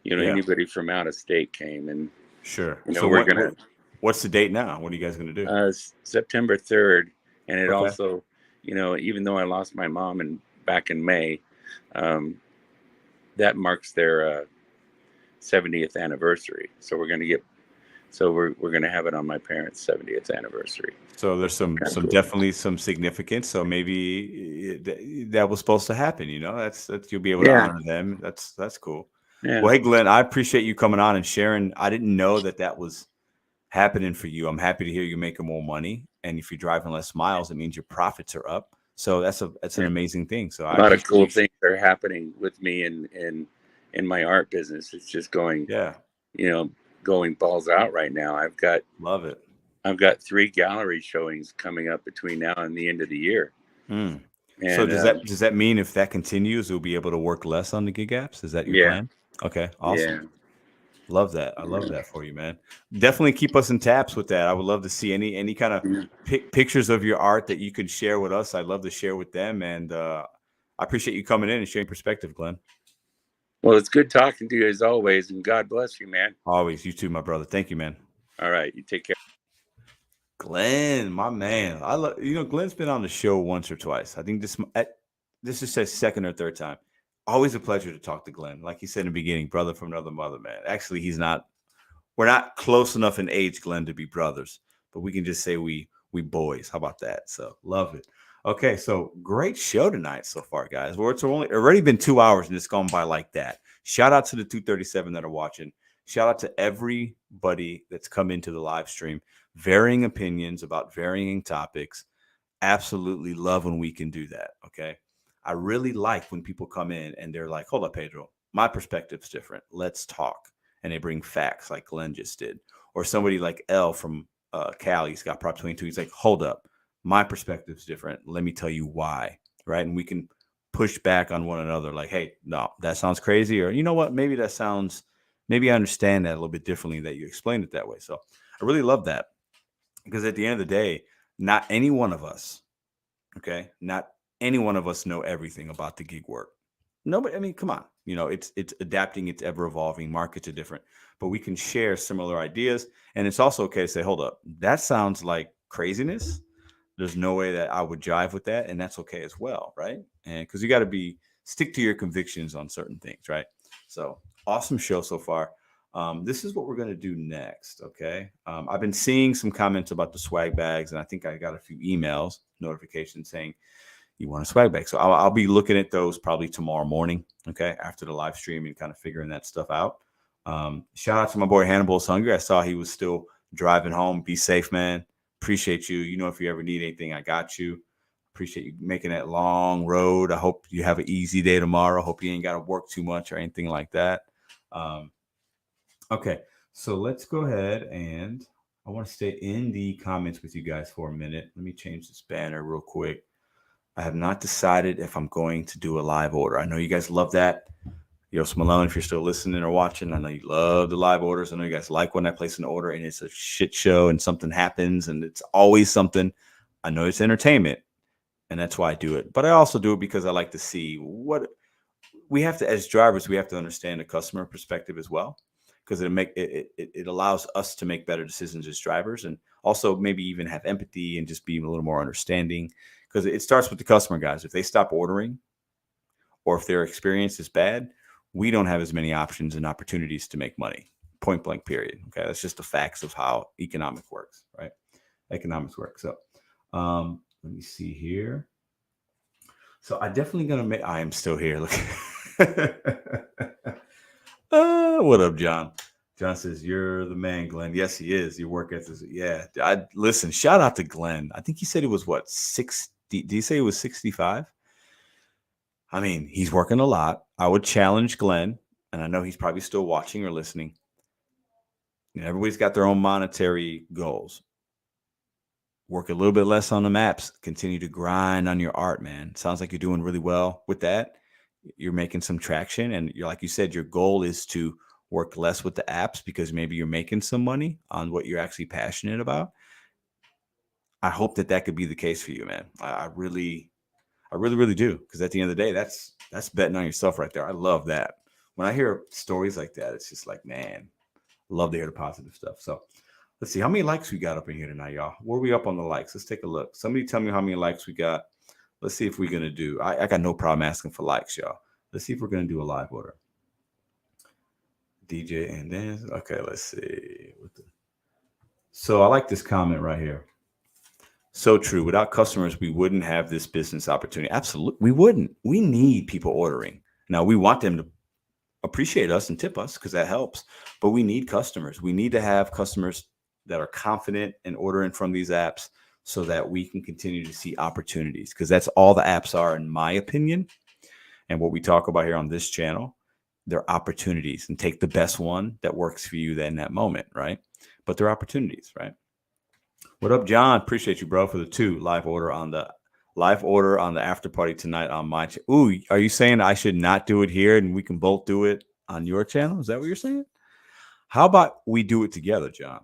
anybody from out of state came. And sure. You know, so what's the date now? What are you guys gonna do? September 3rd, and it also, even though I lost my mom back in May, that marks their 70th anniversary. So we're gonna have it on my parents' 70th anniversary. So there's some definitely some significance. So maybe that was supposed to happen. That's you'll be able to honor them. That's cool. Yeah. Well, hey Glenn, I appreciate you coming on and sharing. I didn't know that was happening for you. I'm happy to hear you're making more money, and if you're driving less miles, it means your profits are up. So that's an amazing thing. So a lot of cool things are happening with me in my art business. It's just going. Yeah. Going balls out right now. Love it. I've got 3 gallery showings coming up between now and the end of the year. And, so does that mean if that continues, you'll be able to work less on the gig apps? Is that your plan? Okay, awesome. Yeah. Love that. I love that for you, man. Definitely keep us in taps with that. I would love to see any kind of pictures of your art that you could share with us. I'd love to share with them, and I appreciate you coming in and sharing perspective, Glenn. Well, it's good talking to you as always, and God bless you, man. Always. You too, my brother. Thank you, man. All right. You take care. Glenn, my man. Glenn's been on the show once or twice. I think this is his second or third time. Always a pleasure to talk to Glenn. Like he said in the beginning, brother from another mother, man. Actually, we're not close enough in age, Glenn, to be brothers, but we can just say we boys. How about that? So love it. Okay, so great show tonight so far, guys. Well, it's already been 2 hours and it's gone by like that. Shout out to the 237 that are watching. Shout out to everybody that's come into the live stream. Varying opinions about varying topics. Absolutely love when we can do that, okay? I really like when people come in and they're like, hold up, Pedro, my perspective's different. Let's talk. And they bring facts like Glenn just did. Or somebody like L from Cali, he's got Prop 22. He's like, hold up. My perspective is different. Let me tell you why, right? And we can push back on one another like, hey, no, that sounds crazy. Or you know what? Maybe I understand that a little bit differently that you explained it that way. So I really love that because at the end of the day, not any one of us, okay, not any one of us know everything about the gig work. Nobody, I mean, come on. It's adapting, it's ever evolving, markets are different, but we can share similar ideas. And it's also okay to say, hold up, that sounds like craziness. There's no way that I would jive with that. And that's okay as well, right? And because you got to stick to your convictions on certain things, right? So awesome show so far. This is what we're going to do next, okay? I've been seeing some comments about the swag bags, and I think I got a few notifications saying, you want a swag bag. So I'll be looking at those probably tomorrow morning, okay, after the live stream and kind of figuring that stuff out. Shout out to my boy Hannibal's Hungry. I saw he was still driving home. Be safe, man. Appreciate you. You know, if you ever need anything, I got you. Appreciate you making that long road. I hope you have an easy day tomorrow. Hope you ain't got to work too much or anything like that. Okay, so let's go ahead, and I want to stay in the comments with you guys for a minute. Let me change this banner real quick. I have not decided if I'm going to do a live order. I know you guys love that. Yo, Malone, if you're still listening or watching, I know you love the live orders. I know you guys like when I place an order and it's a shit show and something happens and it's always something. I know it's entertainment, and that's why I do it. But I also do it because I like to see what we have to, as drivers, we have to understand the customer perspective as well, because it allows us to make better decisions as drivers, and also maybe even have empathy and just be a little more understanding, because it starts with the customer, guys. If they stop ordering or if their experience is bad, we don't have as many options and opportunities to make money, point blank, period. Okay. That's just the facts of how economics works, right? Economics work. So let me see here. So I definitely going to I am still here. Look. What up, John? John says, you're the man, Glenn. Yes, he is. Your work ethic. Yeah. Listen, shout out to Glenn. I think he said it was what, 60? Did he say it was 65? I mean, he's working a lot. I would challenge Glenn, and I know he's probably still watching or listening. You know, everybody's got their own monetary goals. Work a little bit less on the maps. Continue to grind on your art, man. Sounds like you're doing really well with that. You're making some traction, and you're, like you said, your goal is to work less with the apps because maybe you're making some money on what you're actually passionate about. I hope that could be the case for you, man. I really do, because at the end of the day, that's betting on yourself right there. I love that. When I hear stories like that, it's just like, man, love to hear the positive stuff. So let's see how many likes we got up in here tonight, y'all. Where are we up on the likes? Let's take a look. Somebody tell me how many likes we got. Let's see if we're going to do. I got no problem asking for likes, y'all. Let's see if we're going to do a live order. DJ and dance. Okay, let's see. So I like this comment right here. So true. Without customers, we wouldn't have this business opportunity. Absolutely. We wouldn't. We need people ordering. Now, we want them to appreciate us and tip us because that helps. But we need customers. We need to have customers that are confident in ordering from these apps so that we can continue to see opportunities, because that's all the apps are, in my opinion. And what we talk about here on this channel, they're opportunities, and take the best one that works for you in that moment, right? But they're opportunities, right? What up, John? Appreciate you, bro, for the 2 live order on the after party tonight on my channel. Ooh, are you saying I should not do it here and we can both do it on your channel? Is that what you're saying? How about we do it together, John?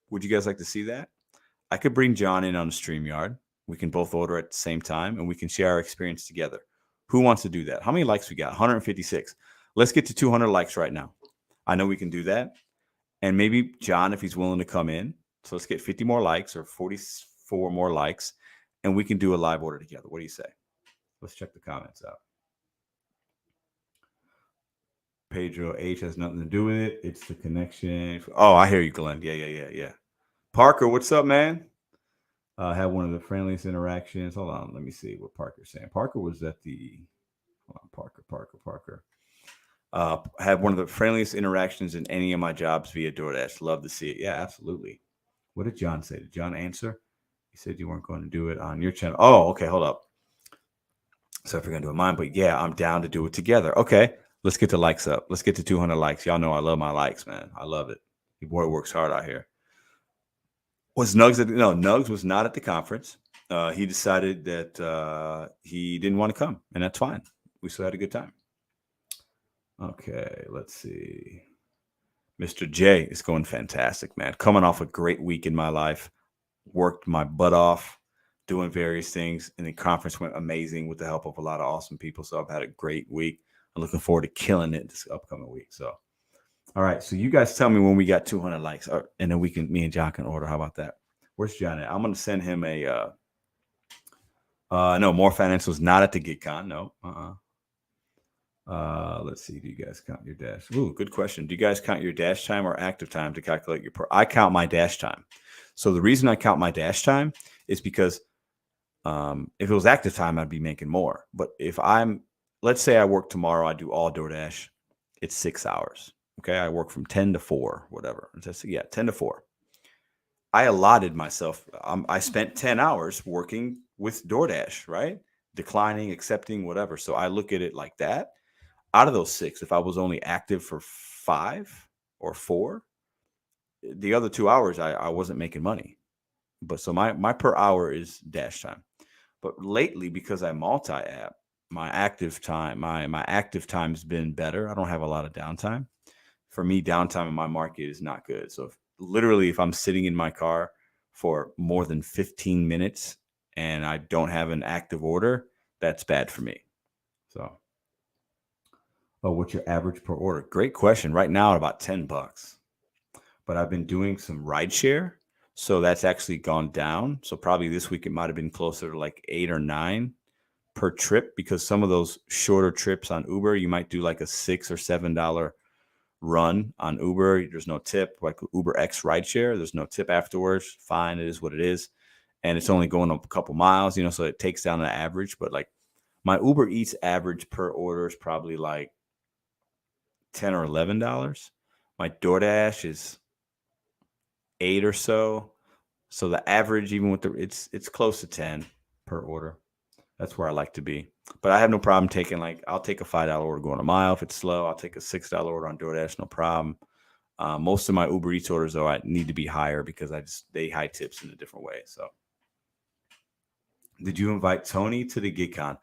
Would you guys like to see that? I could bring John in on the StreamYard. We can both order at the same time and we can share our experience together. Who wants to do that? How many likes we got? 156. Let's get to 200 likes right now. I know we can do that. And maybe John, if he's willing to come in. So let's get 50 more likes or 44 more likes, and we can do a live order together. What do you say? Let's check the comments out. Pedro H has nothing to do with it. It's the connection. Oh, I hear you, Glenn. Yeah. Parker, what's up, man? Had one of the friendliest interactions. Hold on. Let me see what Parker's saying. Parker was at the... Hold on, Parker. Had one of the friendliest interactions in any of my jobs via DoorDash. Love to see it. Yeah, absolutely. What did John say? Did John answer? He said you weren't going to do it on your channel. Oh, okay. Hold up. So if you're going to do it mine, but yeah, I'm down to do it together. Okay. Let's get the likes up. Let's get to 200 likes. Y'all know I love my likes, man. I love it. Your boy works hard out here. Was Nugs no, Nugs was not at the conference. He decided that he didn't want to come, and that's fine. We still had a good time. Okay, let's see. Mr. J is going fantastic, man. Coming off a great week in my life. Worked my butt off doing various things, and the conference went amazing with the help of a lot of awesome people. So I've had a great week. I'm looking forward to killing it this upcoming week. So, all right. So you guys tell me when we got 200 likes, and then me and John can order. How about that? Where's John at? I'm going to send him a, no, More Financial is not at the GitCon. No. Let's see. Do you guys count your dash? Ooh, good question. Do you guys count your dash time or active time to calculate your I count my dash time. So the reason I count my dash time is because If it was active time, I'd be making more. But if let's say I work tomorrow, I do all DoorDash. It's 6 hours. Okay. I work from 10 to 4, whatever. 10 to 4. I allotted myself. I spent 10 hours working with DoorDash, right? Declining, accepting, whatever. So I look at it like that. Out of those 6, if I was only active for 5 or 4, the other 2 hours, I wasn't making money. But so my per hour is dash time. But lately, because I multi-app, my active time's been better. I don't have a lot of downtime. For me, downtime in my market is not good. So if I'm sitting in my car for more than 15 minutes and I don't have an active order, that's bad for me. So, what's your average per order? Great question. Right now, about $10. But I've been doing some rideshare, so that's actually gone down. So probably this week it might have been closer to like 8 or 9 per trip, because some of those shorter trips on Uber, you might do like a $6 or $7 run on Uber. There's no tip, like Uber X rideshare. There's no tip afterwards. Fine, it is what it is, and it's only going up a couple miles, so it takes down the average. But like my Uber Eats average per order is probably like $10 or $11. My DoorDash is 8 or so. So the average, even with it's close to 10 per order. That's where I like to be. But I have no problem taking, I'll take a $5 order going a mile. If it's slow, I'll take a $6 order on DoorDash, no problem. Most of my Uber Eats orders, though, I need to be higher because they high tips in a different way. So, did you invite Tony to the GigCon?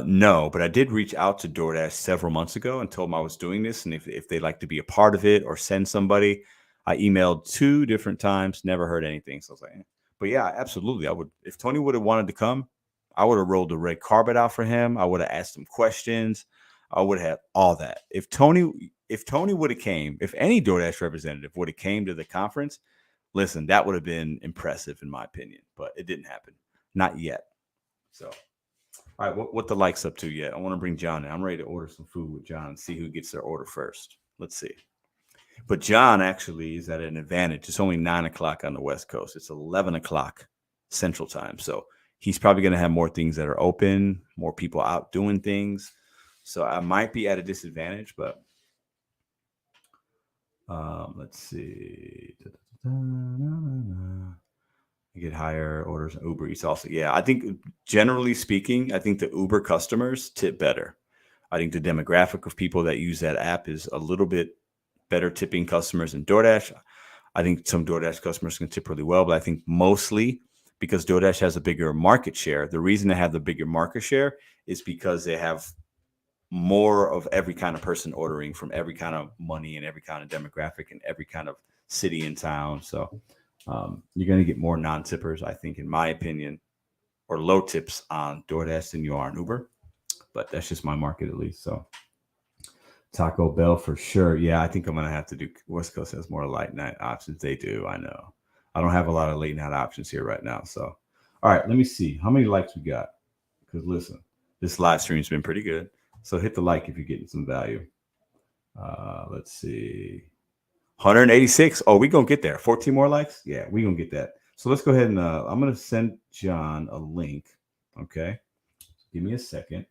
No, but I did reach out to DoorDash several months ago and told them I was doing this, and if they'd like to be a part of it or send somebody. I emailed 2 different times, never heard anything. So I was like, but yeah, absolutely. I would, if Tony would have wanted to come, I would have rolled the red carpet out for him. I would have asked him questions. I would have all that. If Tony would have came, if any DoorDash representative would have came to the conference, listen, that would have been impressive in my opinion, but it didn't happen. Not yet. So, all right, what the likes up to yet? I want to bring John in. I'm ready to order some food with John and see who gets their order first. Let's see. But John actually is at an advantage. It's only 9 o'clock on the West Coast. It's 11 o'clock Central Time. So he's probably going to have more things that are open, more people out doing things. So I might be at a disadvantage, but let's see. You get higher orders on Uber Eats also. Yeah, I think generally speaking, I think the Uber customers tip better. I think the demographic of people that use that app is a little bit better tipping customers than DoorDash. I think some DoorDash customers can tip really well, but I think mostly because DoorDash has a bigger market share. The reason they have the bigger market share is because they have more of every kind of person ordering from every kind of money and every kind of demographic and every kind of city and town. So you're going to get more non-tippers, I think, in my opinion, or low tips on DoorDash than you are on Uber. But that's just my market at least. So Taco Bell for sure. Yeah, I think I'm going to have to do. West Coast has more late night options. They do. I know. I don't have a lot of late night options here right now. So, all right, let me see how many likes we got. Because listen, this live stream has been pretty good. So hit the like if you're getting some value. Let's see. 186. Oh, we're going to get there. 14 more likes. Yeah, we're going to get that. So let's go ahead and I'm going to send John a link. Okay. Give me a second.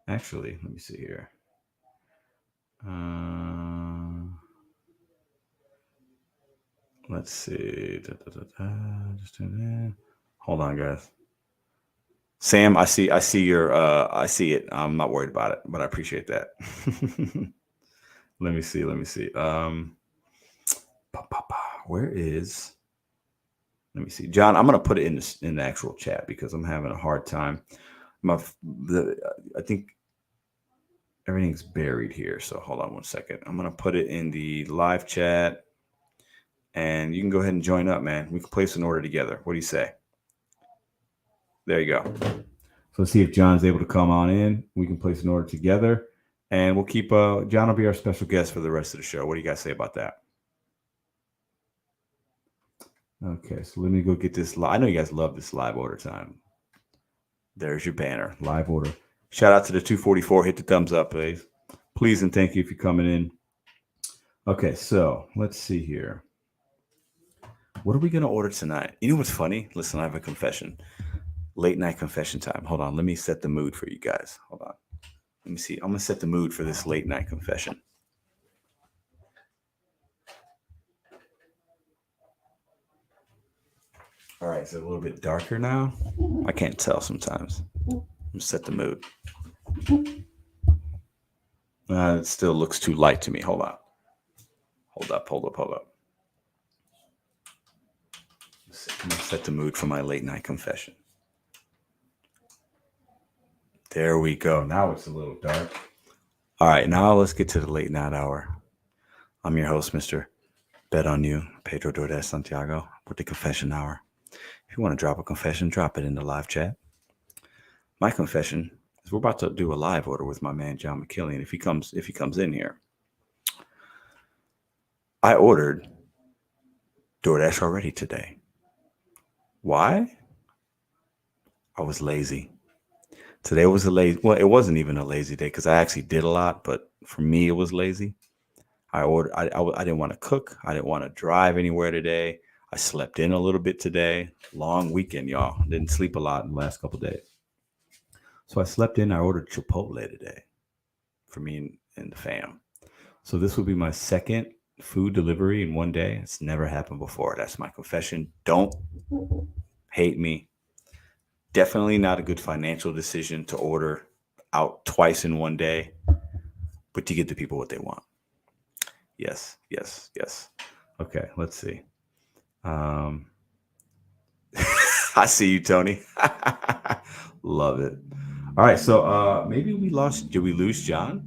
Actually, let me see here. Let's see. Just hold on, guys. Sam, I see your I see it. I'm not worried about it, but I appreciate that. Let me see. Where is? Let me see. John, I'm gonna put it in the actual chat because I'm having a hard time. I think everything's buried here. So hold on one second. I'm going to put it in the live chat and you can go ahead and join up, man. We can place an order together. What do you say? There you go. So let's see if John's able to come on in. We can place an order together and we'll keep, John will be our special guest for the rest of the show. What do you guys say about that? Okay. So let me go get this. I know you guys love this live order time. There's your banner, live order. Shout out to the 244. Hit the thumbs up, please. Please and thank you if you're coming in. Okay, so let's see here. What are we gonna order tonight? You know what's funny? Listen, I have a confession. Late night confession time. Hold on. Let me set the mood for you guys. Hold on. Let me see. I'm gonna set the mood for this late night confession. All right, it's a little bit darker now. I can't tell sometimes. I'm set the mood. It still looks too light to me. Hold on. Hold up. I'm gonna set the mood for my late night confession. There we go. Now it's a little dark. All right, now let's get to the late night hour. I'm your host, Mr.BetonYou, Pedro Doordash Santiago, with the confession hour. If you want to drop a confession, drop it in the live chat. My confession is we're about to do a live order with my man John McKillian. If he comes in here, I ordered DoorDash already today. Why? I was lazy. Today was it wasn't even a lazy day because I actually did a lot, but for me, it was lazy. I didn't want to cook. I didn't want to drive anywhere today. I slept in a little bit today. Long weekend, y'all. Didn't sleep a lot in the last couple of days. So I slept in. I ordered Chipotle today for me and the fam. So this will be my second food delivery in one day. It's never happened before. That's my confession. Don't hate me. Definitely not a good financial decision to order out twice in one day, but to give the people what they want. Yes. Okay, let's see. I see you, Tony. Love it. All right, so maybe did we lose John?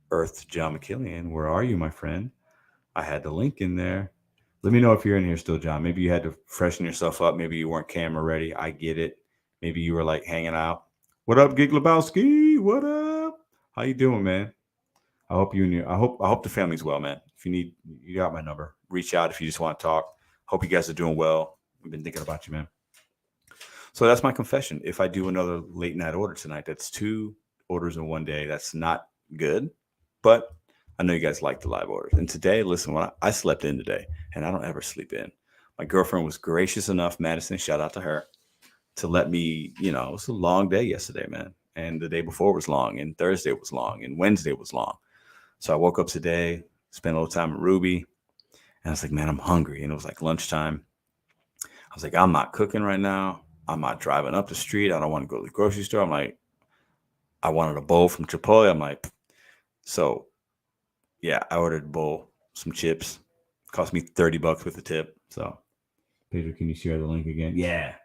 Earth John McKillian, where are you, my friend? I had the link in there. Let me know if you're in here still, John. Maybe you had to freshen yourself up. Maybe you weren't camera ready. I get it. Maybe you were like hanging out. What up, Gig Lebowski? What up? How you doing, man? I hope I hope the family's well, man. If you need, you got my number. Reach out if you just want to talk. Hope you guys are doing well. I've been thinking about you, man. So that's my confession. If I do another late night order tonight, that's 2 orders in one day. That's not good, but I know you guys like the live orders. And today, listen, when I slept in today, and I don't ever sleep in. My girlfriend was gracious enough, Madison, shout out to her, to let me, it was a long day yesterday, man. And the day before was long, and Thursday was long, and Wednesday was long. So I woke up today, spent a little time with Ruby, and I was like, man, I'm hungry. And it was like lunchtime. I was like, I'm not cooking right now. I'm not driving up the street. I don't want to go to the grocery store. I'm like, I wanted a bowl from Chipotle. I'm like, so yeah, I ordered a bowl, some chips. Cost me $30 with the tip. So, Pedro, can you share the link again? Yeah,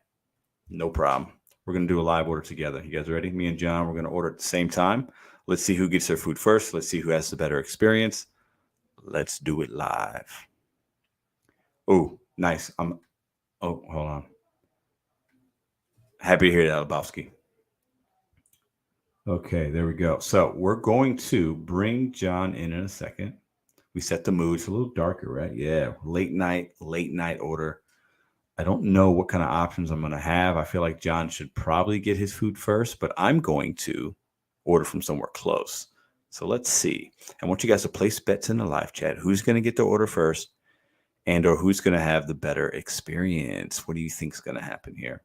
no problem. We're going to do a live order together. You guys ready? Me and John, we're going to order at the same time. Let's see who gets their food first. Let's see who has the better experience. Let's do it live. Oh, nice. Hold on. Happy to hear that, Lebowski. Okay, there we go. So we're going to bring John in a second. We set the mood. It's a little darker, right? Yeah, late night order. I don't know what kind of options I'm going to have. I feel like John should probably get his food first, but I'm going to order from somewhere close. So let's see. I want you guys to place bets in the live chat. Who's going to get the order first and or who's going to have the better experience? What do you think is going to happen here?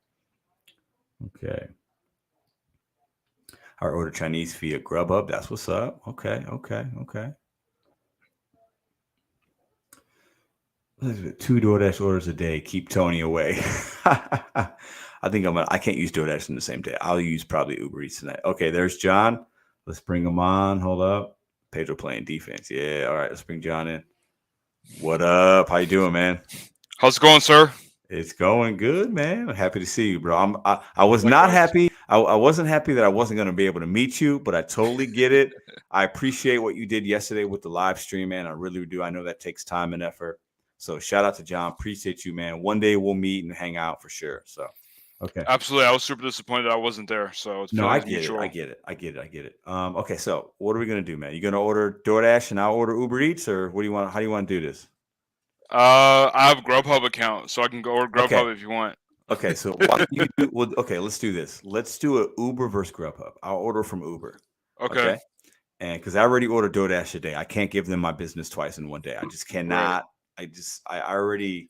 Okay. I order Chinese via Grubhub. That's what's up. Okay. 2 DoorDash orders a day. Keep Tony away. I think I can't use DoorDash in the same day. I'll use probably Uber Eats tonight. Okay, there's John. Let's bring him on. Hold up. Pedro playing defense. Yeah. All right. Let's bring John in. What up? How you doing, man? How's it going, sir? It's going good, man. I'm happy to see you, bro. I was not happy. I wasn't happy that I wasn't going to be able to meet you, but I totally get it. I appreciate what you did yesterday with the live stream, man. I really do. I know that takes time and effort. So shout out to John. Appreciate you, man. One day we'll meet and hang out for sure. So, okay. Absolutely. I was super disappointed I wasn't there. So it's no, I get it. Okay. So what are we going to do, man? You going to order DoorDash and I'll order Uber Eats, or what do you want? How do you want to do this? I have a Grubhub account, so I can go order Grubhub if you want. Okay. So okay, let's do this. Let's do a Uber versus Grubhub. I'll order from Uber. Okay. And because I already ordered DoorDash today, I can't give them my business twice in one day. I just cannot. Right. I already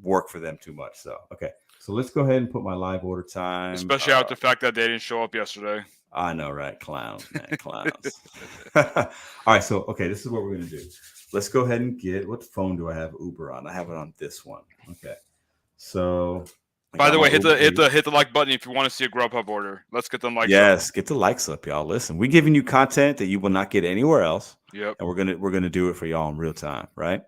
work for them too much. So okay. So let's go ahead and put my live order time. Especially after the fact that they didn't show up yesterday. I know, right? Clowns, man, clowns. All right, so okay, this is what we're gonna do. Let's go ahead and get, what phone do I have Uber on? I have it on this one. Okay. So by the way, hit the like button if you want to see a Grubhub order. Let's get them likes up. Get the likes up, y'all. Listen, we're giving you content that you will not get anywhere else. Yep. And we're gonna do it for y'all in real time, right?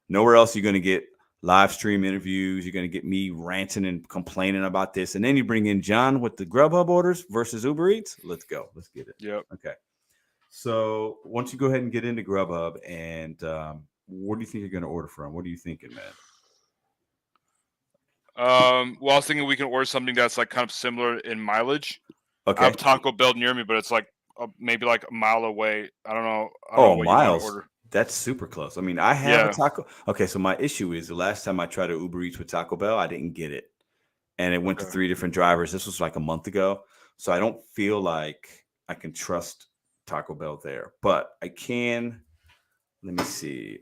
Nowhere else you're gonna get live stream interviews. You're gonna get me ranting and complaining about this, and then you bring in John with the Grubhub orders versus Uber Eats. Let's go. Let's get it. Yep. Okay. So once you go ahead and get into Grubhub, and what do you think you're gonna order from? What are you thinking, man? Well, I was thinking we can order something that's like kind of similar in mileage. Okay. I have Taco Bell near me, but it's like maybe like a mile away. I don't know. Oh, miles. That's super close. I mean, I have a taco. Okay, so my issue is the last time I tried to Uber Eats with Taco Bell, I didn't get it. And it went to 3 different drivers. This was like a month ago. So I don't feel like I can trust Taco Bell there. But I can. Let me see.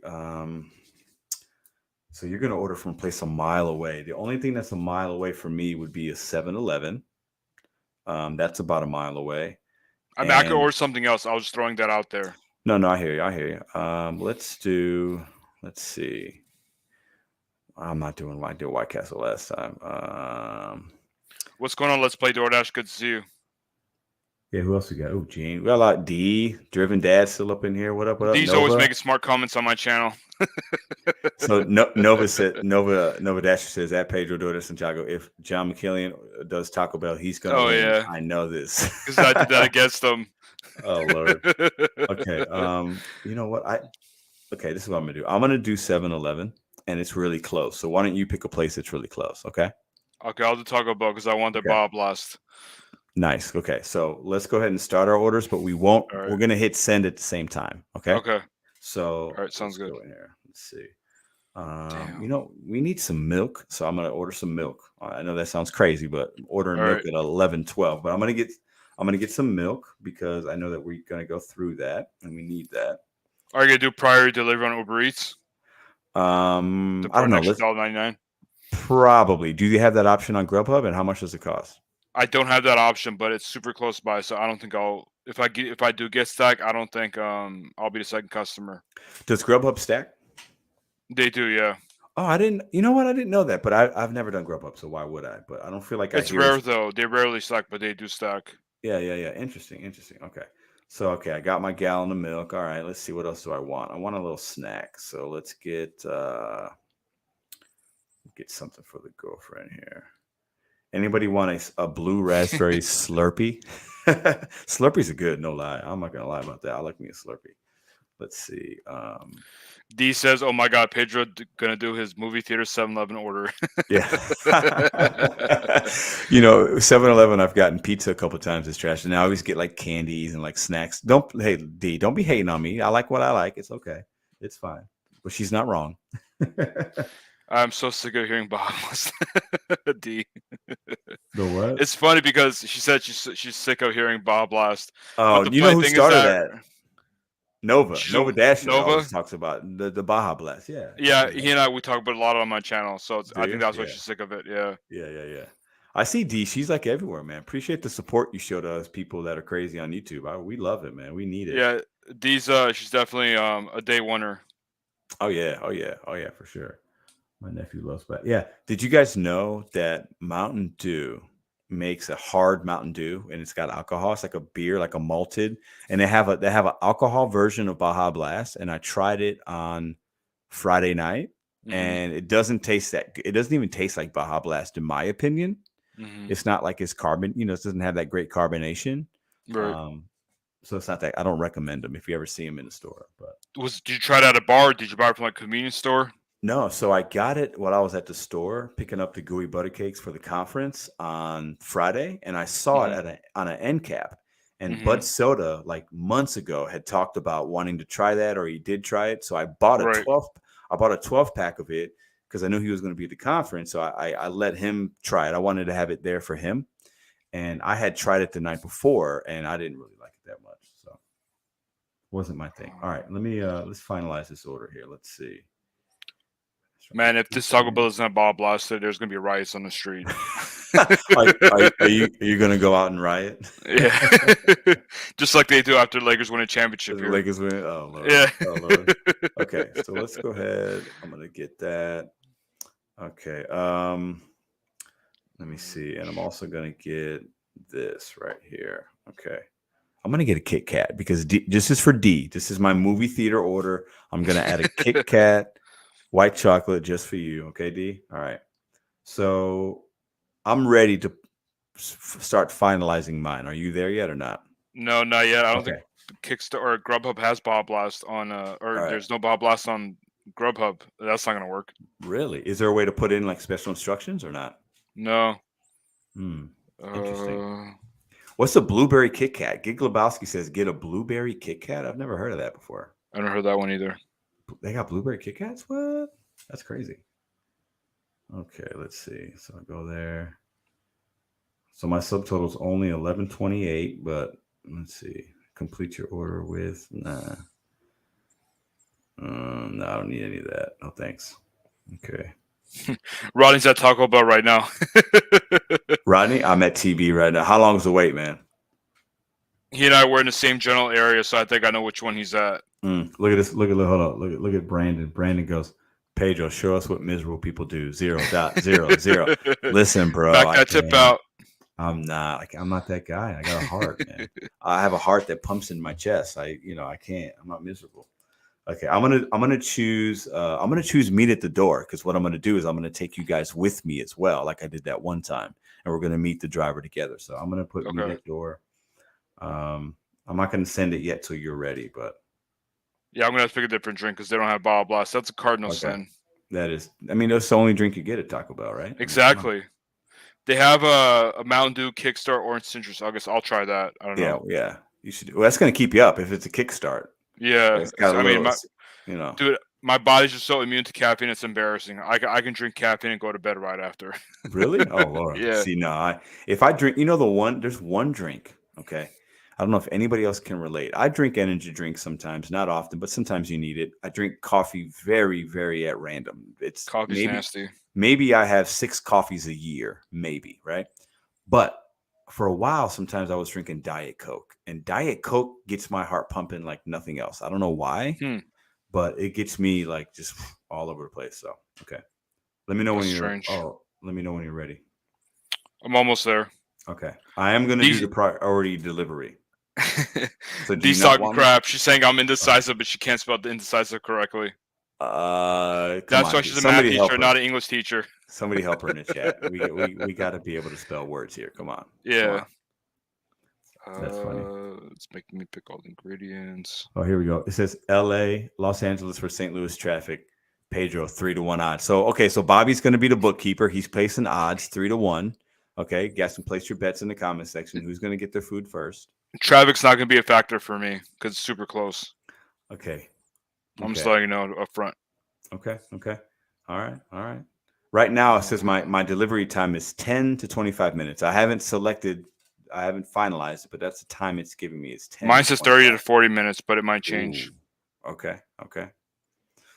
So you're going to order from a place a mile away. The only thing that's a mile away from me would be a 7-Eleven. That's about a mile away. I mean, I could order something else. I was just throwing that out there. No, I hear you. Let's see. I'm not doing I did White Castle last time. What's going on? Let's play DoorDash. Good to see you. Yeah, who else we got? Oh, Gene. We got a lot. D, Driven Dad still up in here. What up? D's Nova? always making smart comments on my channel. So Nova Dasher says at Pedro DoorDash Santiago, if John McKillian does Taco Bell, he's gonna win. Yeah. I know this. Because I did that against him. Oh Lord. Okay. You know what? This is what I'm gonna do. I'm gonna do 7-Eleven, and it's really close. So why don't you pick a place that's really close? Okay. Okay, I'll do Taco Bell because I want their Baja Blast. Nice. Okay, so let's go ahead and start our orders, but we won't. Right. We're gonna hit send at the same time. Okay. Okay. So all right, sounds good. Go in here. Let's see. We need some milk, so I'm gonna order some milk. I know that sounds crazy, but ordering milk at 11:12. But I'm gonna get some milk because I know that we're gonna go through that and we need that. Are you gonna do priority delivery on Uber Eats? I don't know. $1.99. Probably. Do you have that option on Grubhub, and how much does it cost? I don't have that option, but it's super close by, so I don't think I'll. If I do get stacked, I don't think I'll be the second customer. Does Grubhub stack? They do, yeah. Oh, I didn't. You know what? I didn't know that, but I've never done Grubhub, so why would I? But I don't feel like it's rare though. They rarely stack, but they do stack. Yeah. Interesting. Okay. So I got my gallon of milk. All right, let's see, what else do I want? I want a little snack. So let's get something for the girlfriend here. Anybody want a blue raspberry Slurpee? Slurpees are good, no lie. I'm not gonna lie about that. I like me a Slurpee. Let's see. D says, "Oh my God, Pedro gonna do his movie theater 7-Eleven order." Yeah. 7-Eleven. I've gotten pizza a couple times. It's trash, and I always get like candies and like snacks. Don't be hating on me. I like what I like. It's okay. It's fine. But she's not wrong. I'm so sick of hearing Bahamas. D. The what? It's funny because she said she's sick of hearing Baja Blast. Oh, you know who started that? Nova Dash always talks about the Baja Blast. Yeah. Yeah, he and we talk about a lot on my channel, so I think that's why she's sick of it. Yeah. Yeah. I see D. She's like everywhere, man. Appreciate the support you showed us, people that are crazy on YouTube. We love it, man. We need it. Yeah, D's she's definitely a day winner. Oh yeah, for sure. My nephew loves that. Yeah. Did you guys know that Mountain Dew makes a hard Mountain Dew and it's got alcohol? It's like a beer, like a malted, and they have an alcohol version of Baja Blast. And I tried it on Friday night, and it doesn't even taste like Baja Blast, in my opinion. It's not like it's carbon, it doesn't have that great carbonation. Right. So it's not that. I don't recommend them if you ever see them in the store. But did you try it at a bar? Or did you buy it from like a convenience store? No, so I got it while I was at the store picking up the gooey butter cakes for the conference on Friday, and I saw it on an end cap. And Bud Soda, like months ago, had talked about wanting to try that, or he did try it. So I bought a 12 pack of it because I knew he was going to be at the conference. So I let him try it. I wanted to have it there for him, and I had tried it the night before, and I didn't really like it that much. So it wasn't my thing. All right, let's finalize this order here. Let's see. Man, if this Taco Bell isn't ball blasted, there's gonna be riots on the street. are you gonna go out and riot? Yeah, just like they do after the Lakers win a championship. The Lakers win. Oh Lord. Yeah. Oh Lord. Okay, so let's go ahead. I'm gonna get that. Okay. Let me see, and I'm also gonna get this right here. Okay. I'm gonna get a Kit Kat because this is for D. This is my movie theater order. I'm gonna add a Kit Kat white chocolate just for you. Okay, D. All right. So I'm ready to start finalizing mine. Are you there yet or not? No, not yet. I don't think Kickstarter or Grubhub has Bob Blast on. There's no Bob Blast on Grubhub. That's not gonna work. Really? Is there a way to put in like special instructions or not? No. Interesting. What's a blueberry Kit Kat? Gig Lebowski says, get a blueberry Kit Kat. I've never heard of that before. I never heard that one either. They got blueberry Kit Kats? What? That's crazy. Okay, let's see. So I go there. So my subtotal is only 1128, but let's see. Complete your order with no, I don't need any of that. No thanks. Okay. Rodney's at Taco Bell right now. Rodney, I'm at TB right now. How long is the wait, man? He and I were in the same general area, so I think I know which one he's at. Look at this. Hold on. Look at Brandon. Brandon goes, Pedro, show us what miserable people do. 0.00. Listen, bro. Back that tip out. I'm not that guy. I got a heart, man. I have a heart that pumps in my chest. I can't. I'm not miserable. Okay, I'm gonna choose meet at the door, because what I'm gonna do is I'm gonna take you guys with me as well, like I did that one time, and we're gonna meet the driver together. So I'm gonna put meet at door. I'm not gonna send it yet till you're ready, but yeah, I'm gonna have to pick a different drink because they don't have Bob Blast. That's a cardinal sin. That is, that's the only drink you get at Taco Bell, right? Exactly. They have a Mountain Dew Kickstart Orange Citrus. I guess I'll try that. I don't know. Yeah. You should. Well, that's gonna keep you up if it's a Kickstart. Yeah, dude, my body's just so immune to caffeine. It's embarrassing. I can drink caffeine and go to bed right after. Really? Oh Lord. Yeah. See, no, if I drink, there's one drink. Okay, I don't know if anybody else can relate. I drink energy drinks sometimes, not often, but sometimes you need it. I drink coffee very, very at random. Coffee's nasty. Maybe I have 6 coffees a year, maybe, right? But for a while, sometimes I was drinking Diet Coke, and Diet Coke gets my heart pumping like nothing else. I don't know why, but it gets me like just all over the place. So, okay. Let me know when you're let me know when you're ready. I'm almost there. Okay. I am going to do the priority delivery. So D's talking crap. She's saying I'm indecisive, but she can't spell the indecisive correctly. That's why she's a math teacher, not an English teacher. Somebody help her in the chat. We got to be able to spell words here. Come on. Yeah. Come on. That's funny. It's making me pick all the ingredients. Oh, here we go. It says LA, Los Angeles for St. Louis traffic. Pedro 3-1 odds. So Bobby's going to be the bookkeeper. He's placing odds 3-1. Okay, guys, can place your bets in the comment section. Who's going to get their food first? Traffic's not going to be a factor for me because it's super close. Okay. I'm just letting you know up front. Okay. All right. Right now, it says my delivery time is 10 to 25 minutes. I haven't finalized it, but that's the time it's giving me. It's 10. Mine says 30 to 40 minutes, but it might change. Ooh. Okay.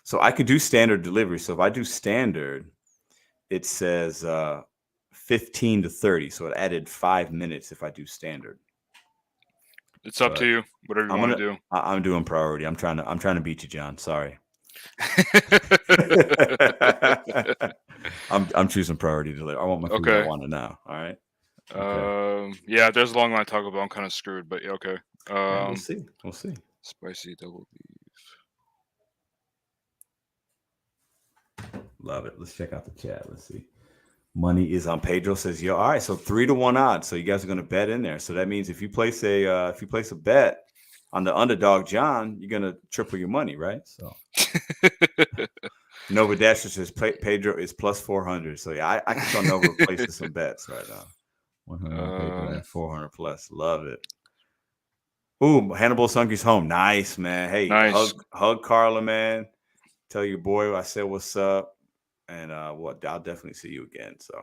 So I could do standard delivery. So if I do standard, it says 15 to 30. So it added 5 minutes if I do standard. It's up to you. Whatever you want to do. I'm doing priority. I'm trying to beat you, John. Sorry. I'm choosing priority delivery. I want my food. I want it now. All right. Yeah, there's a long line Taco Bell. I'm kind of screwed, but yeah, okay. We'll see. Spicy double beef. Love it. Let's check out the chat. Let's see. Money is on. Pedro says, "Yo, all right." So 3-1 odds. So you guys are going to bet in there. So that means if you place a bet on the underdog, John, you're going to triple your money, right? So Nova Dasher says Pedro is plus 400. So yeah, I can tell Nova places some bets right now. 100 400 plus. Love it. Ooh, Hannibal Sunky's home. Nice, man. Hey, nice. hug Carla, man. Tell your boy I said what's up. And I'll definitely see you again. So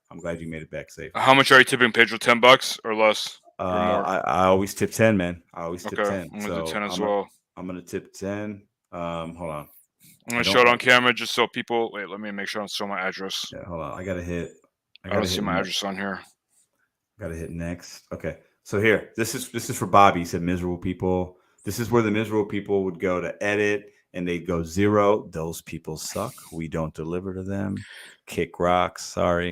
I'm glad you made it back safe. How much are you tipping Pedro? $10 or less? Or more? I always tip 10, man. I always tip 10. I'm gonna do 10 as well. I'm gonna tip 10. Hold on. I'm gonna show it on camera just so people. Wait, let me make sure I don't show my address. Yeah, hold on. I gotta hit. I don't see my address on here. Gotta hit next. Okay, so here, this is for Bobby. He said miserable people. This is where the miserable people would go to edit, and they'd go 0. Those people suck. We don't deliver to them. Kick rocks. Sorry.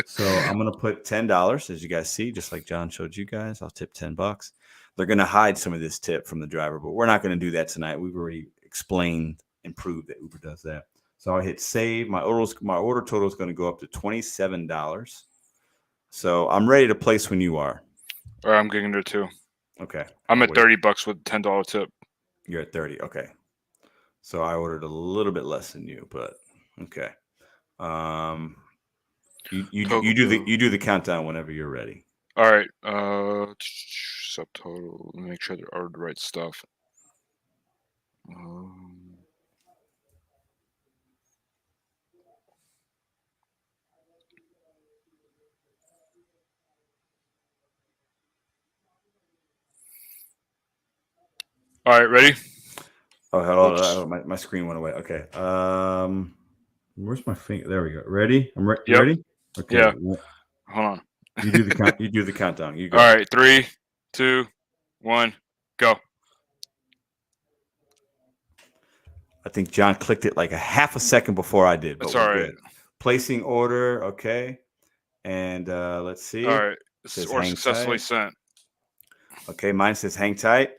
So I'm gonna put $10, as you guys see, just like John showed you guys. I'll tip $10. They're gonna hide some of this tip from the driver, but we're not gonna do that tonight. We've already explained and proved that Uber does that. So I hit save. My order total is going to go up to $27. So I'm ready to place when you are. All right, I'm getting there too. Okay. I'm at $30 with $10 tip. You're at 30. Okay. So I ordered a little bit less than you, but okay. You do the countdown whenever you're ready. All right. Subtotal. Let me make sure they ordered the right stuff. All right, ready? Oh, hold on. My screen went away. Okay. Where's my finger? There we go. Ready? I'm ready. Yep. Ready? Okay. Yeah. Hold on. You do the count. You do the countdown. You go. All right. 3, 2, 1, go. I think John clicked it like a half a second before I did. That's all right. Good. Placing order. Okay. And let's see. All right. This is order successfully sent. Okay. Mine says hang tight.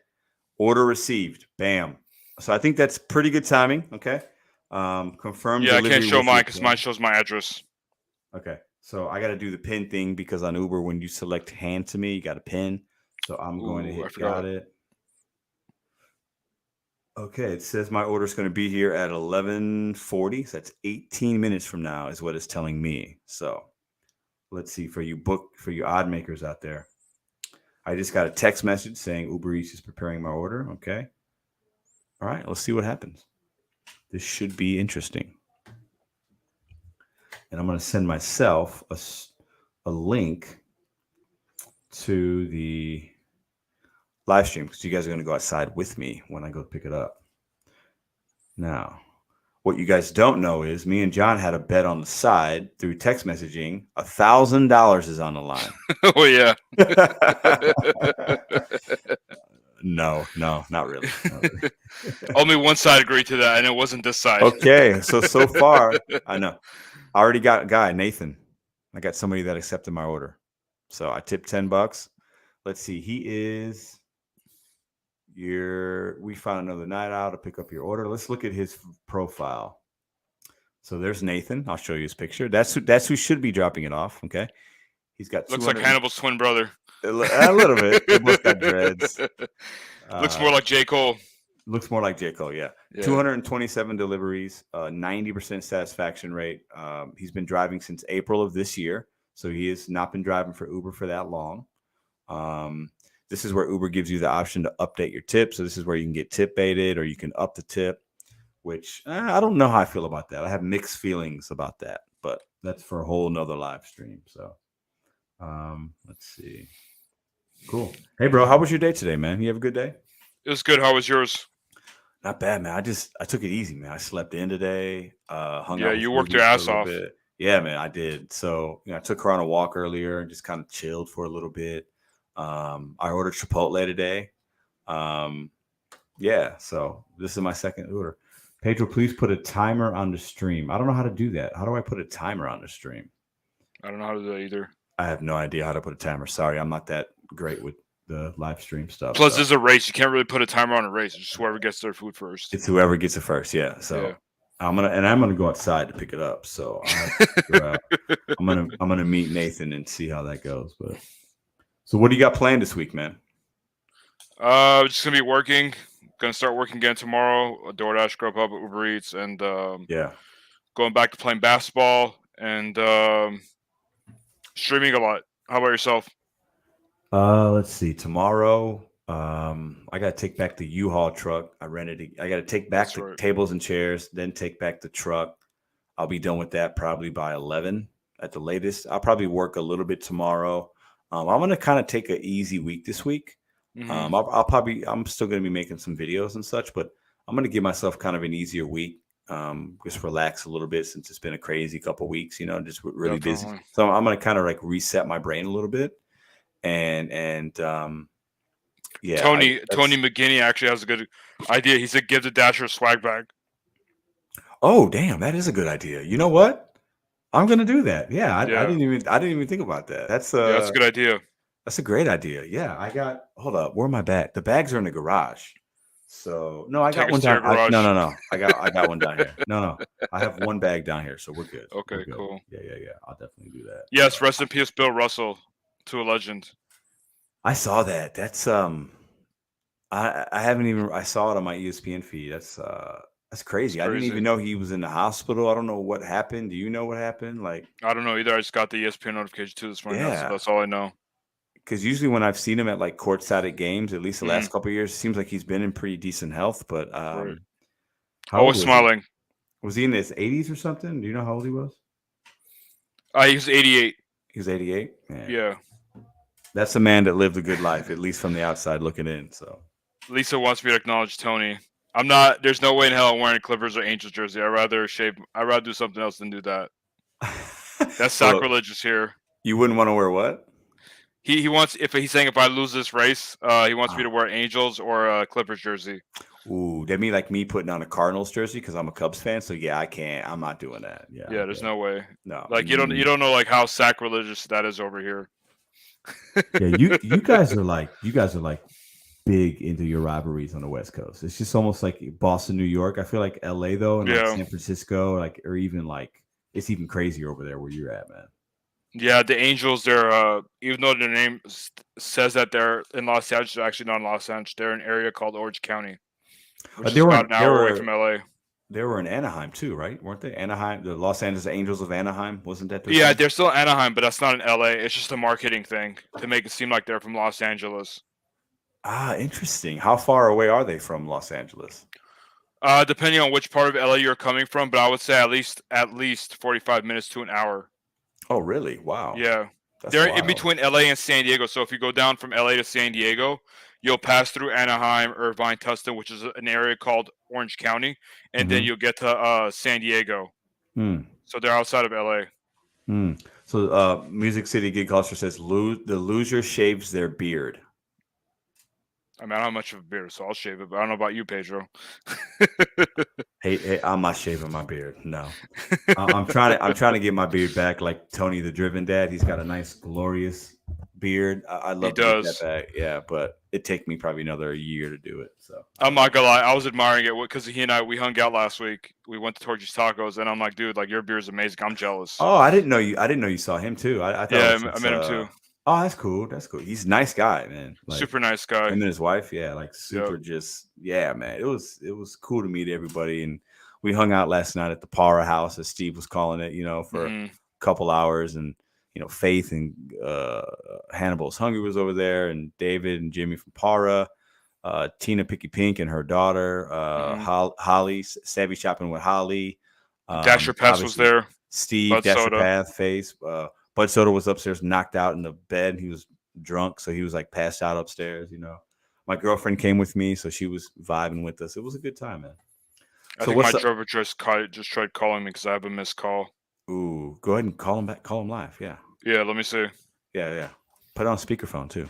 Order received. Bam. So I think that's pretty good timing. Okay. Confirm. Yeah, I can't show mine because mine shows my address. Okay. So I got to do the pin thing because on Uber, when you select hand to me, you got a pin. So I'm going to hit got it. Okay. It says my order is going to be here at 11:40. So that's 18 minutes from now is what it's telling me. So let's see for you odd makers out there. I just got a text message saying Uber Eats is preparing my order. Okay. All right. Let's see what happens. This should be interesting. And I'm going to send myself a link to the live stream because you guys are going to go outside with me when I go pick it up. Now, what you guys don't know is me and John had a bet on the side through text messaging. $1,000 is on the line. Oh, yeah. No, not really. Only one side agreed to that, and it wasn't this side. Okay, so far, I know. I already got a guy, Nathan. I got somebody that accepted my order. So I tipped $10. Let's see. He is we found another night out to pick up your order. Let's look at his profile. So there's Nathan. I'll show you his picture. That's who should be dropping it off. Okay. He's got looks like Hannibal's twin brother. A little bit. They both got dreads. Looks more like J. Cole. Looks more like J. Cole, yeah. 227 deliveries, 90% satisfaction rate. He's been driving since April of this year, so he has not been driving for Uber for that long. This is where Uber gives you the option to update your tip. So this is where you can get tip baited or you can up the tip, which I don't know how I feel about that. I have mixed feelings about that, but that's for a whole nother live stream. So let's see. Cool. Hey, bro, how was your day today, man? You have a good day? It was good. How was yours? Not bad, man. I took it easy, man. I slept in today. Hung out. You worked your ass off. Yeah, man, I did. So I took her on a walk earlier and just kind of chilled for a little bit. I ordered Chipotle today. Yeah, so this is my second order. Pedro, please put a timer on the stream. I don't know how to do that. How do I put a timer on the stream? I don't know how to do that either. I have no idea how to put a timer. Sorry, I'm not that great with the live stream stuff. Plus, there's a race. You can't really put a timer on a race. It's just whoever gets their food first. It's whoever gets it first. Yeah. So yeah. I'm gonna go outside to pick it up. So I'm gonna meet Nathan and see how that goes. But so what do you got planned this week, man? Just gonna be working. Gonna start working again tomorrow. Doordash, Grubhub, Uber Eats, and going back to playing basketball and streaming a lot. How about yourself? Let's see. Tomorrow, I gotta take back the U-Haul truck. I rented it. I gotta take back the tables and chairs, then take back the truck. I'll be done with that probably by 11 at the latest. I'll probably work a little bit tomorrow. I'm gonna kind of take an easy week this week. Mm-hmm. I'm still gonna be making some videos and such, but I'm gonna give myself kind of an easier week. Just relax a little bit since it's been a crazy couple weeks. Just really busy. Definitely. So I'm gonna kind of like reset my brain a little bit, and yeah. Tony McGinney actually has a good idea. He said, "Give the Dasher a swag bag." Oh, damn, that is a good idea. You know what? I'm gonna do that. Yeah, I Yeah. didn't even think about that. That's Yeah, that's a good idea. That's a great idea. Yeah, hold up. Where are my bags? The bags are in the garage. So no, I got Take one us to your down. garage. No. I got one down here. No. I have one bag down here, so we're good. Okay, We're good. cool. Yeah. I'll definitely do that. Yes, rest in peace, Bill Russell, to a legend. I saw that. That's I haven't even I saw it on my ESPN feed. That's crazy. I didn't even know he was in the hospital. I don't know what happened. Do you know what happened? Like, I don't know either. I just got the ESPN notification too this morning. Yeah. That's all I know. Because usually when I've seen him at like courtside at games, at least the last couple of years, it seems like he's been in pretty decent health. But Right. how old Always was smiling. he? Was he in his 80s or something? Do you know how old he was? He was 88. He was 88? Yeah. That's a man that lived a good life, at least from the outside looking in. So Lisa wants me to acknowledge Tony. I'm not. There's no way in hell I'm wearing a Clippers or Angels jersey. I'd rather do something else than do that. That's sacrilegious here. You wouldn't want to wear what? He wants, if he's saying if I lose this race, he wants me to wear Angels or a Clippers jersey. Ooh, that'd be like me putting on a Cardinals jersey because I'm a Cubs fan. So yeah, I can't. I'm not doing that. Yeah. There's no way. No. Like you don't know like how sacrilegious that is over here. Yeah, you guys are like big into your rivalries on the West Coast. It's just almost like Boston, New York. I feel like LA though, and like San Francisco, like, or even like it's even crazier over there where you're at, man. Yeah, the Angels, they're even though their name says that they're in Los Angeles, they're actually not in Los Angeles. They're in an area called Orange County, which is about an hour away from LA. They were in Anaheim too, right? Weren't they? Anaheim, the Los Angeles Angels of Anaheim, wasn't that? Yeah, they're still Anaheim, but that's not in LA. It's just a marketing thing to make it seem like they're from Los Angeles. Ah, interesting. How far away are they from Los Angeles? Depending on which part of LA you're coming from, but I would say at least 45 minutes to an hour. Oh, really? Wow. Yeah. They're in between LA and San Diego. So if you go down from LA to San Diego, you'll pass through Anaheim, Irvine, Tustin, which is an area called Orange County, and then you'll get to San Diego. So they're outside of LA. So Music City Gig Culture says the loser shaves their beard. I mean, I don't have much of a beard, so I'll shave it, but I don't know about you, Pedro. Hey, I'm not shaving my beard. No, I'm trying to get my beard back like Tony the Driven Dad. He's got a nice, glorious beard. I love to get that back. Yeah, but it take me probably another year to do it. So I'm not gonna lie, I was admiring it because he and we hung out last week. We went to Torchy's Tacos, and I'm like, dude, like your beard is amazing. I'm jealous. Oh, I didn't know you saw him too. I thought I met him too. Oh, that's cool. That's cool. He's a nice guy, man. Like, super nice guy. Him and his wife, yeah, like super. Man. It was cool to meet everybody, and we hung out last night at the Para House, as Steve was calling it, for a couple hours, and Faith and Hannibal's Hungry was over there, and David and Jimmy from Para, Tina Picky Pink and her daughter, Holly, Savvy Shopping with Holly, Dasher Path was there. Steve, Bud Dasher Soda. Path, Face. Bud Soda was upstairs, knocked out in the bed. He was drunk, so he was like passed out upstairs. My girlfriend came with me, so she was vibing with us. It was a good time, man. I think my driver just tried calling me because I have a missed call. Ooh, go ahead and call him back. Call him live. Yeah. Yeah, let me see. Yeah. Put it on speakerphone too.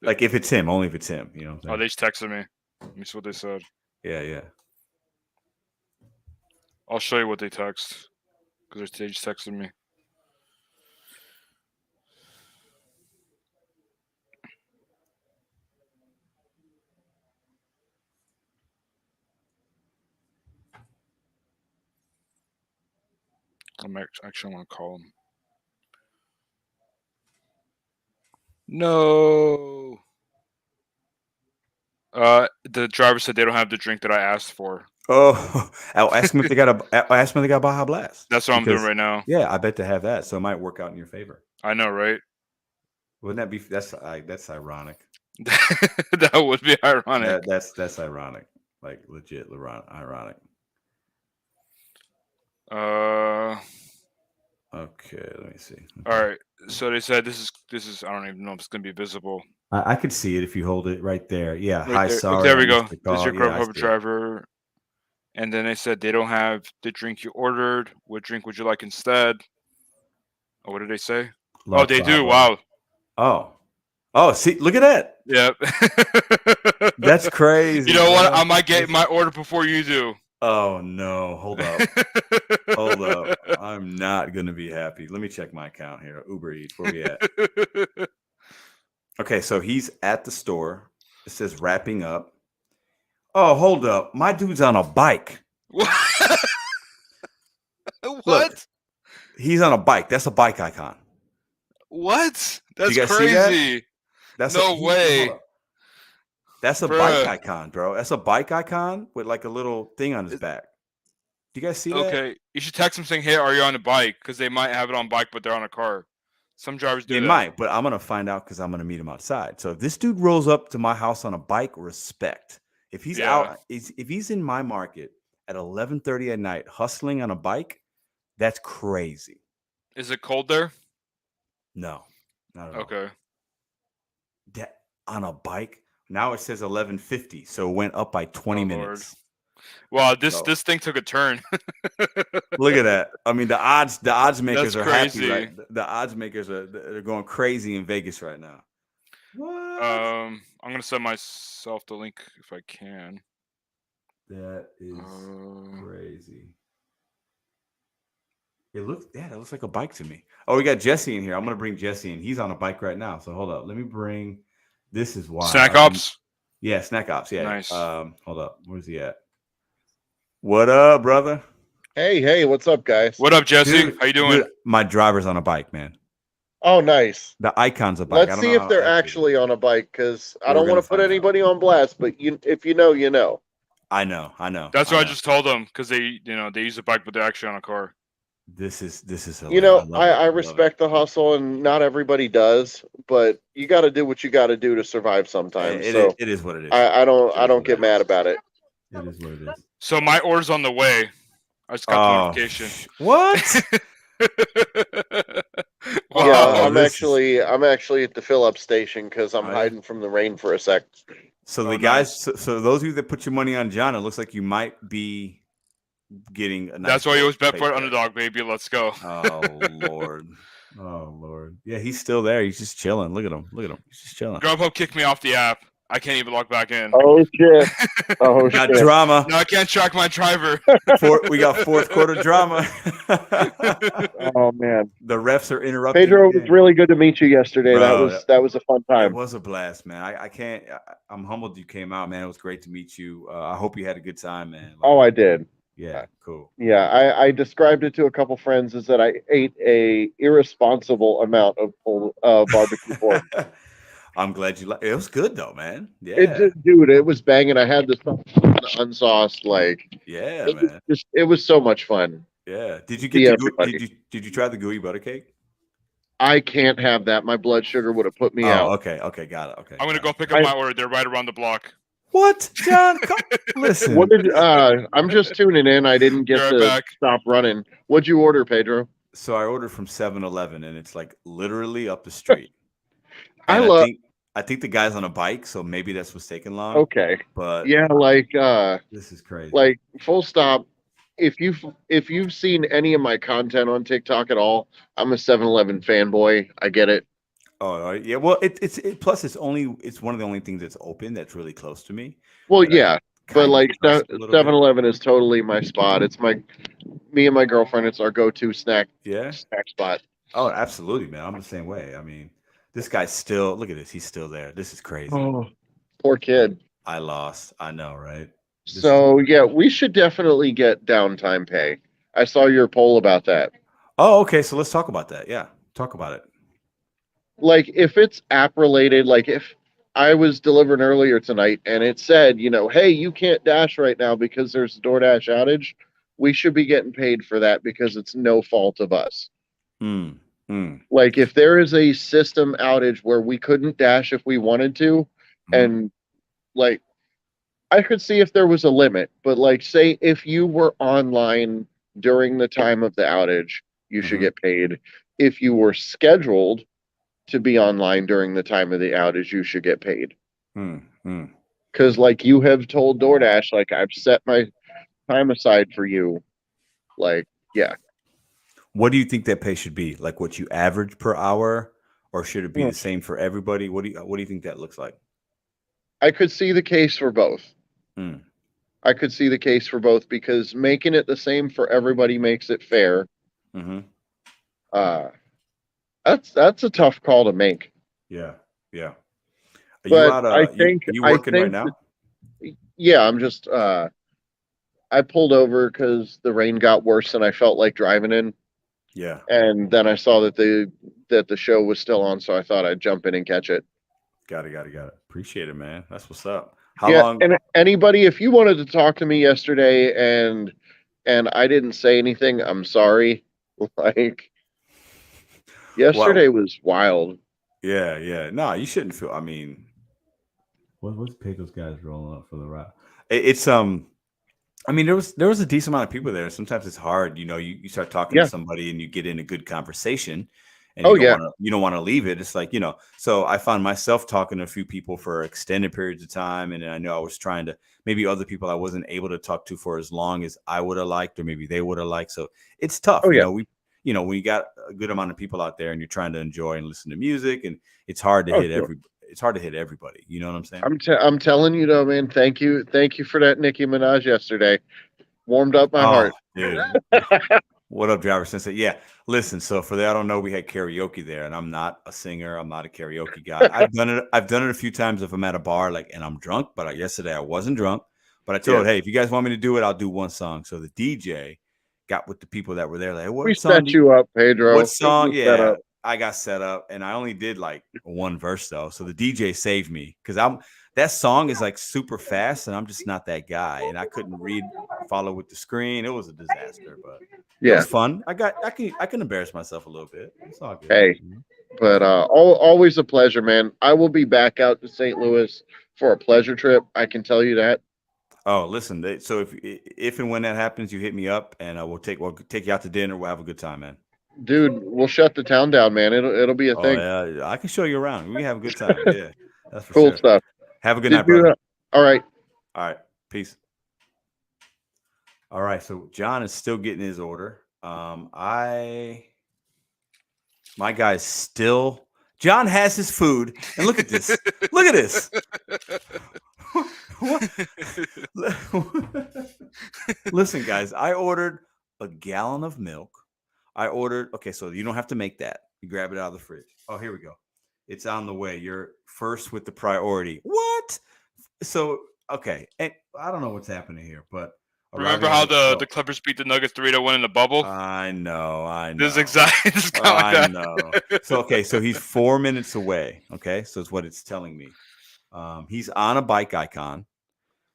Like if it's him, only if it's him. You know what I'm saying? Oh, they just texted me. Let me see what they said. Yeah. I'll show you what they text because they just texted me. I actually want to call him. No. The driver said they don't have the drink that I asked for. Oh, I'll ask them if they got Baja Blast. That's what I'm doing right now. Yeah, I bet they have that, so it might work out in your favor. I know, right? Wouldn't that be? That's ironic. That would be ironic. That's ironic. Like legit ironic. Okay, let me see. All right. So they said this is I don't even know if it's gonna be visible. I could see it if you hold it right there. Yeah. Right Hi, there. sorry. There I we go. missed the This is call. your Yeah, I Grubhub see it. driver. And then they said they don't have the drink you ordered. What drink would you like instead? Oh, what did they say? Love Oh, they do. Bravo. Wow. Oh, see, look at that. Yep. That's crazy. You know what? bro. I might get my order before you do. Oh no, hold up. Hold up. I'm not gonna be happy. Let me check my account here. Uber Eats, where we at? Okay, so he's at the store. It says wrapping up. Oh, hold up. My dude's on a bike. What? Look, he's on a bike. That's a bike icon. What? You That's guys see that? crazy. That's No way. hold up. That's a bike icon, bro. That's a bike icon with like a little thing on his back. Do you guys see that? Okay, you should text them saying, "Hey, are you on a bike?" Because they might have it on bike, but they're on a car. Some drivers do They that. might, but I'm gonna find out because I'm gonna meet him outside. So if this dude rolls up to my house on a bike, respect. If he's out, if he's in my market at 11:30 at night hustling on a bike, that's crazy. Is it cold there? No, not at all. Okay. That, on a bike. Now it says 11:50, so it went up by 20 minutes. Wow, this thing took a turn. Look at that. I mean, the odds makers That's are happy, crazy. right? The odds makers they're going crazy in Vegas right now. What? I'm gonna send myself the link if I can. That is crazy. It looks, that looks like a bike to me. Oh, we got Jesse in here. I'm gonna bring Jesse in. He's on a bike right now. So hold up. Let me bring. This is why. Snack Ops. Yeah, Snack Ops. Yeah. Nice. Hold up. Where's he at? What up, brother? Hey, what's up, guys? What up, Jesse? Dude, How you doing? dude, my driver's on a bike, man. Oh, nice. The icon's a bike. Let's see if they're actually on a bike, because I don't want to put anybody on blast, but if you know, you know. I know. That's what I just told them, because they use a bike, but they're actually on a car. This is hilarious. You know, I respect the hustle, and not everybody does, but you got to do what you got to do to survive sometimes. It is what it is. I don't get mad about it. It is what it is. So my order's on the way. I just got the notification. What? Wow, yeah, I'm actually at the fill up station because I'm hiding from the rain for a sec. So the guys, so those of you that put your money on John, it looks like you might be getting a nice. That's why you always bet for an underdog, baby. Let's go. Oh Lord. Oh Lord. Yeah, he's still there. He's just chilling. Look at him. He's just chilling. Grubhub kicked me off the app. I can't even log back in. Oh shit. Oh got shit. drama. No, I can't track my driver. We got fourth quarter drama. Oh man. The refs are interrupting. Pedro, it was really good to meet you yesterday. Bro, that was a fun time. It was a blast, man. I'm humbled you came out, man. It was great to meet you. I hope you had a good time, man. Oh, I did. Yeah, cool. Yeah, I described it to a couple friends as that I ate a irresponsible amount of barbecue pork. I'm glad you like it. Was good though, man. Yeah, Dude, it was banging. I had this unsauced, man. It was so much fun. Yeah. Did you get did you try the gooey butter cake? I can't have that. My blood sugar would have put me out. Okay, got it. Okay. I'm gonna go pick up my order. They're right around the block. What, John? Listen. What did I'm just tuning in. I didn't get to stop running. What'd you order, Pedro? So I ordered from 7-Eleven, and it's like literally up the street. I think the guy's on a bike, so maybe that's what's taking long. Okay. But yeah, this is crazy. Like full stop. If you've seen any of my content on TikTok at all, I'm a 7-Eleven fanboy. I get it. Oh yeah, well it's plus it's one of the only things that's open that's really close to me. Well, yeah, but like 7-Eleven is totally my spot. It's me and my girlfriend. It's our go-to snack spot. Oh, absolutely, man. I'm the same way. I mean, this guy's still. Look at this. He's still there. This is crazy. Oh, poor kid. I lost. I know, right? Yeah, we should definitely get downtime pay. I saw your poll about that. Oh, okay. So let's talk about that. Yeah, talk about it. Like if it's app related, like if I was delivering earlier tonight and it said, hey, you can't dash right now because there's a DoorDash outage, we should be getting paid for that because it's no fault of us. Like if there is a system outage where we couldn't dash if we wanted to, and like I could see if there was a limit, but like say if you were online during the time of the outage, you should get paid. If you were scheduled to be online during the time of the outage, you should get paid. Mm. Because, like, you have told DoorDash, like, I've set my time aside for you. Like, yeah. What do you think that pay should be? Like what you average per hour, or should it be the same for everybody? What do you think that looks like? I could see the case for both. Mm. I could see the case for both because making it the same for everybody makes it fair. Mm-hmm. That's a tough call to make. Yeah. Are But you out I think you working right now? Yeah, I'm just I pulled over because the rain got worse than I felt like driving in. Yeah. And then I saw that the show was still on, so I thought I'd jump in and catch it. Got it. Appreciate it, man. That's what's up. How Yeah, long? and anybody, if you wanted to talk to me yesterday and I didn't say anything, I'm sorry. Like, yesterday was wild. Yeah. No, you shouldn't feel. I mean, what's Pedro's guys rolling up for the ride? It's I mean, there was a decent amount of people there. Sometimes it's hard, you start talking to somebody and you get in a good conversation, and you don't want to leave it. It's like, so I found myself talking to a few people for extended periods of time, and I know I was trying to, maybe other people I wasn't able to talk to for as long as I would have liked, or maybe they would have liked. So it's tough. When you got a good amount of people out there and you're trying to enjoy and listen to music, and it's hard to hit everybody. You know what I'm saying? I'm telling you though, man. Thank you for that Nicki Minaj yesterday. Warmed up my heart. Dude. What up, Driver Sensei? Yeah, listen. So for that, I don't know. We had karaoke there, and I'm not a singer. I'm not a karaoke guy. I've done it a few times if I'm at a bar, and I'm drunk. But yesterday I wasn't drunk. But I told, hey, if you guys want me to do it, I'll do one song. So the DJ got with the people that were there. Like, we set you up, Pedro. What song? Yeah, I got set up, and I only did one verse though. So the DJ saved me because that song is super fast, and I'm just not that guy, and I couldn't follow with the screen. It was a disaster, but it was fun. I can embarrass myself a little bit. It's all good. Hey, but always a pleasure, man. I will be back out to St. Louis for a pleasure trip. I can tell you that. Oh, listen. So if and when that happens, you hit me up, and we'll take you out to dinner. We'll have a good time, man. Dude, we'll shut the town down, man. It'll be a thing. Yeah, I can show you around. We can have a good time. Yeah, that's for cool sure. Stuff. Have a good night, brother. All right. Peace. All right. So John is still getting his order. My guy's still. John has his food, and look at this. Look at this. Listen, guys, I ordered a gallon of milk. Okay, so you don't have to make that. You grab it out of the fridge. Oh, here we go. It's on the way. You're first with the priority. What? So, okay. And I don't know what's happening here, but remember how the Clippers beat the Nuggets 3-1 in the bubble? I know. This is exactly this kind of like that. I know. So, okay, so he's 4 minutes away. Okay, so it's what it's telling me. He's on a bike icon.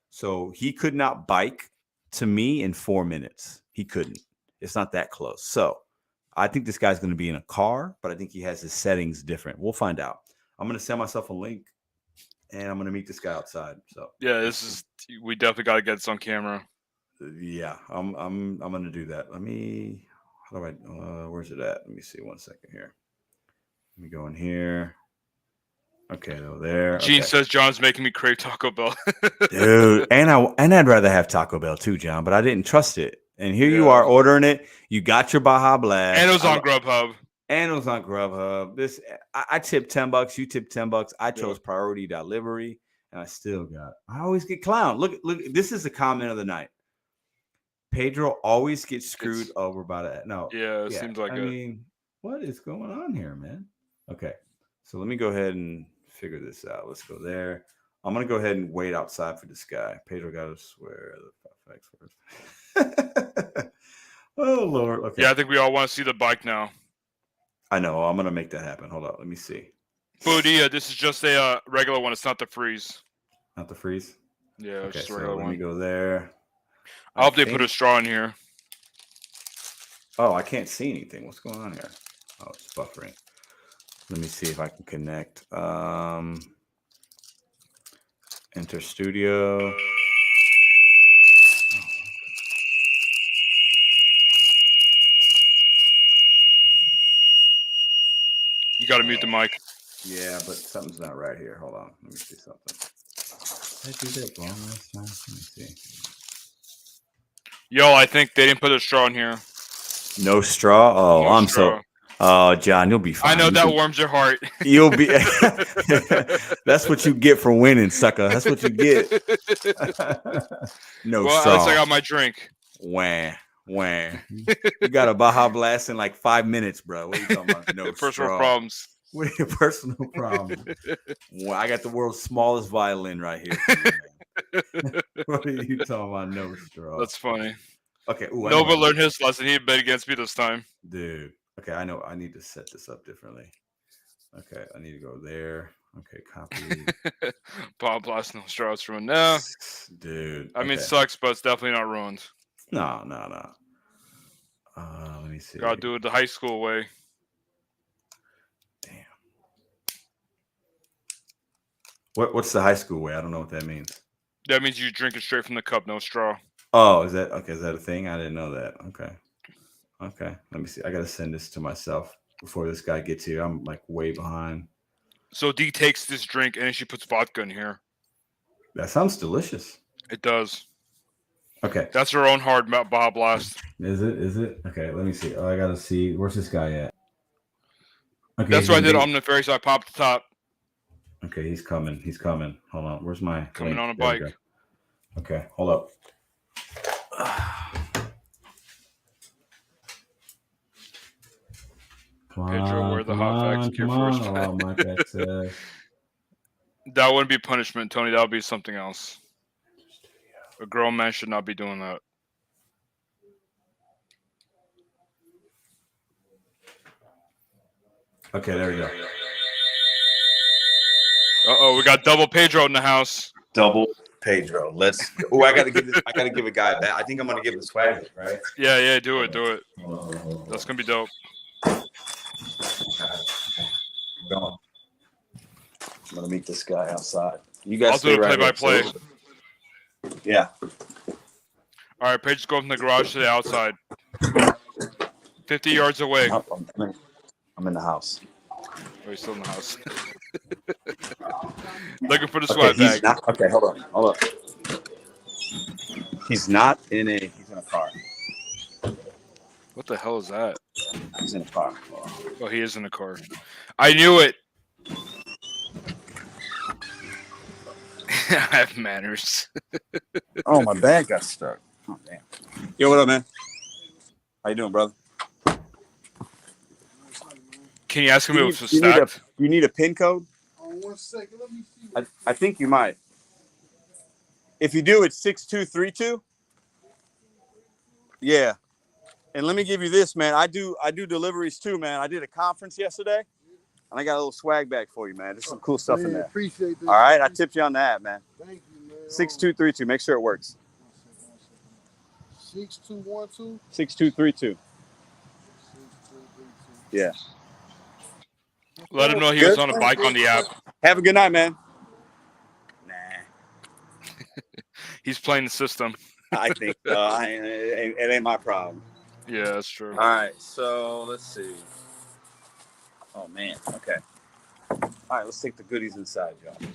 So he could not bike to me in 4 minutes. He couldn't. It's not that close. So I think this guy's going to be in a car, but I think he has his settings different. We'll find out. I'm going to send myself a link, and I'm going to meet this guy outside. So yeah, we definitely got to get this on camera. Yeah, I'm going to do that. Where's it at? Let me see 1 second here. Let me go in here. Okay, there. Gene says John's making me crave Taco Bell. Dude, and I'd rather have Taco Bell too, John, but I didn't trust it. And here you are ordering it. You got your Baja Blast. And it was on Grubhub. This I tipped $10. You tipped $10. I chose priority delivery, and I still got. I always get clowned. Look. This is the comment of the night. Pedro always gets screwed over by that. No. Yeah, it seems like I mean, what is going on here, man? Okay, so let me go ahead and figure this out. Let's go there. I'm gonna go ahead and wait outside for this guy. Pedro got to swear the facts first. Oh Lord. Okay. Yeah, I think we all want to see the bike now. I know. I'm gonna make that happen. Hold on. Let me see. Boodia, this is just a regular one. It's not the freeze. Not the freeze. Yeah, okay, it's just a so regular one. Let me go there. I hope they put a straw in here. Oh, I can't see anything. What's going on here? Oh, it's buffering. Let me see if I can connect. Enter studio. got to mute the mic. Yeah, but something's not right here. Hold on. Let me see something. Did I do that wrong last time? Let me see. Yo, I think they didn't put a straw in here. No straw? Oh, No I'm straw. so... Oh, John, you'll be fine. I know that warms your heart. You'll be... That's what you get for winning, sucker. That's what you get. No Well, straw. at least I got my drink. Wah. You got a Baja Blast in like 5 minutes, bro. What are you talking about? No Personal straw. problems. What are your personal problems? Well, I got the world's smallest violin right here for you, man. What are you talking about? No straw. That's funny. Okay. Ooh, Nova learned his lesson. He bet against me this time. Dude. Okay, I know. I need to set this up differently. Okay, I need to go there. Okay, copy. Bob Blast, no straws from now. Dude. I mean, okay. sucks, but it's definitely not ruined. No. Let me see. Gotta do it the high school way. Damn. What's the high school way? I don't know what that means. That means you drink it straight from the cup, no straw. Oh, is that okay? Is that a thing? I didn't know that. Okay. Let me see. I gotta send this to myself before this guy gets here. I'm like way behind. So D takes this drink and then she puts vodka in here. That sounds delicious. It does. Okay. That's her own hard Baja Blast. Is it? Okay, let me see. Oh, I gotta see. Where's this guy at? Okay. That's what I did on the ferry, so I popped the top. Okay, he's coming. Hold on. Where's my Coming link? on a There we bike. go. Okay, hold up. Pedro, where the hot facts cure first. Oh, my access. That wouldn't be punishment, Tony. That would be something else. A grown man should not be doing that. Okay, there we go. Uh-oh, we got double Pedro in the house. Double Pedro. Let's. Oh, I gotta give a guy that. I think I'm gonna give the swag, right? Yeah, do it. That's gonna be dope. Going. I'm gonna meet this guy outside. You guys I'll do the play-by-play. Yeah. All right, Pedro's going from the garage to the outside. 50 yards away. Oh, I'm in the house. Oh, he's still in the house. Looking for the swag bag. Okay, hold up. He's in a car. What the hell is that? He's in a car. Oh, he is in a car. I knew it. I have manners. Oh, my bag got stuck. Oh, damn. Yo, what up, man? How you doing, brother? Can you ask him if it was stacked? You need a PIN code? Oh, 1 second. Let me see. I think you might. If you do, it's 6232. Yeah. And let me give you this, man. I do deliveries too, man. I did a conference yesterday, and I got a little swag bag for you, man. There's some cool stuff in there. Appreciate this. All right, I tipped you on that, man. Thank you, man. 6232. Make sure it works. 6212. 6232. Yeah. Let him know he was on a bike on the app. Have a good night, man. Nah. He's playing the system. I think it ain't my problem. Yeah, that's true. All right, so let's see. Oh, man. Okay. All right, let's take the goodies inside, y'all. Am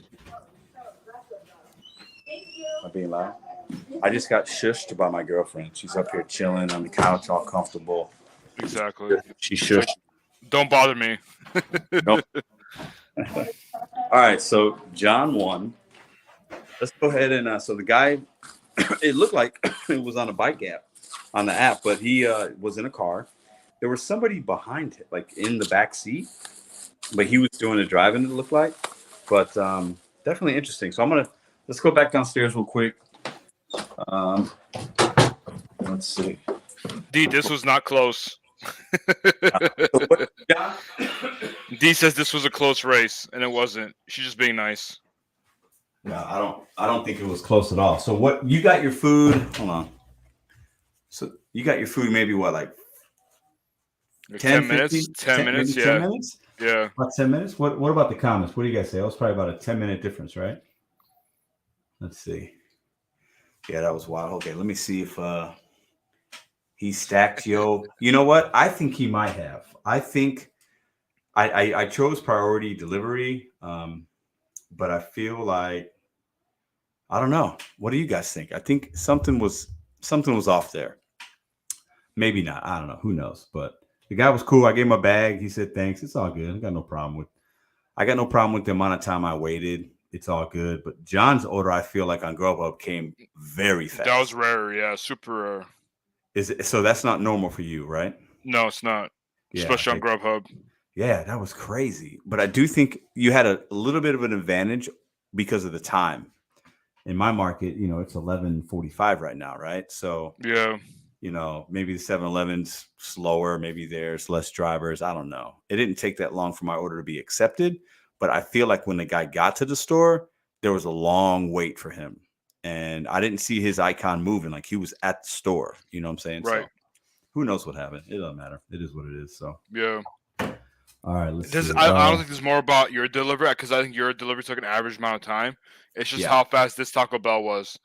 I being loud? I just got shushed by my girlfriend. She's up here chilling on the couch, all comfortable. Exactly. She shushed. Don't bother me. Nope. All right, so John won. Let's go ahead and so the guy, it looked like it was on a bike app, on the app, but he was in a car. There was somebody behind him, like in the back seat, but he was doing the driving, it looked like. But definitely interesting. So let's go back downstairs real quick. Let's see. D, this was not close. D says this was a close race, and it wasn't. She's just being nice. No, I don't think it was close at all. So what you got your food? Hold on. So you got your food maybe what, like 10 minutes? 15, 10 minutes, yeah. 10 minutes? Yeah. About 10 minutes? What about the comments? What do you guys say? It was probably about a 10-minute difference, right? Let's see. Yeah, that was wild. Okay, let me see if he stacked yo. You know what? I think he might have. I think I chose priority delivery, but I feel like I don't know. What do you guys think? I think something was off there. Maybe not. I don't know. Who knows? But the guy was cool. I gave him a bag. He said thanks. It's all good. I got no problem with the amount of time I waited. It's all good. But John's order, I feel like on Grubhub came very fast. That was rare. Yeah, super rare. Is it, so that's not normal for you, right? No, it's not. Yeah, especially on Grubhub. Yeah, that was crazy. But I do think you had a little bit of an advantage because of the time. In my market, it's 11:45 right now, right? So yeah, maybe the 7-Eleven's slower, maybe there's less drivers. I don't know. It didn't take that long for my order to be accepted, but I feel like when the guy got to the store, there was a long wait for him. And I didn't see his icon moving, like he was at the store. You know what I'm saying? Right. So who knows what happened? It doesn't matter. It is what it is. So yeah. All right, let's see. I don't think there's more about your delivery because I think your delivery took an average amount of time. It's just how fast this Taco Bell was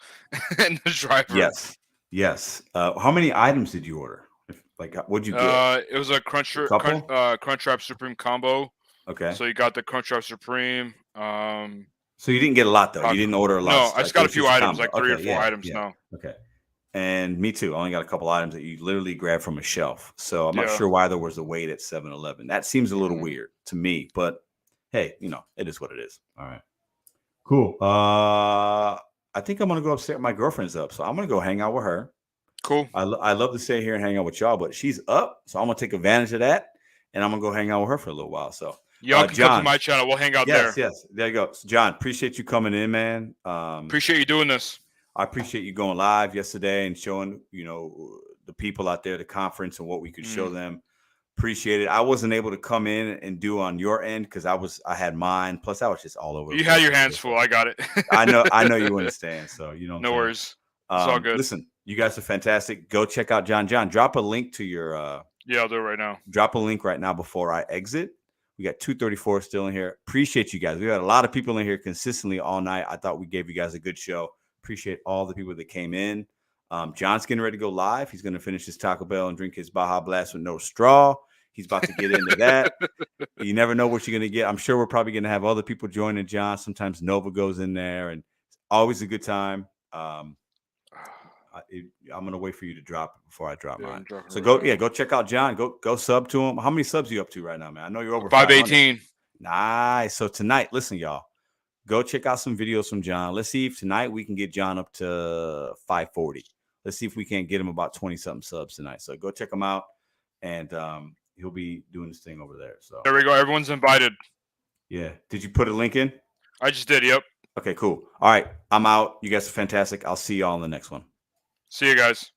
and the driver. Yes. How many items did you order? What'd you get? It was a Crunchwrap Supreme combo. Okay. So you got the Crunchwrap Supreme. So you didn't get a lot though. You didn't order a lot. No, I just got a few items, like 3 or 4 items. Yeah. No. Okay. And me too. I only got a couple items that you literally grabbed from a shelf. So I'm not sure why there was a wait at 7-Eleven. That seems a little weird to me, but hey, it is what it is. All right. Cool. I think I'm going to go upstairs. My girlfriend's up, so I'm going to go hang out with her. Cool. I love to stay here and hang out with y'all, but she's up, so I'm going to take advantage of that, and I'm going to go hang out with her for a little while. So y'all can come to my channel. We'll hang out there. Yes. There you go. So John, appreciate you coming in, man. Appreciate you doing this. I appreciate you going live yesterday and showing, the people out there, the conference and what we could show them. Appreciate it. I wasn't able to come in and do on your end because I had mine. Plus, I was just all over. You had your hands full. I got it. I know you understand. So no worries. It's all good. Listen, you guys are fantastic. Go check out John. John, drop a link to your. Yeah, I'll do it right now. Drop a link right now before I exit. We got 234 still in here. Appreciate you guys. We got a lot of people in here consistently all night. I thought we gave you guys a good show. Appreciate all the people that came in. John's getting ready to go live. He's going to finish his Taco Bell and drink his Baja Blast with no straw. He's about to get into that. You never know what you're going to get. I'm sure we're probably going to have other people joining John. Sometimes Nova goes in there, and it's always a good time. I'm going to wait for you to drop it before I drop mine. So go check out John. Go sub to him. How many subs are you up to right now, man? I know you're over 518. Nice. So tonight, listen, y'all. Go check out some videos from John. Let's see if tonight we can get John up to 540. Let's see if we can't get him about 20-something subs tonight. So go check him out, and he'll be doing this thing over there. So there we go. Everyone's invited. Yeah. Did you put a link in? I just did. Yep. Okay, cool. All right. I'm out. You guys are fantastic. I'll see y'all in the next one. See you guys.